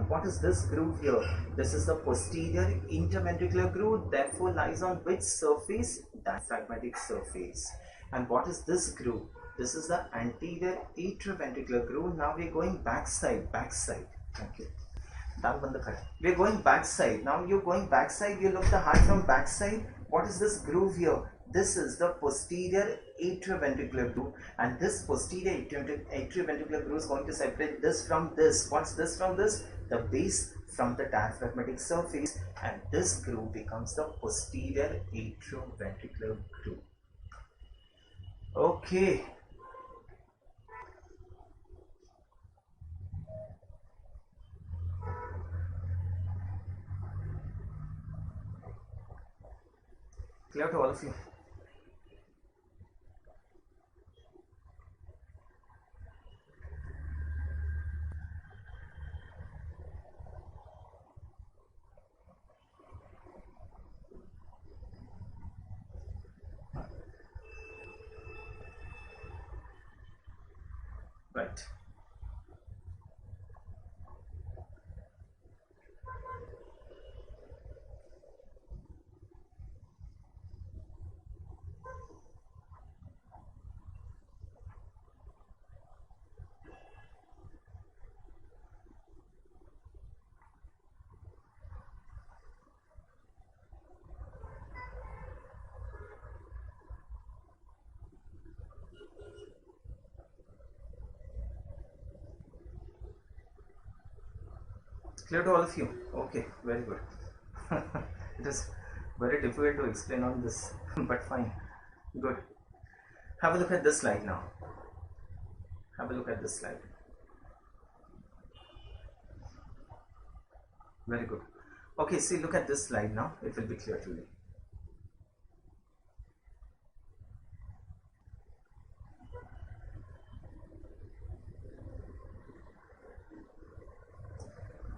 What is this groove here? This is the posterior interventricular groove, therefore lies on which surface? Diaphragmatic surface. And what is this groove? This is the anterior atrioventricular groove. Now we are going backside. Thank you. We are going backside. Now you're going backside. You look the heart from backside. What is this groove here? This is the posterior atrioventricular groove, and this posterior atrioventricular groove is going to separate this from this. What's this from this? The base from the diaphragmatic surface, and this groove becomes the posterior atrioventricular groove. Okay. Clear to all of you? Right. Clear to all of you? Okay, very good. It is very difficult to explain on this, but fine. Good. Have a look at this slide now. Have a look at this slide. Very good. Okay, see, look at this slide now. It will be clear to you.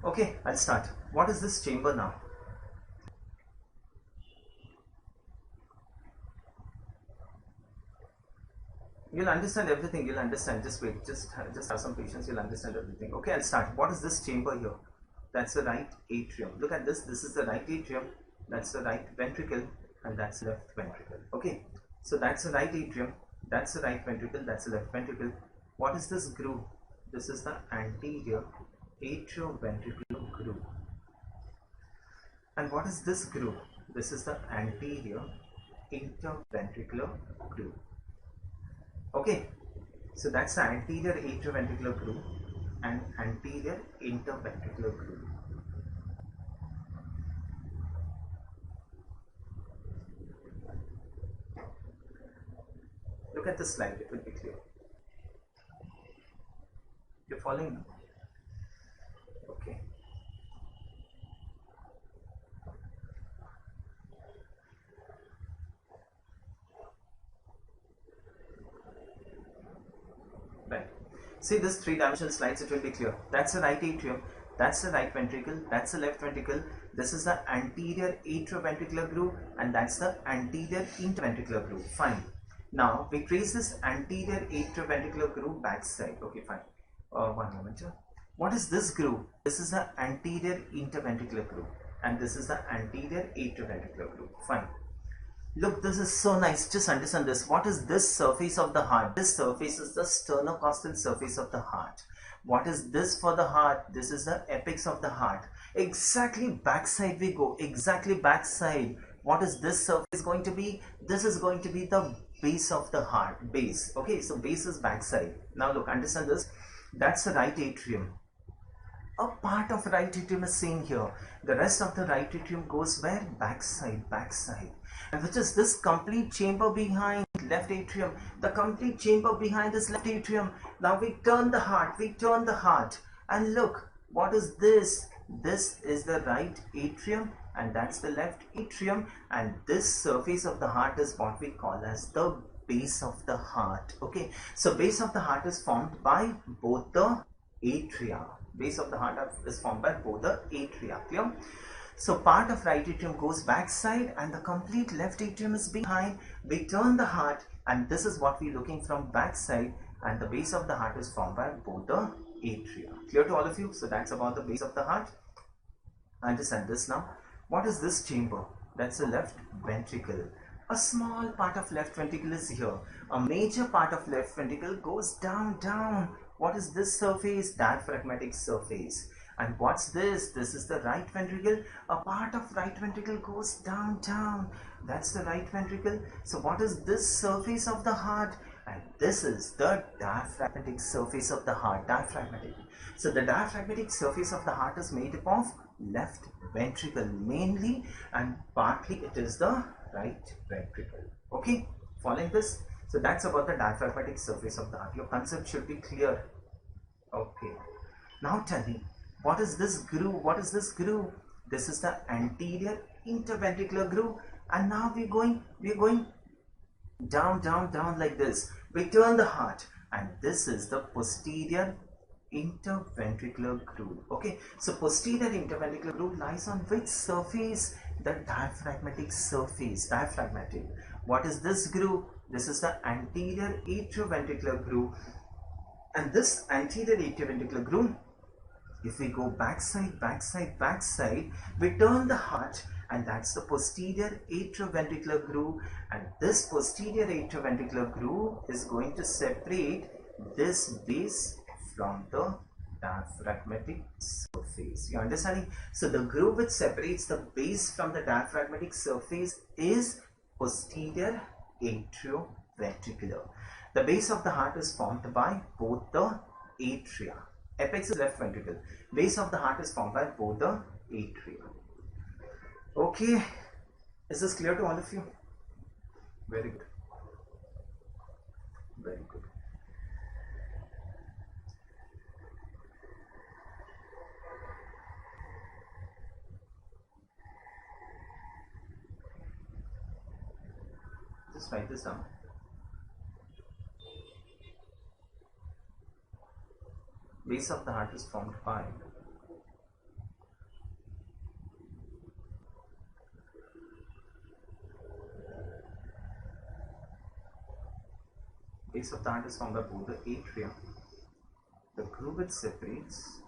Okay, I'll start. What is this chamber now? You'll understand everything. You'll understand. Just wait. Just have some patience. You'll understand everything. Okay, I'll start. What is this chamber here? That's the right atrium. Look at this. This is the right atrium. That's the right ventricle, and that's the left ventricle. Okay, so that's the right atrium. That's the right ventricle. That's the left ventricle. What is this groove? This is the anterior atrioventricular groove. And what is this groove? This is the anterior interventricular groove. Okay, so that's the anterior atrioventricular groove and anterior interventricular groove. Look at the slide, it will be clear. You're following me? Okay. Right. See this three-dimensional slides, it will be clear. That's the right atrium, that's the right ventricle, that's the left ventricle, this is the anterior atrioventricular groove, and that's the anterior interventricular groove. Fine. Now we trace this anterior atrioventricular groove backside. Okay, fine. One moment. What is this groove? This is the anterior interventricular groove, and this is the anterior atrioventricular groove. Fine. Look, this is so nice. Just understand this. What is this surface of the heart? This surface is the sternocostal surface of the heart. What is this for the heart? This is the apex of the heart. Exactly backside we go. Exactly backside. What is this surface going to be? This is going to be the base of the heart, base. Okay, so base is backside. Now look, understand this. That's the right atrium. A part of right atrium is seen here. The rest of the right atrium goes where? Backside, backside. And which is this complete chamber behind left atrium. The complete chamber behind this left atrium. Now we turn the heart, and look, what is this? This is the right atrium and that's the left atrium, and this surface of the heart is what we call as the base of the heart. Okay, so base of the heart is formed by both the atria. Base of the heart is formed by both the atria. Clear? So part of right atrium goes backside and the complete left atrium is behind. We turn the heart and this is what we're looking from backside, and the base of the heart is formed by both the atria. Clear to all of you? So that's about the base of the heart. Understand this now. What is this chamber? That's the left ventricle. A small part of left ventricle is here. A major part of left ventricle goes down. What is this surface? Diaphragmatic surface. And what's this? This is the right ventricle. A part of right ventricle goes down. That's the right ventricle. So what is this surface of the heart? And this is the diaphragmatic surface of the heart. Diaphragmatic. So the diaphragmatic surface of the heart is made up of left ventricle mainly, and partly it is the right ventricle. Okay, following this? So that's about the diaphragmatic surface of the heart. Your concept should be clear. Okay, now tell me, what is this groove? What is this groove? This is the anterior interventricular groove, and now we're going down like this. We turn the heart, and this is the posterior interventricular groove. Okay, so posterior interventricular groove lies on which surface? The diaphragmatic surface. Diaphragmatic. What is this groove? This is the anterior atrioventricular groove, and this anterior atrioventricular groove, if we go backside, we turn the heart, and that's the posterior atrioventricular groove, and this posterior atrioventricular groove is going to separate this base from the diaphragmatic surface. You understanding? So the groove which separates the base from the diaphragmatic surface is posterior atrioventricular. The base of the heart is formed by both the atria. Apex is left ventricle. Base of the heart is formed by both the atria. Okay, is this clear to all of you? Very good. Very good. Just write this down. Base of the heart is formed by both the atria. The groove which separates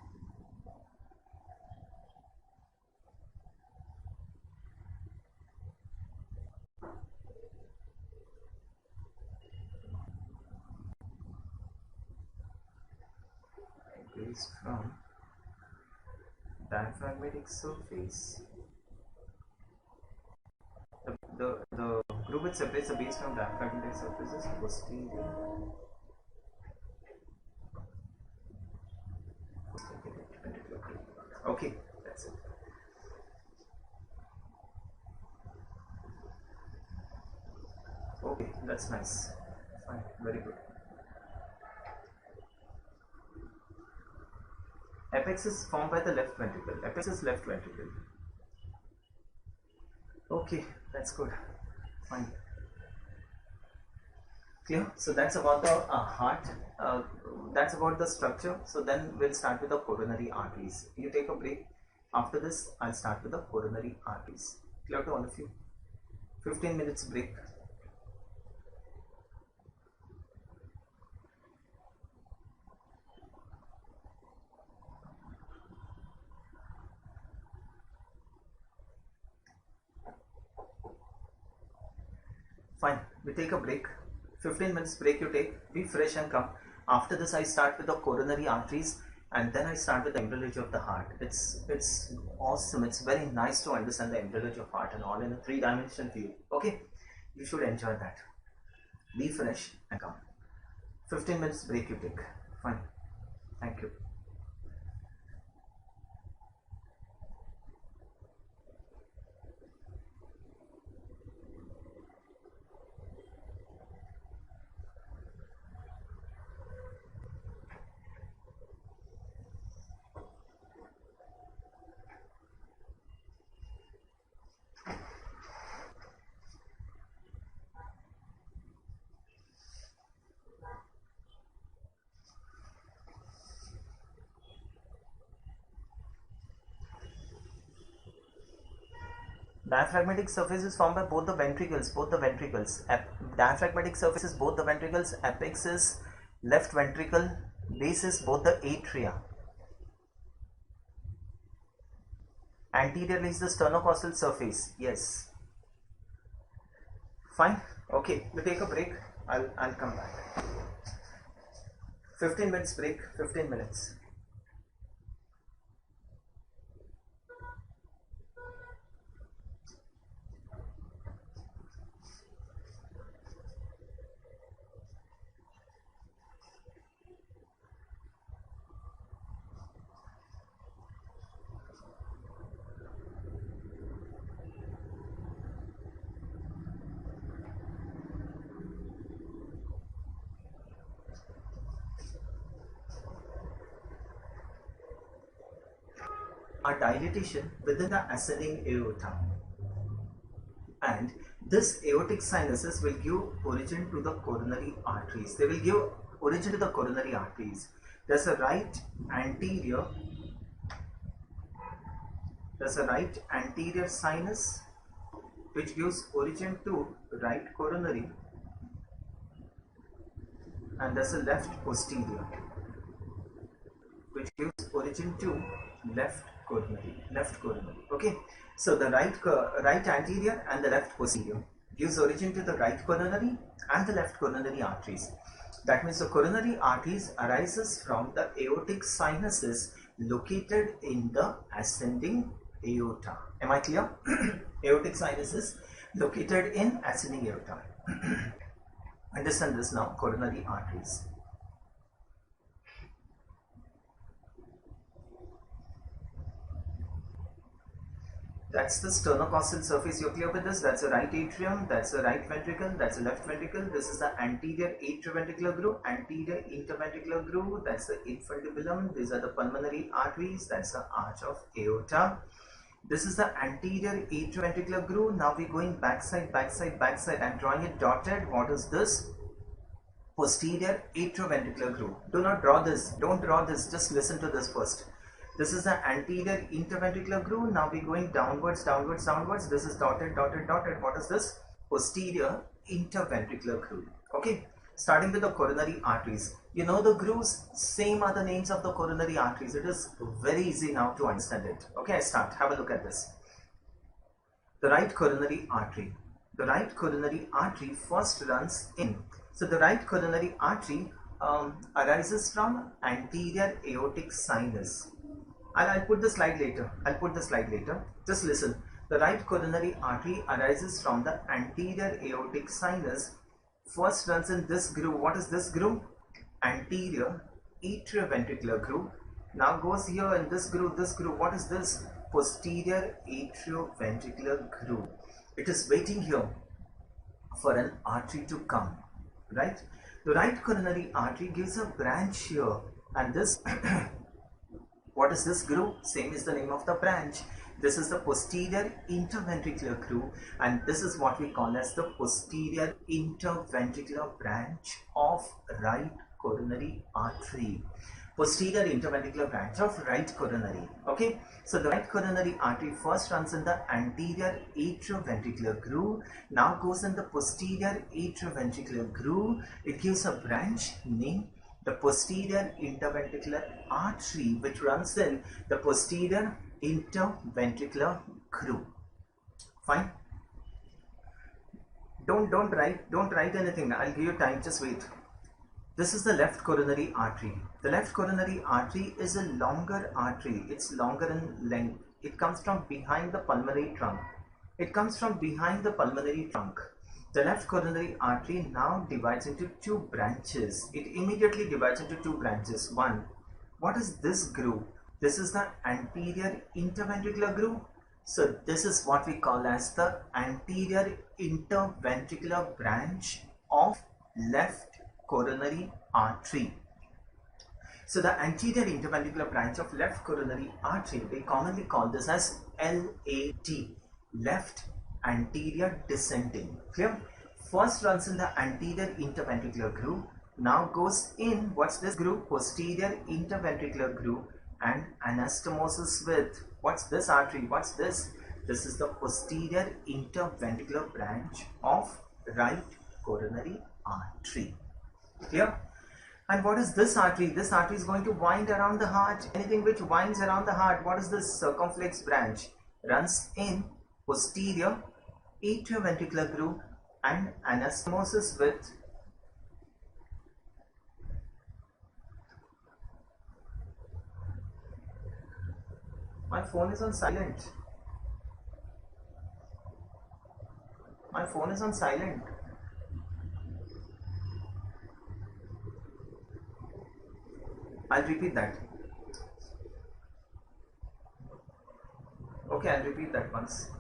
base from diaphragmatic surface. The groove which separates the base from diaphragmatic surface is posterior. Okay, that's it. Okay, that's nice. Fine, very good. Apex is formed by the left ventricle. Apex is left ventricle. Okay, that's good. Fine. Clear? So that's about the heart. That's about the structure. So then we'll start with the coronary arteries. You take a break. After this, I'll start with the coronary arteries. Clear to all of you? 15 minutes break. Fine, we take a break. 15 minutes break you take. Be fresh and come. After this, I start with the coronary arteries. and then I start with the embryology of the heart. It's awesome. It's very nice to understand the embryology of heart and all in a three-dimensional view. Okay, you should enjoy that. Be fresh and come. 15 minutes break you take. Fine. Thank you. Diaphragmatic surface is formed by both the ventricles. Diaphragmatic surface is both the ventricles. Apex is left ventricle. Base is both the atria. Anterior is the sternocostal surface. Yes. Fine. Okay. You take a break. I'll come back. 15 minutes break. 15 minutes. A dilatation within the ascending aorta, and this aortic sinuses will give origin to the coronary arteries. They will give origin to the coronary arteries. There's a right anterior sinus which gives origin to right coronary, and there's a left posterior which gives origin to left coronary. Okay, so the right anterior and the left posterior gives origin to the right coronary and the left coronary arteries. That means the coronary arteries arises from the aortic sinuses located in the ascending aorta. Am I clear? Aortic sinuses located in ascending aorta. Understand this now, coronary arteries. That's the sternocostal surface. You're clear with this? That's a right atrium, that's a right ventricle, that's a left ventricle. This is the anterior atrioventricular groove, anterior interventricular groove, that's the infundibulum. These are the pulmonary arteries, that's the arch of aorta. This is the anterior atrioventricular groove. Now we're going backside. I'm drawing it dotted. What is this? Posterior atrioventricular groove. Do not draw this. Don't draw this. Just listen to this first. This is the anterior interventricular groove. Now we're going downwards. This is dotted. What is this? Posterior interventricular groove. Okay. Starting with the coronary arteries. You know the grooves, same are the names of the coronary arteries. It is very easy now to understand it. Okay, I start. Have a look at this. The right coronary artery. The right coronary artery first runs in. So the right coronary artery arises from anterior aortic sinus. I'll put the slide later. Just listen. The right coronary artery arises from the anterior aortic sinus. First runs in this groove. What is this groove? Anterior atrioventricular groove. Now goes here in this groove. What is this? Posterior atrioventricular groove. It is waiting here for an artery to come. Right? The right coronary artery gives a branch here, and this what is this groove? Same is the name of the branch. This is the posterior interventricular groove, and this is what we call as the posterior interventricular branch of right coronary artery. Posterior interventricular branch of right coronary. Okay, so the right coronary artery first runs in the anterior atrioventricular groove, now goes in the posterior atrioventricular groove. It gives a branch named the posterior interventricular artery, which runs in the posterior interventricular groove. Fine. Don't write anything. I'll give you time. Just wait. This is the left coronary artery. The left coronary artery is a longer artery. It's longer in length. It comes from behind the pulmonary trunk. It comes from behind the pulmonary trunk. The left coronary artery now divides into two branches. It immediately divides into two branches. One, what is this groove? This is the anterior interventricular groove. So this is what we call as the anterior interventricular branch of left coronary artery. So the anterior interventricular branch of left coronary artery, they commonly call this as LAD, left anterior descending. Clear? First runs in the anterior interventricular groove, now goes in, what's this groove? Posterior interventricular groove, and anastomosis with, what's this artery? What's this? This is the posterior interventricular branch of right coronary artery. Clear? And what is this artery? This artery is going to wind around the heart. Anything which winds around the heart, what is this? Circumflex branch runs in posterior atrioventricular groove and anastomosis with my phone is on silent. My phone is on silent. I'll repeat that. Okay, I'll repeat that once.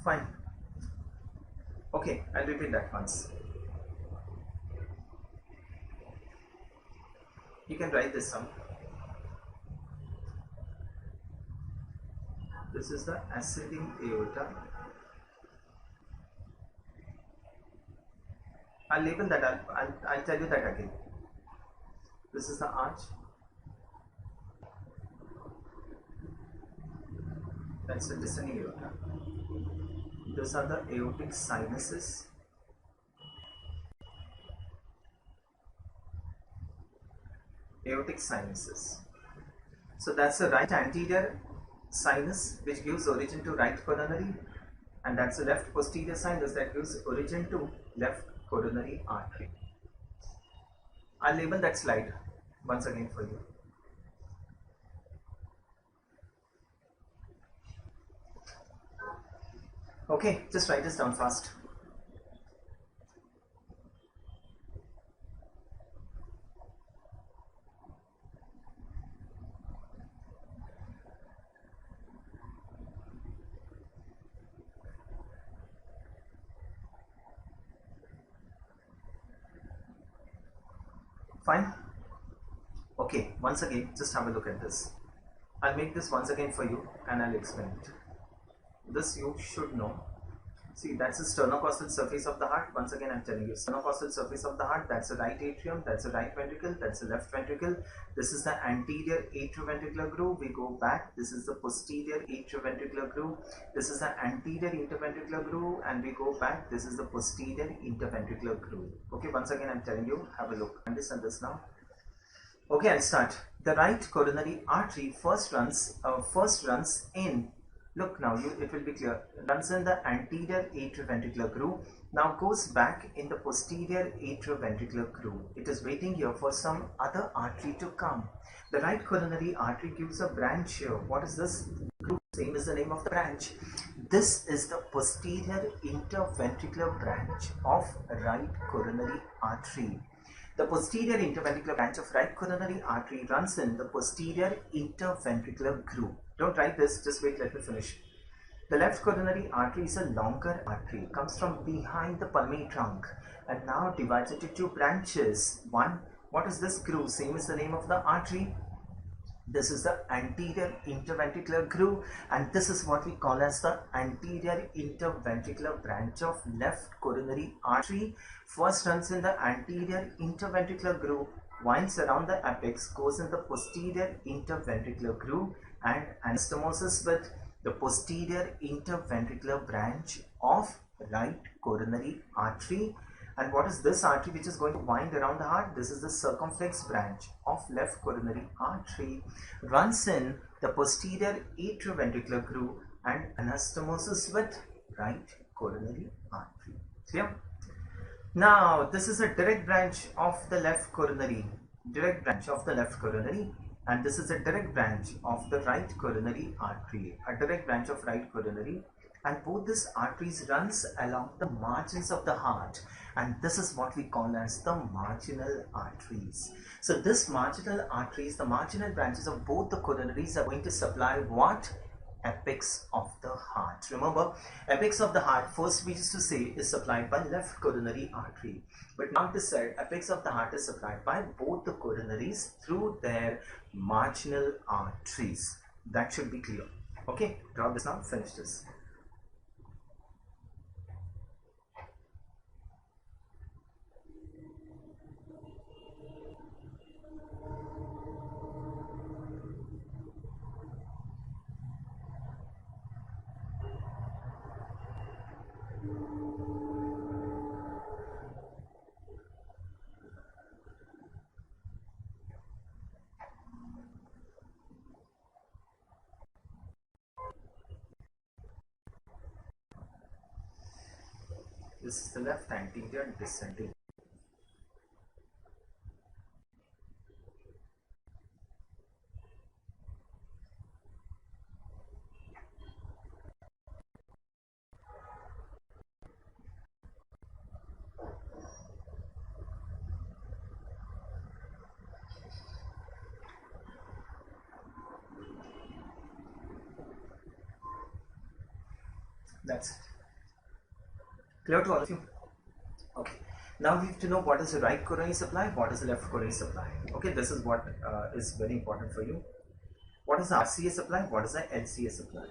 Fine. Okay, I'll repeat that once. You can write this down. This is the ascending aorta. I'll label that. I'll tell you that again. This is the arch. That's the descending aorta. Those are the aortic sinuses. Aortic sinuses. So that's the right anterior sinus which gives origin to right coronary, and that's the left posterior sinus that gives origin to left coronary artery. I'll label that slide once again for you. Okay, just write this down fast. Fine. Okay, once again, just have a look at this. I'll make this once again for you and I'll explain it. This you should know. See, that's the sternocostal surface of the heart. Once again, I'm telling you, sternocostal surface of the heart, that's the right atrium, that's the right ventricle, that's the left ventricle. This is the anterior atrioventricular groove. We go back. This is the posterior atrioventricular groove. This is the anterior interventricular groove, and we go back. This is the posterior interventricular groove. Okay, once again, I'm telling you, have a look. Understand this now? Okay, I'll start. The right coronary artery first runs in. Look now, it will be clear. Runs in the anterior atrioventricular groove. Now goes back in the posterior atrioventricular groove. It is waiting here for some other artery to come. The right coronary artery gives a branch here. What is this groove? Same is the name of the branch. This is the posterior interventricular branch of right coronary artery. The posterior interventricular branch of right coronary artery runs in the posterior interventricular groove. Don't write this, just wait, let me finish. The left coronary artery is a longer artery, comes from behind the pulmonary trunk and now divides into two branches. One, what is this groove? Same as the name of the artery. This is the anterior interventricular groove, and this is what we call as the anterior interventricular branch of left coronary artery. First runs in the anterior interventricular groove, winds around the apex, goes in the posterior interventricular groove, and anastomosis with the posterior interventricular branch of right coronary artery. And what is this artery which is going to wind around the heart? This is the circumflex branch of left coronary artery, runs in the posterior atrioventricular groove and anastomosis with right coronary artery. Clear? Now this is a direct branch of the left coronary, and this is a direct branch of the right coronary artery, a direct branch of right coronary, and both these arteries runs along the margins of the heart, and this is what we call as the marginal arteries. So this marginal arteries, the marginal branches of both the coronaries are going to supply what? Apex of the heart. Remember, apex of the heart, first we used to say, is supplied by left coronary artery, but now it is said apex of the heart is supplied by both the coronaries through their marginal arteries. That should be clear. Okay, draw this now, finish this. This is the left anterior descending. That's it. Clear to all of you? Okay. Now we have to know what is the right coronary supply, what is the left coronary supply. Okay, this is what is very important for you. What is the RCA supply? What is the LCA supply?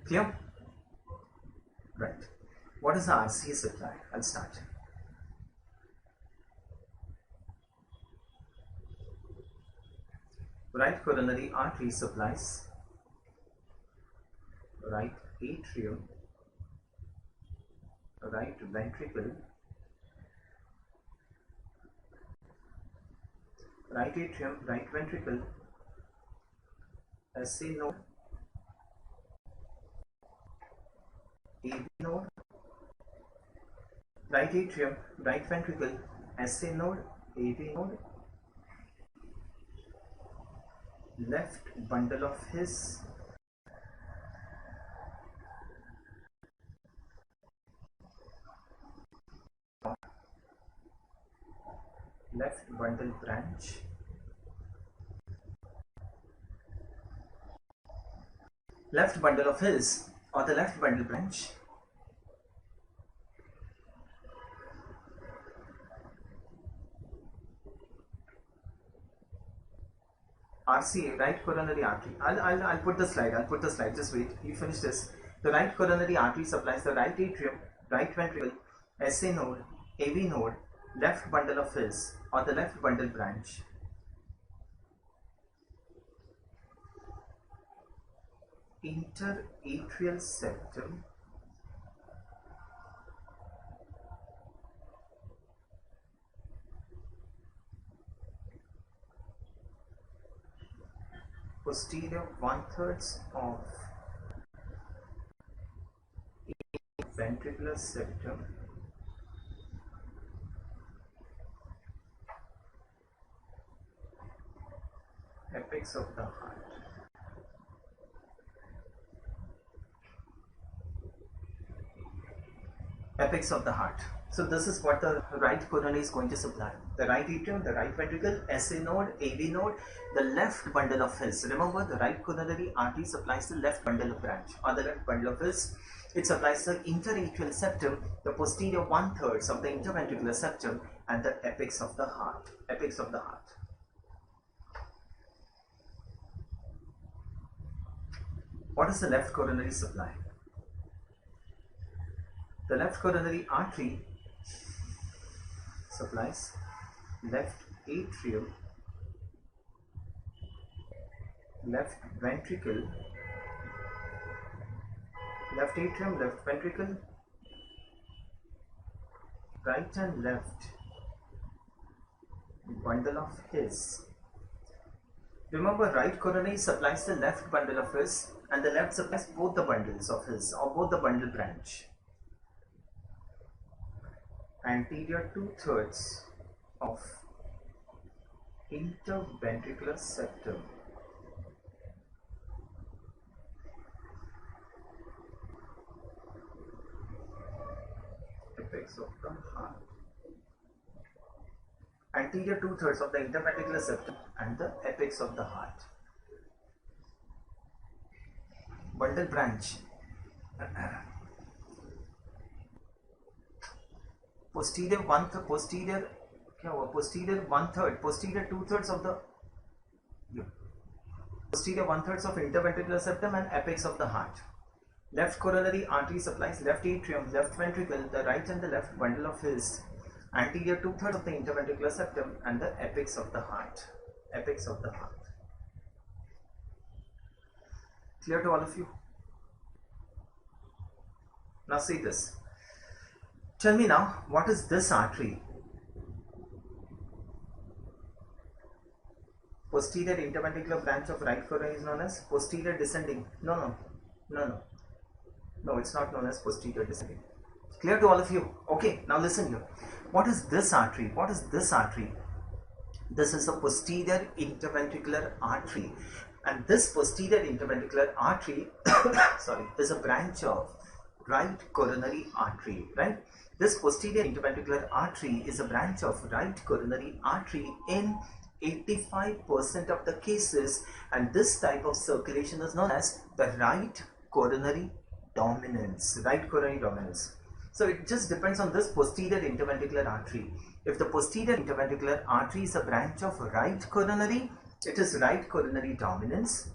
Clear? Right. What is the RCA supply? I'll start. Right coronary artery supplies right atrium, right ventricle, right atrium, right ventricle, SA node, AB node, right atrium, right ventricle, SA node, AB node, left bundle of his, left bundle branch, left bundle of his or the left bundle branch, RCA, right coronary artery. I'll put the slide, just wait, you finish this. The right coronary artery supplies the right atrium, right ventricle, SA node, AV node, left bundle of his or the left bundle branch, interatrial septum, posterior 1/3 of ventricular septum, apex of the heart. Apex of the heart. So this is what the right coronary is going to supply. The right atrium, the right ventricle, SA node, AV node, the left bundle of his. Remember, the right coronary artery supplies the left bundle of branch or the left bundle of his. It supplies the interatrial septum, the posterior 1/3 of the interventricular septum, and the apex of the heart. Apex of the heart. What is the left coronary supply? The left coronary artery supplies left atrium, left ventricle, left atrium, left ventricle, right and left bundle of his. Remember, right coronary supplies the left bundle of his and the left supplies both the bundles of his or both the bundle branch. Anterior 2/3 of interventricular septum. Apex of the heart. Anterior 2/3 of the interventricular septum and the apex of the heart. Bundle branch. Posterior 2/3 of the posterior 1/3 of interventricular septum and apex of the heart. Left coronary artery supplies left atrium, left ventricle, the right and the left bundle of his. Anterior 2/3 of the interventricular septum and the apex of the heart. Apex of the heart. Clear to all of you? Now see this. Tell me now, what is this artery? Posterior interventricular branch of right coronary is known as posterior descending. No, it's not known as posterior descending. Clear to all of you? Okay, now listen here. What is this artery? What is this artery? This is a posterior interventricular artery, and this posterior interventricular artery is a branch of right coronary artery, right? This posterior interventricular artery is a branch of right coronary artery in 85% of the cases, and this type of circulation is known as the right coronary dominance. Right coronary dominance. So it just depends on this posterior interventricular artery. If the posterior interventricular artery is a branch of right coronary, it is right coronary dominance.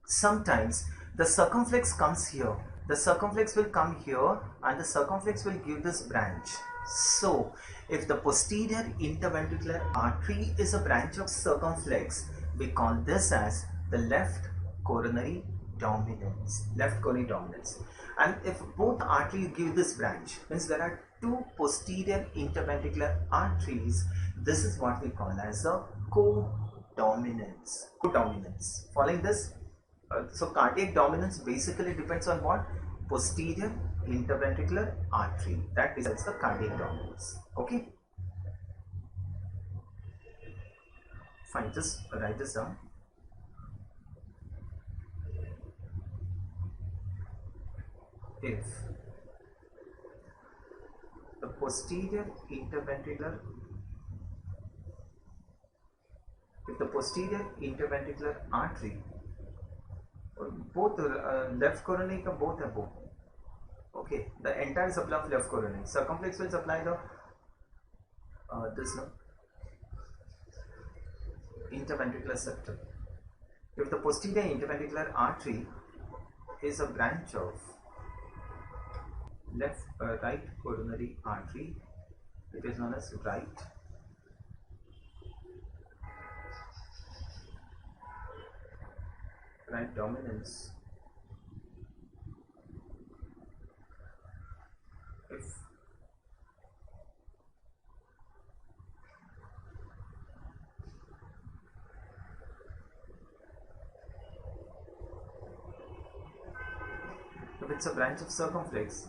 Sometimes the circumflex comes here. The circumflex will come here and the circumflex will give this branch. So if the posterior interventricular artery is a branch of circumflex, we call this as the left coronary dominance. Left coronary dominance. And if both arteries give this branch, means there are two posterior interventricular arteries, this is what we call as a co-dominance. Co-dominance. Following this, so cardiac dominance basically depends on what? Posterior interventricular artery. That decides the cardiac dominance. Okay? Fine, just write this down. If the posterior interventricular artery, both left coronary ka both hai both. Okay, the entire supply of left coronary. Circumflex will supply the interventricular septum. If the posterior interventricular artery is a branch of right coronary artery, it is known as right dominance. If it's a branch of circumflex,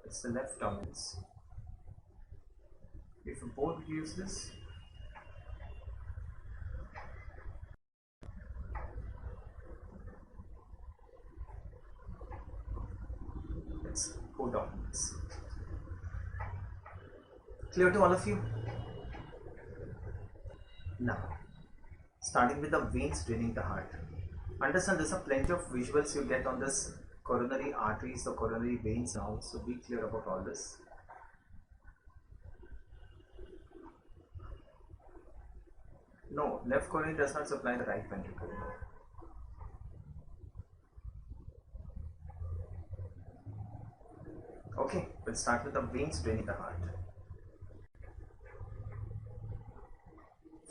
it's the left dominance. If both gives this, it's co-dominance. Clear to all of you? Now, starting with the veins draining the heart. Understand, there's a plenty of visuals you get on this coronary arteries, the coronary veins now, so be clear about all this. No, left coronary does not supply the right ventricle. No. Okay, we'll start with the veins draining the heart.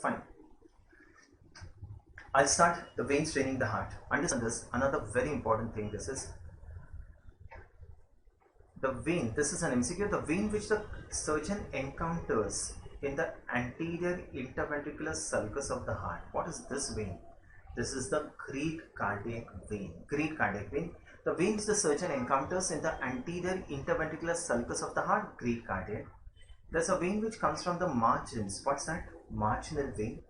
Fine. I'll start the veins draining the heart. Understand this, another very important thing. This is the vein. This is an MCQ. The vein which the surgeon encounters in the anterior interventricular sulcus of the heart. What is this vein? This is the great cardiac vein. Great cardiac vein. The vein which the surgeon encounters in the anterior interventricular sulcus of the heart. Great cardiac. There's a vein which comes from the margins. What's that? Marginal vein.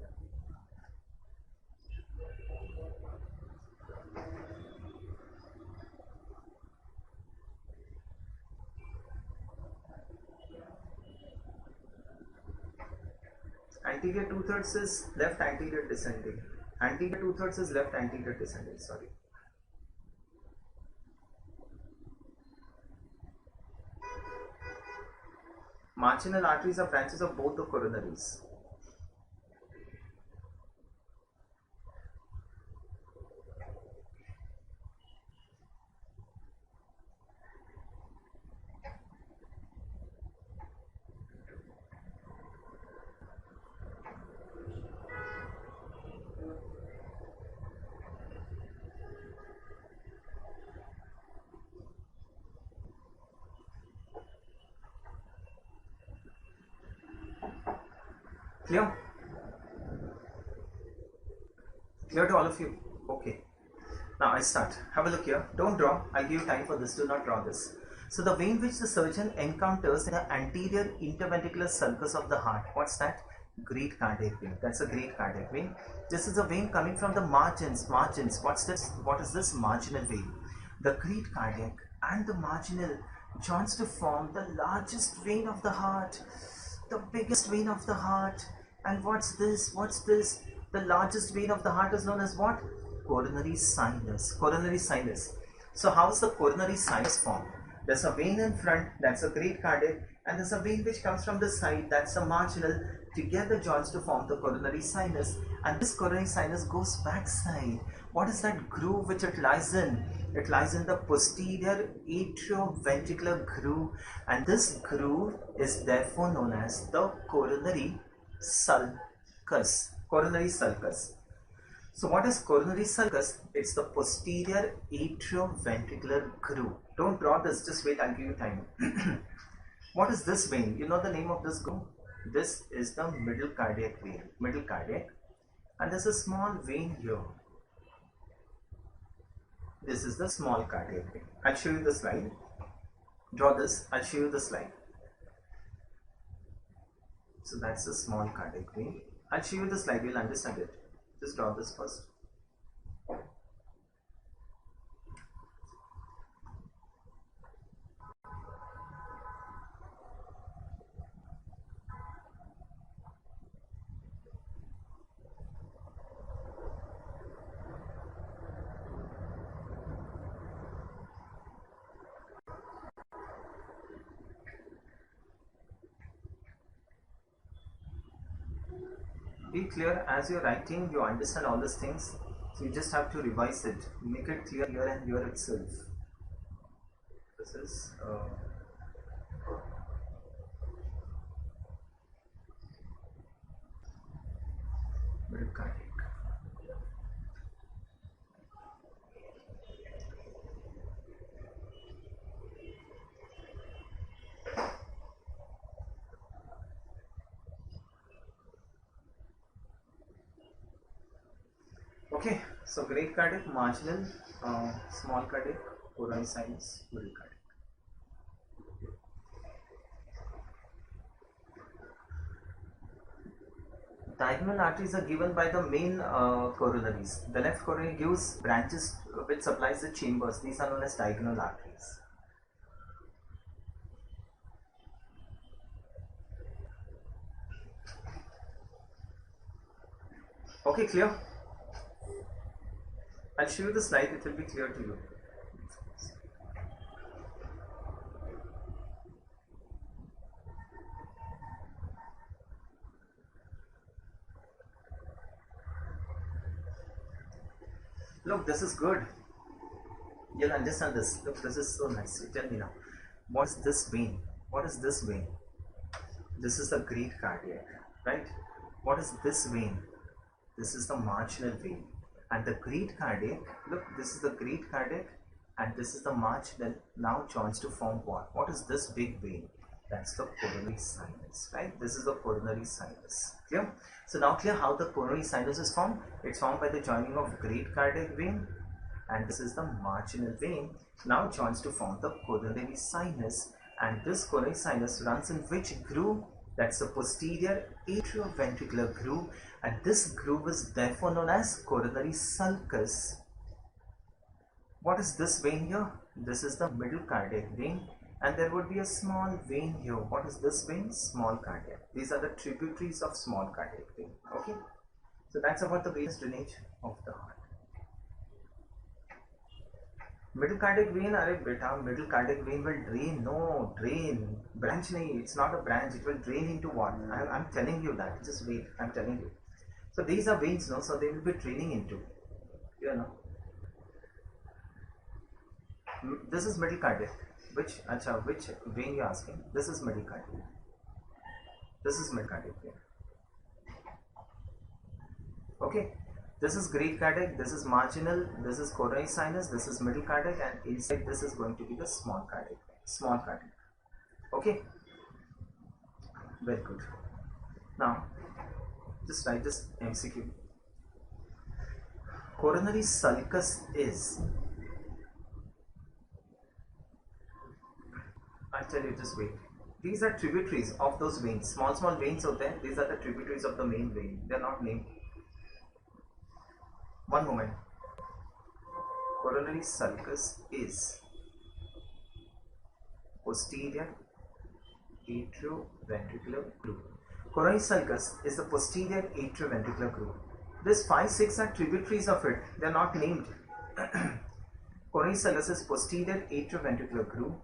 Anterior 2/3 is left anterior descending. Anterior 2/3 is left anterior descending. Sorry. Marginal arteries are branches of both the coronaries. Clear? Clear to all of you? Okay. Now I start. Have a look here. Don't draw. I'll give you time for this. Do not draw this. So the vein which the surgeon encounters in the anterior interventricular sulcus of the heart. What's that? Great cardiac vein. That's a great cardiac vein. This is a vein coming from the margins. Margins. What's this? What is this? Marginal vein. The great cardiac and the marginal joins to form the largest vein of the heart. The biggest vein of the heart. And what's this? What's this? The largest vein of the heart is known as what? Coronary sinus. Coronary sinus. So how's the coronary sinus formed? There's a vein in front, that's a great cardiac, and there's a vein which comes from the side, that's a marginal. Together joins to form the coronary sinus, and this coronary sinus goes backside. What is that groove which it lies in? It lies in the posterior atrioventricular groove, and this groove is therefore known as the coronary sulcus. Coronary sulcus. So what is coronary sulcus? It's the posterior atrioventricular groove. Don't draw this, just wait, I'll give you time. What is this vein? You know the name of this groove? This is the middle cardiac vein. Middle cardiac. And there's a small vein here. This is the small cardiac vein. I'll show you the slide. Draw this, I'll show you the slide. So that's the small cardiac vein. I'll show you the slide, you'll understand it. Just draw this first. Be clear as you're writing, you understand all these things, so you just have to revise it, make it clear here and here itself. This is middle cardiac. Okay, so great cardiac, marginal, small cardiac, coronary sinus, middle cardiac. Diagonal arteries are given by the main coronaries. The left coronary gives branches which supplies the chambers. These are known as diagonal arteries. Okay, clear? I'll show you the slide, it will be clear to you. Look, this is good. You'll understand this. Look, this is so nice. You tell me now. What is this vein? What is this vein? This is the great cardiac, right? What is this vein? This is the marginal vein. And the great cardiac, look, this is the great cardiac and this is the marginal, now joins to form what? What is this big vein? That's the coronary sinus, right? This is the coronary sinus. Clear? So now clear how the coronary sinus is formed? It's formed by the joining of great cardiac vein and this is the marginal vein, now joins to form the coronary sinus, and this coronary sinus runs in which groove? That's the posterior atrioventricular groove, and this groove is therefore known as coronary sulcus. What is this vein here? This is the middle cardiac vein, and there would be a small vein here. What is this vein? Small cardiac. These are the tributaries of small cardiac vein. Okay, so that's about the venous drainage of the heart. Middle cardiac vein, arey beta, middle cardiac vein will drain. No, drain. Branch nahi, it's not a branch, it will drain into what? I'm telling you that. Just wait, I'm telling you. So these are veins, no? So they will be draining into. You know. This is middle cardiac. Which vein you are asking? This is middle cardiac. This is mid cardiac vein. Okay. This is great cardiac, this is marginal, this is coronary sinus, this is middle cardiac, and inside this is going to be the small cardiac. Small cardiac. Okay? Very good. Now, just write this MCQ. Coronary sulcus is, I'll tell you, just wait. These are tributaries of those veins. Small veins out there, these are the tributaries of the main vein. They are not named. One moment. Coronary sulcus is posterior atrioventricular groove. Coronary sulcus is the posterior atrioventricular groove. This 5-6 are tributaries of it. They are not named. Coronary sulcus is posterior atrioventricular groove.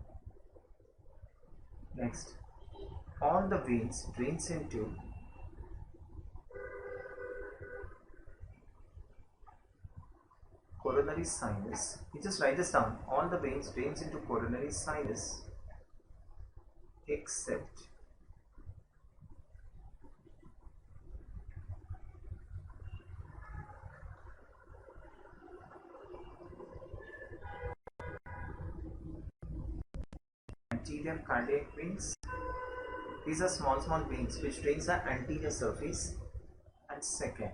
Next, all the veins drains into coronary sinus. You just write this down. All the veins drains into coronary sinus except anterior cardiac veins. These are small veins which drains the anterior surface. And second,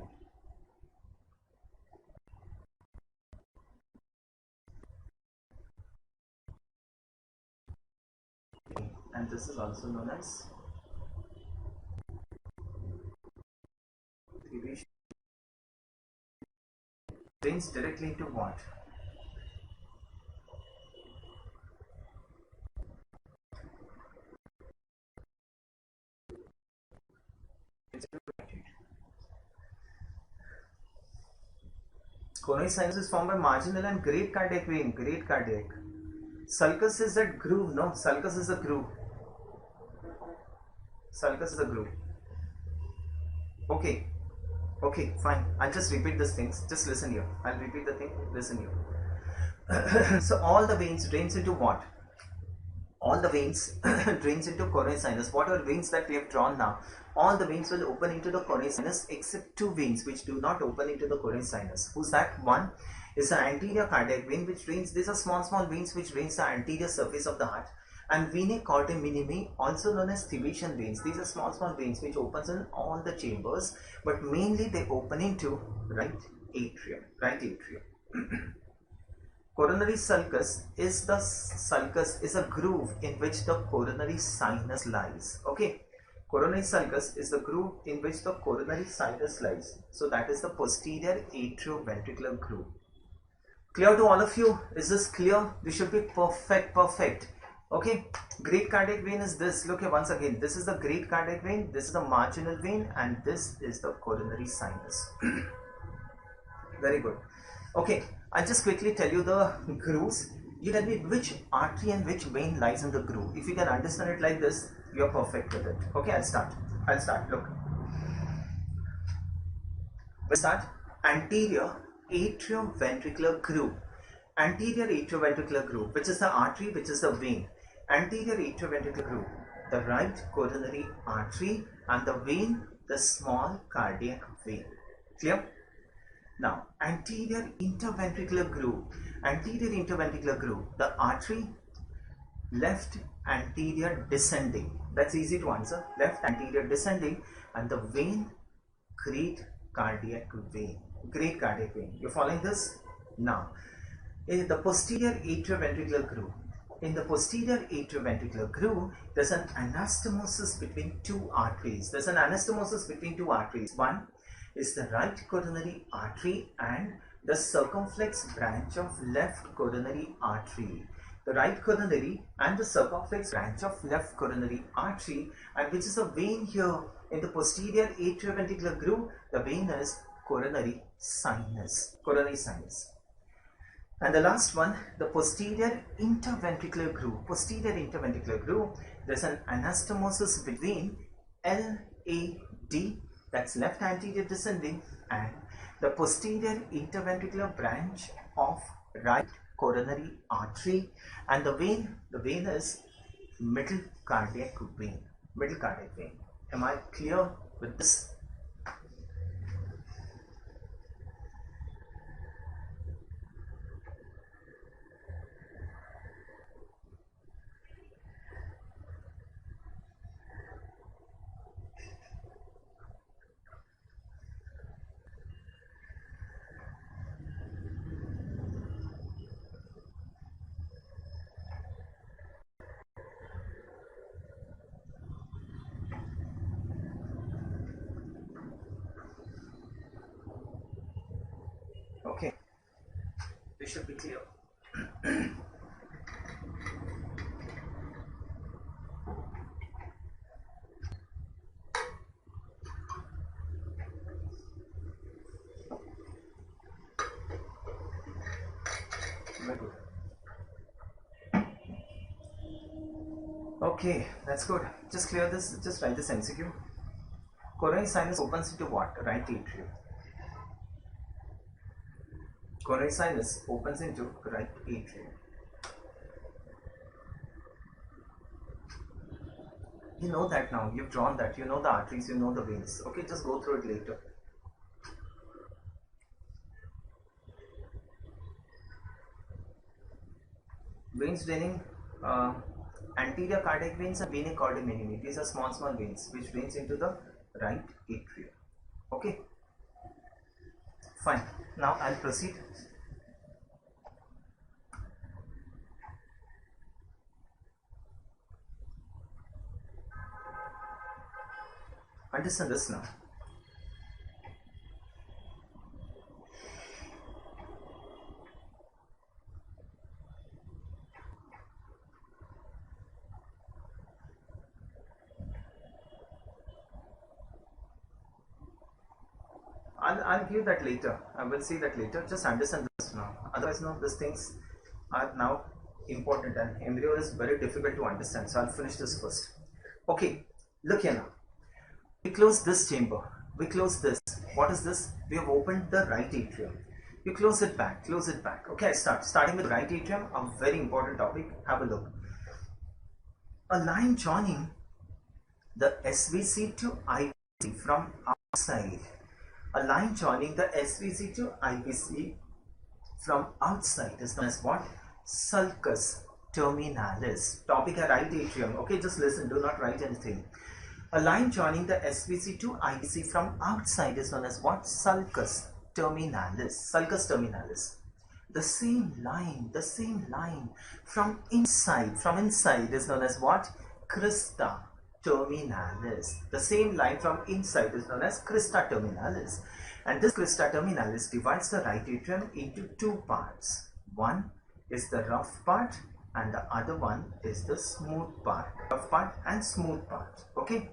and this is also known as drains directly into what? Coronary sinus is formed by marginal and great cardiac vein. Great cardiac. Sulcus is that groove, no? Sulcus is a groove. Sulcus is a groove. Okay. Okay, fine. I'll just repeat these things. Just listen here. I'll repeat the thing. Listen here. So all the veins drains into what? All the veins drains into coronary sinus. Whatever veins that we have drawn now, all the veins will open into the coronary sinus except two veins which do not open into the coronary sinus. Who's that? One is the anterior cardiac vein which drains. These are small veins which drains the anterior surface of the heart. And venae cauda minimi, also known as Thibetian veins. These are small veins which opens in all the chambers, but mainly they open into right atrium. Right atrium. Coronary sulcus is a groove in which the coronary sinus lies. Okay. Coronary sulcus is the groove in which the coronary sinus lies. So that is the posterior atrioventricular groove. Clear to all of you? Is this clear? This should be perfect. Okay. Great cardiac vein is this. Look here once again. This is the great cardiac vein. This is the marginal vein, and this is the coronary sinus. Very good. Okay. I'll just quickly tell you the grooves. You tell me which artery and which vein lies in the groove. If you can understand it like this, you're perfect with it. Okay, I'll start. Look. We'll start. Anterior atrioventricular groove. Anterior atrioventricular groove, which is the artery, which is the vein. Anterior atrioventricular groove, the right coronary artery, and the vein, the small cardiac vein. Clear? Now, anterior interventricular groove. Anterior interventricular groove, the artery, left anterior descending. That's easy to answer. Left anterior descending, and the vein, great cardiac vein. Great cardiac vein. You following this? Now, in the posterior atrioventricular groove. In the posterior atrioventricular groove, there's an anastomosis between two arteries. There's an anastomosis between two arteries. One is the right coronary artery and the circumflex branch of left coronary artery. The right coronary and the circumflex branch of left coronary artery, and which is a vein here in the posterior atrioventricular groove. The vein is coronary sinus. Coronary sinus. And the last one, the posterior interventricular groove. Posterior interventricular groove, there's an anastomosis between LAD, that's left anterior descending, and the posterior interventricular branch of right coronary artery, and the vein is middle cardiac vein. Middle cardiac vein. Am I clear with this? Okay, this should be clear. Very good. Okay, that's good. Just clear this, just write this MCQ. Coronary sinus opens into what? Right atrium. Coronary sinus opens into right atrium. You know that now, you've drawn that, you know the arteries, you know the veins. Okay, just go through it later. Veins draining anterior cardiac veins and vena cava minimi. These are small veins which drains into the right atrium. Okay, fine. Now I'll proceed. Understand this now. I'll give that later. I will see that later. Just understand this now. Otherwise, no, these things are now important, and embryo is very difficult to understand. So I'll finish this first. Okay, look here now. We close this chamber. We close this. What is this? We have opened the right atrium. You close it back. Close it back. Okay, starting with right atrium. A very important topic. Have a look. A line joining the SVC to IVC from outside. A line joining the SVC to IVC from outside is known as what? Sulcus terminalis. Topic at right atrium. Okay, just listen. Do not write anything. A line joining the SVC to IVC from outside is known as what? Sulcus terminalis. Sulcus terminalis. The same line from inside is known as what? Crista terminalis. The same line from inside is known as crista terminalis. And this crista terminalis divides the right atrium into two parts. One is the rough part and the other one is the smooth part. Rough part and smooth part. Okay.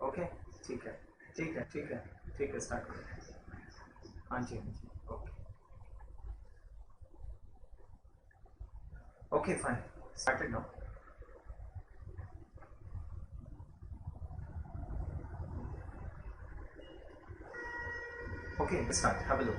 Okay, ठीक है, start करो. हाँ जी, okay. Okay, fine. Started now. Okay, let's start. Have a look.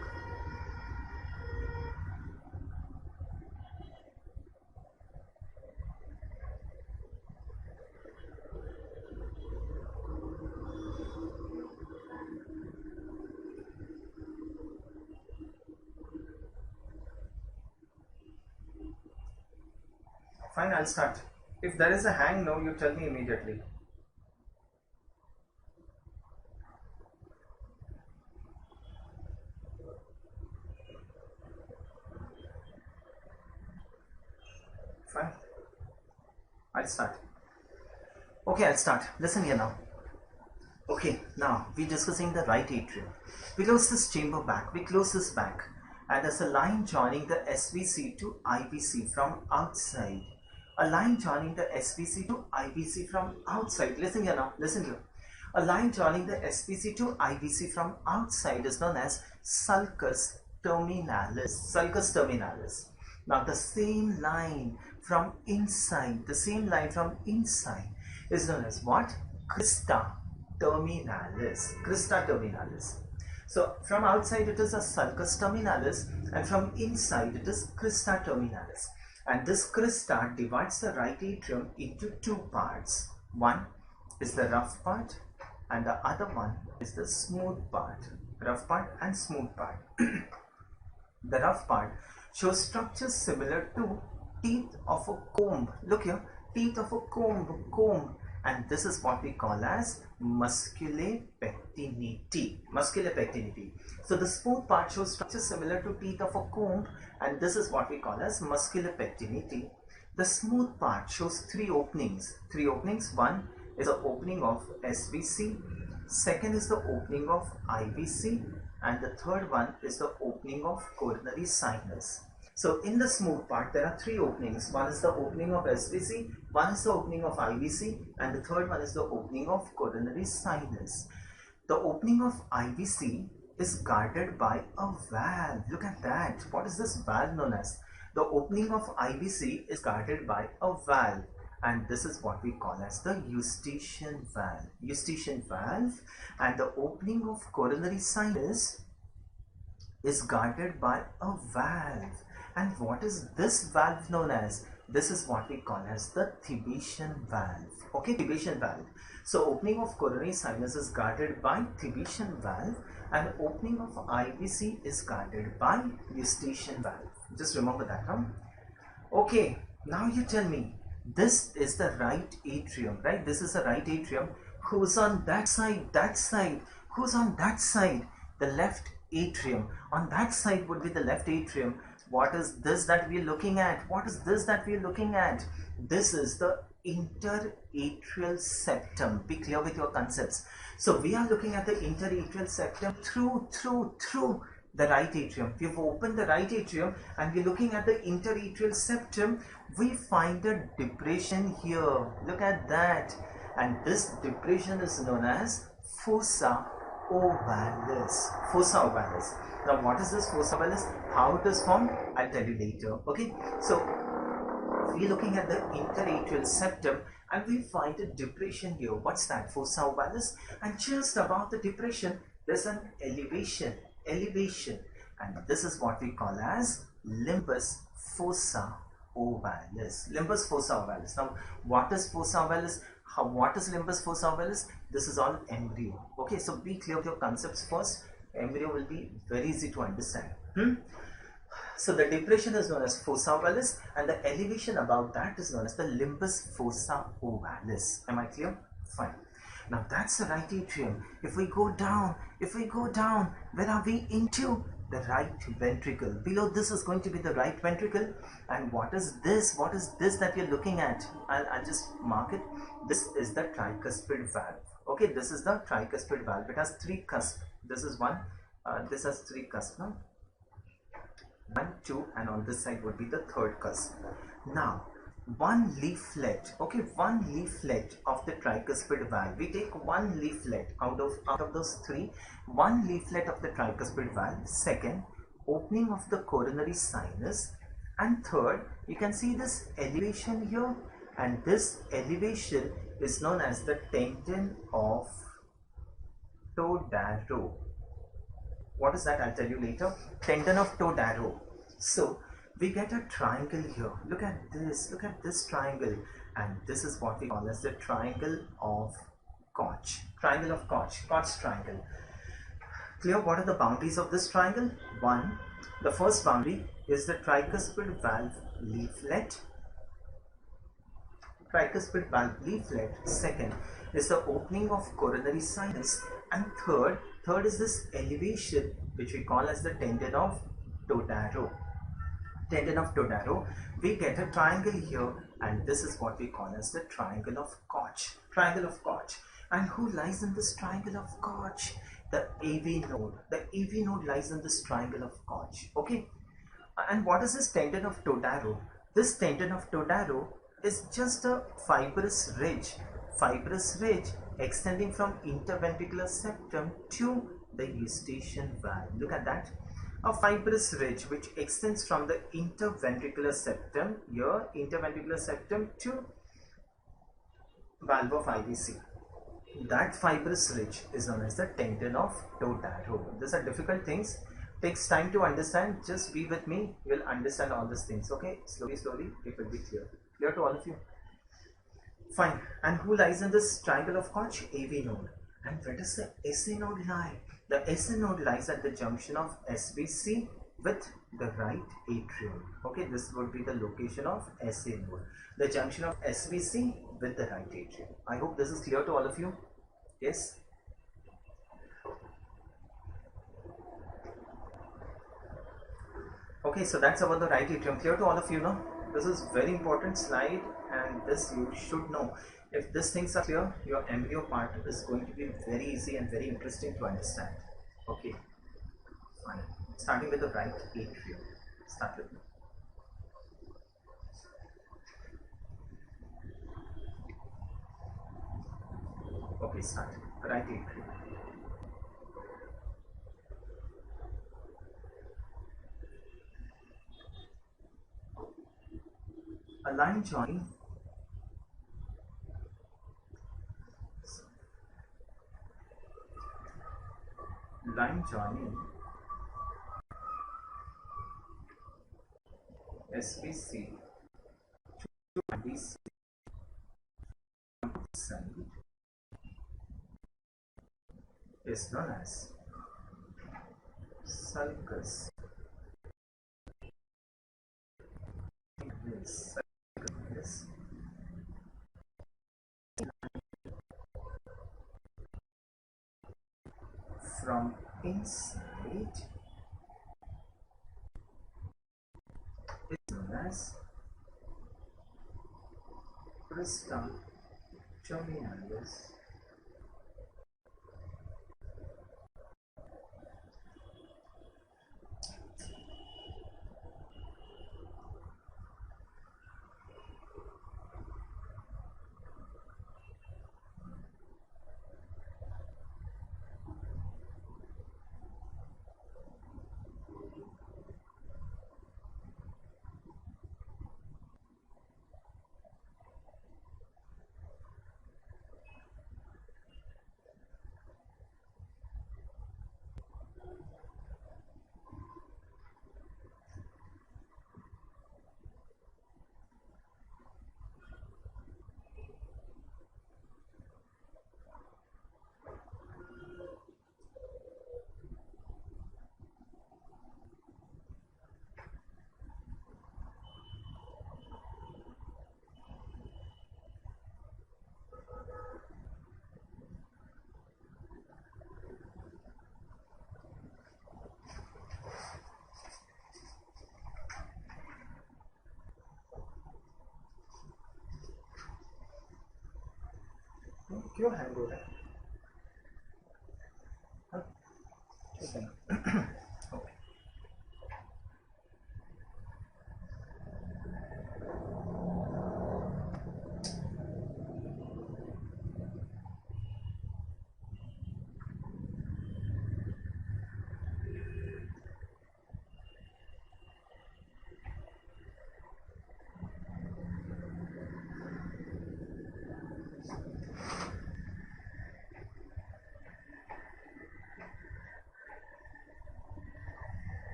Fine, I'll start. If there is a hang no, you tell me immediately. Fine. I'll start. Okay, I'll start. Listen here now. Okay, now we're discussing the right atrium. We close this chamber back. We close this back. And there's a line joining the SVC to IVC from outside. A line joining the SVC to IVC from outside. Listen here now. Listen here. A line joining the SVC to IVC from outside is known as sulcus terminalis. Sulcus terminalis. Now the same line from inside, is known as what? Crista terminalis. Crista terminalis. So from outside it is a sulcus terminalis, and from inside it is crista terminalis. And this crista divides the right atrium into two parts. One is the rough part and the other one is the smooth part. Rough part and smooth part. The rough part shows structures similar to teeth of a comb. Look here, teeth of a comb. And this is what we call as musculae pectinati. Musculae pectinati. So the smooth part shows structures similar to teeth of a comb, and this is what we call as musculae pectinati. The smooth part shows three openings. One is the opening of SVC, second is the opening of IVC, and the third one is the opening of coronary sinus. So in the smooth part there are three openings. One is the opening of SVC, one is the opening of IVC, and the third one is the opening of coronary sinus. The opening of IVC is guarded by a valve. Look at that. What is this valve known as? The opening of IVC is guarded by a valve, and this is what we call as the Eustachian valve. Eustachian valve. And the opening of coronary sinus is guarded by a valve. And what is this valve known as? This is what we call as the Thibetian valve. Okay, Thibetian valve. So opening of coronary sinus is guarded by Thibetian valve, and opening of IVC is guarded by Eustachian valve. Just remember that, huh? Okay, now you tell me, this is the right atrium, right? This is the right atrium. Who's on that side? Who's on that side? The left atrium. On that side would be the left atrium. What is this that we are looking at? This is the interatrial septum. Be clear with your concepts. So we are looking at the interatrial septum through the right atrium. We've opened the right atrium and we're looking at the interatrial septum. We find a depression here. Look at that. And this depression is known as fossa ovalis. Fossa ovalis. Now what is this fossa ovalis? How it is formed? I'll tell you later. Okay. So we're looking at the interatrial septum and we find a depression here. What's that? Fossa ovalis. And just above the depression there's an elevation. And this is what we call as limbus fossa ovalis. Limbus fossa ovalis. Now what is fossa ovalis? What is limbus fossa ovalis? This is all embryo. Okay, so be clear with your concepts first. Embryo will be very easy to understand. So the depression is known as fossa ovalis and the elevation above that is known as the limbus fossa ovalis. Am I clear? Fine. Now that's the right atrium. If we go down, where are we? Into the right ventricle. Below this is going to be the right ventricle. And what is this? That we're looking at? I'll just mark it. This is the tricuspid valve. Okay, this is the tricuspid valve. It has three cusps. This is one. This has three cusps. No? 1, 2, and on this side would be the third cusp. Now, one leaflet of the tricuspid valve. We take one leaflet out of those three. One leaflet of the tricuspid valve. Second, opening of the coronary sinus. And third, you can see this elevation here, and this elevation is known as the tendon of Todaro. What is that? I'll tell you later. Tendon of Todaro. So we get a triangle here. Look at this. Look at this triangle. And this is what we call as the triangle of Koch. Triangle of Koch. Koch triangle. Clear? What are the boundaries of this triangle? One. The first boundary is the tricuspid valve leaflet. Tricuspid valve leaflet. Second is the opening of coronary sinus. And third is this elevation which we call as the tendon of Todaro. Tendon of Todaro. We get a triangle here, and this is what we call as the triangle of Koch. Triangle of Koch. And who lies in this triangle of Koch? The AV node. The AV node lies in this triangle of Koch. Okay. And what is this tendon of Todaro? This tendon of Todaro is just a fibrous ridge extending from interventricular septum to the eustachian valve. Look at that. A fibrous ridge which extends from the interventricular septum, here interventricular septum, to valve of IVC. That fibrous ridge is known as the tendon of Todaro. These are difficult things. Takes time to understand. Just be with me. You'll understand all these things. Okay? Slowly, it will be clear. Clear to all of you? Fine. And who lies in this triangle of Koch? AV node. And where does the SA node lie? The SA node lies at the junction of SVC with the right atrium. Okay, this would be the location of SA node. The junction of SVC with the right atrium. I hope this is clear to all of you. Yes? Okay, so that's about the right atrium. Clear to all of you now? This is very important slide, and this you should know. If these things are clear, your MBO part is going to be very easy and very interesting to understand. Okay, fine. Starting with the right atrium. Start with me. Okay, start. Right atrium. A line joining SVC to IVC side is known as sulcus. Yes. From inside is known as crista terminalis. क्यों hang हो रहा है? ठीक है ना? Okay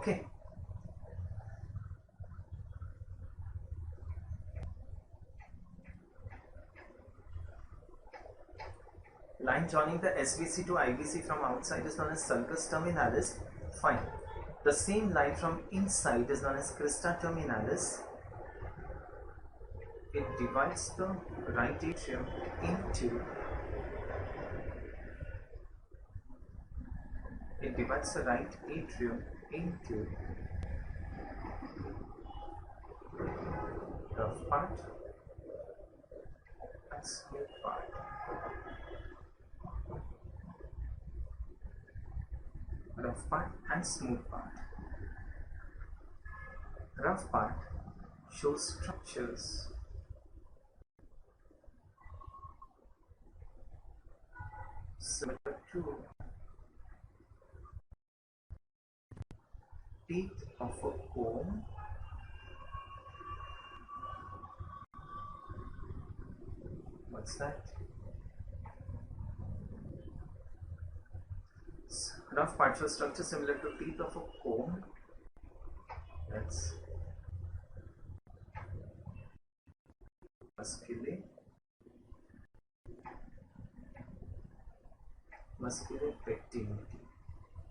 Okay. Line joining the SVC to IVC from outside is known as sulcus terminalis. Fine. The same line from inside is known as crista terminalis. It divides the right atrium into rough part and smooth part. Rough part and smooth part. Rough part shows structures similar to teeth of a comb. What's that? Rough part shows structure similar to teeth of a comb. That's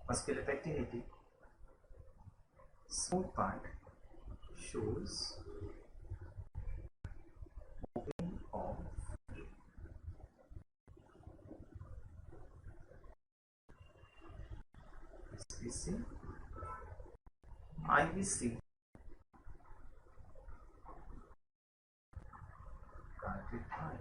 muscular pectinity. Smooth part shows opening of SVC, IVC, guided by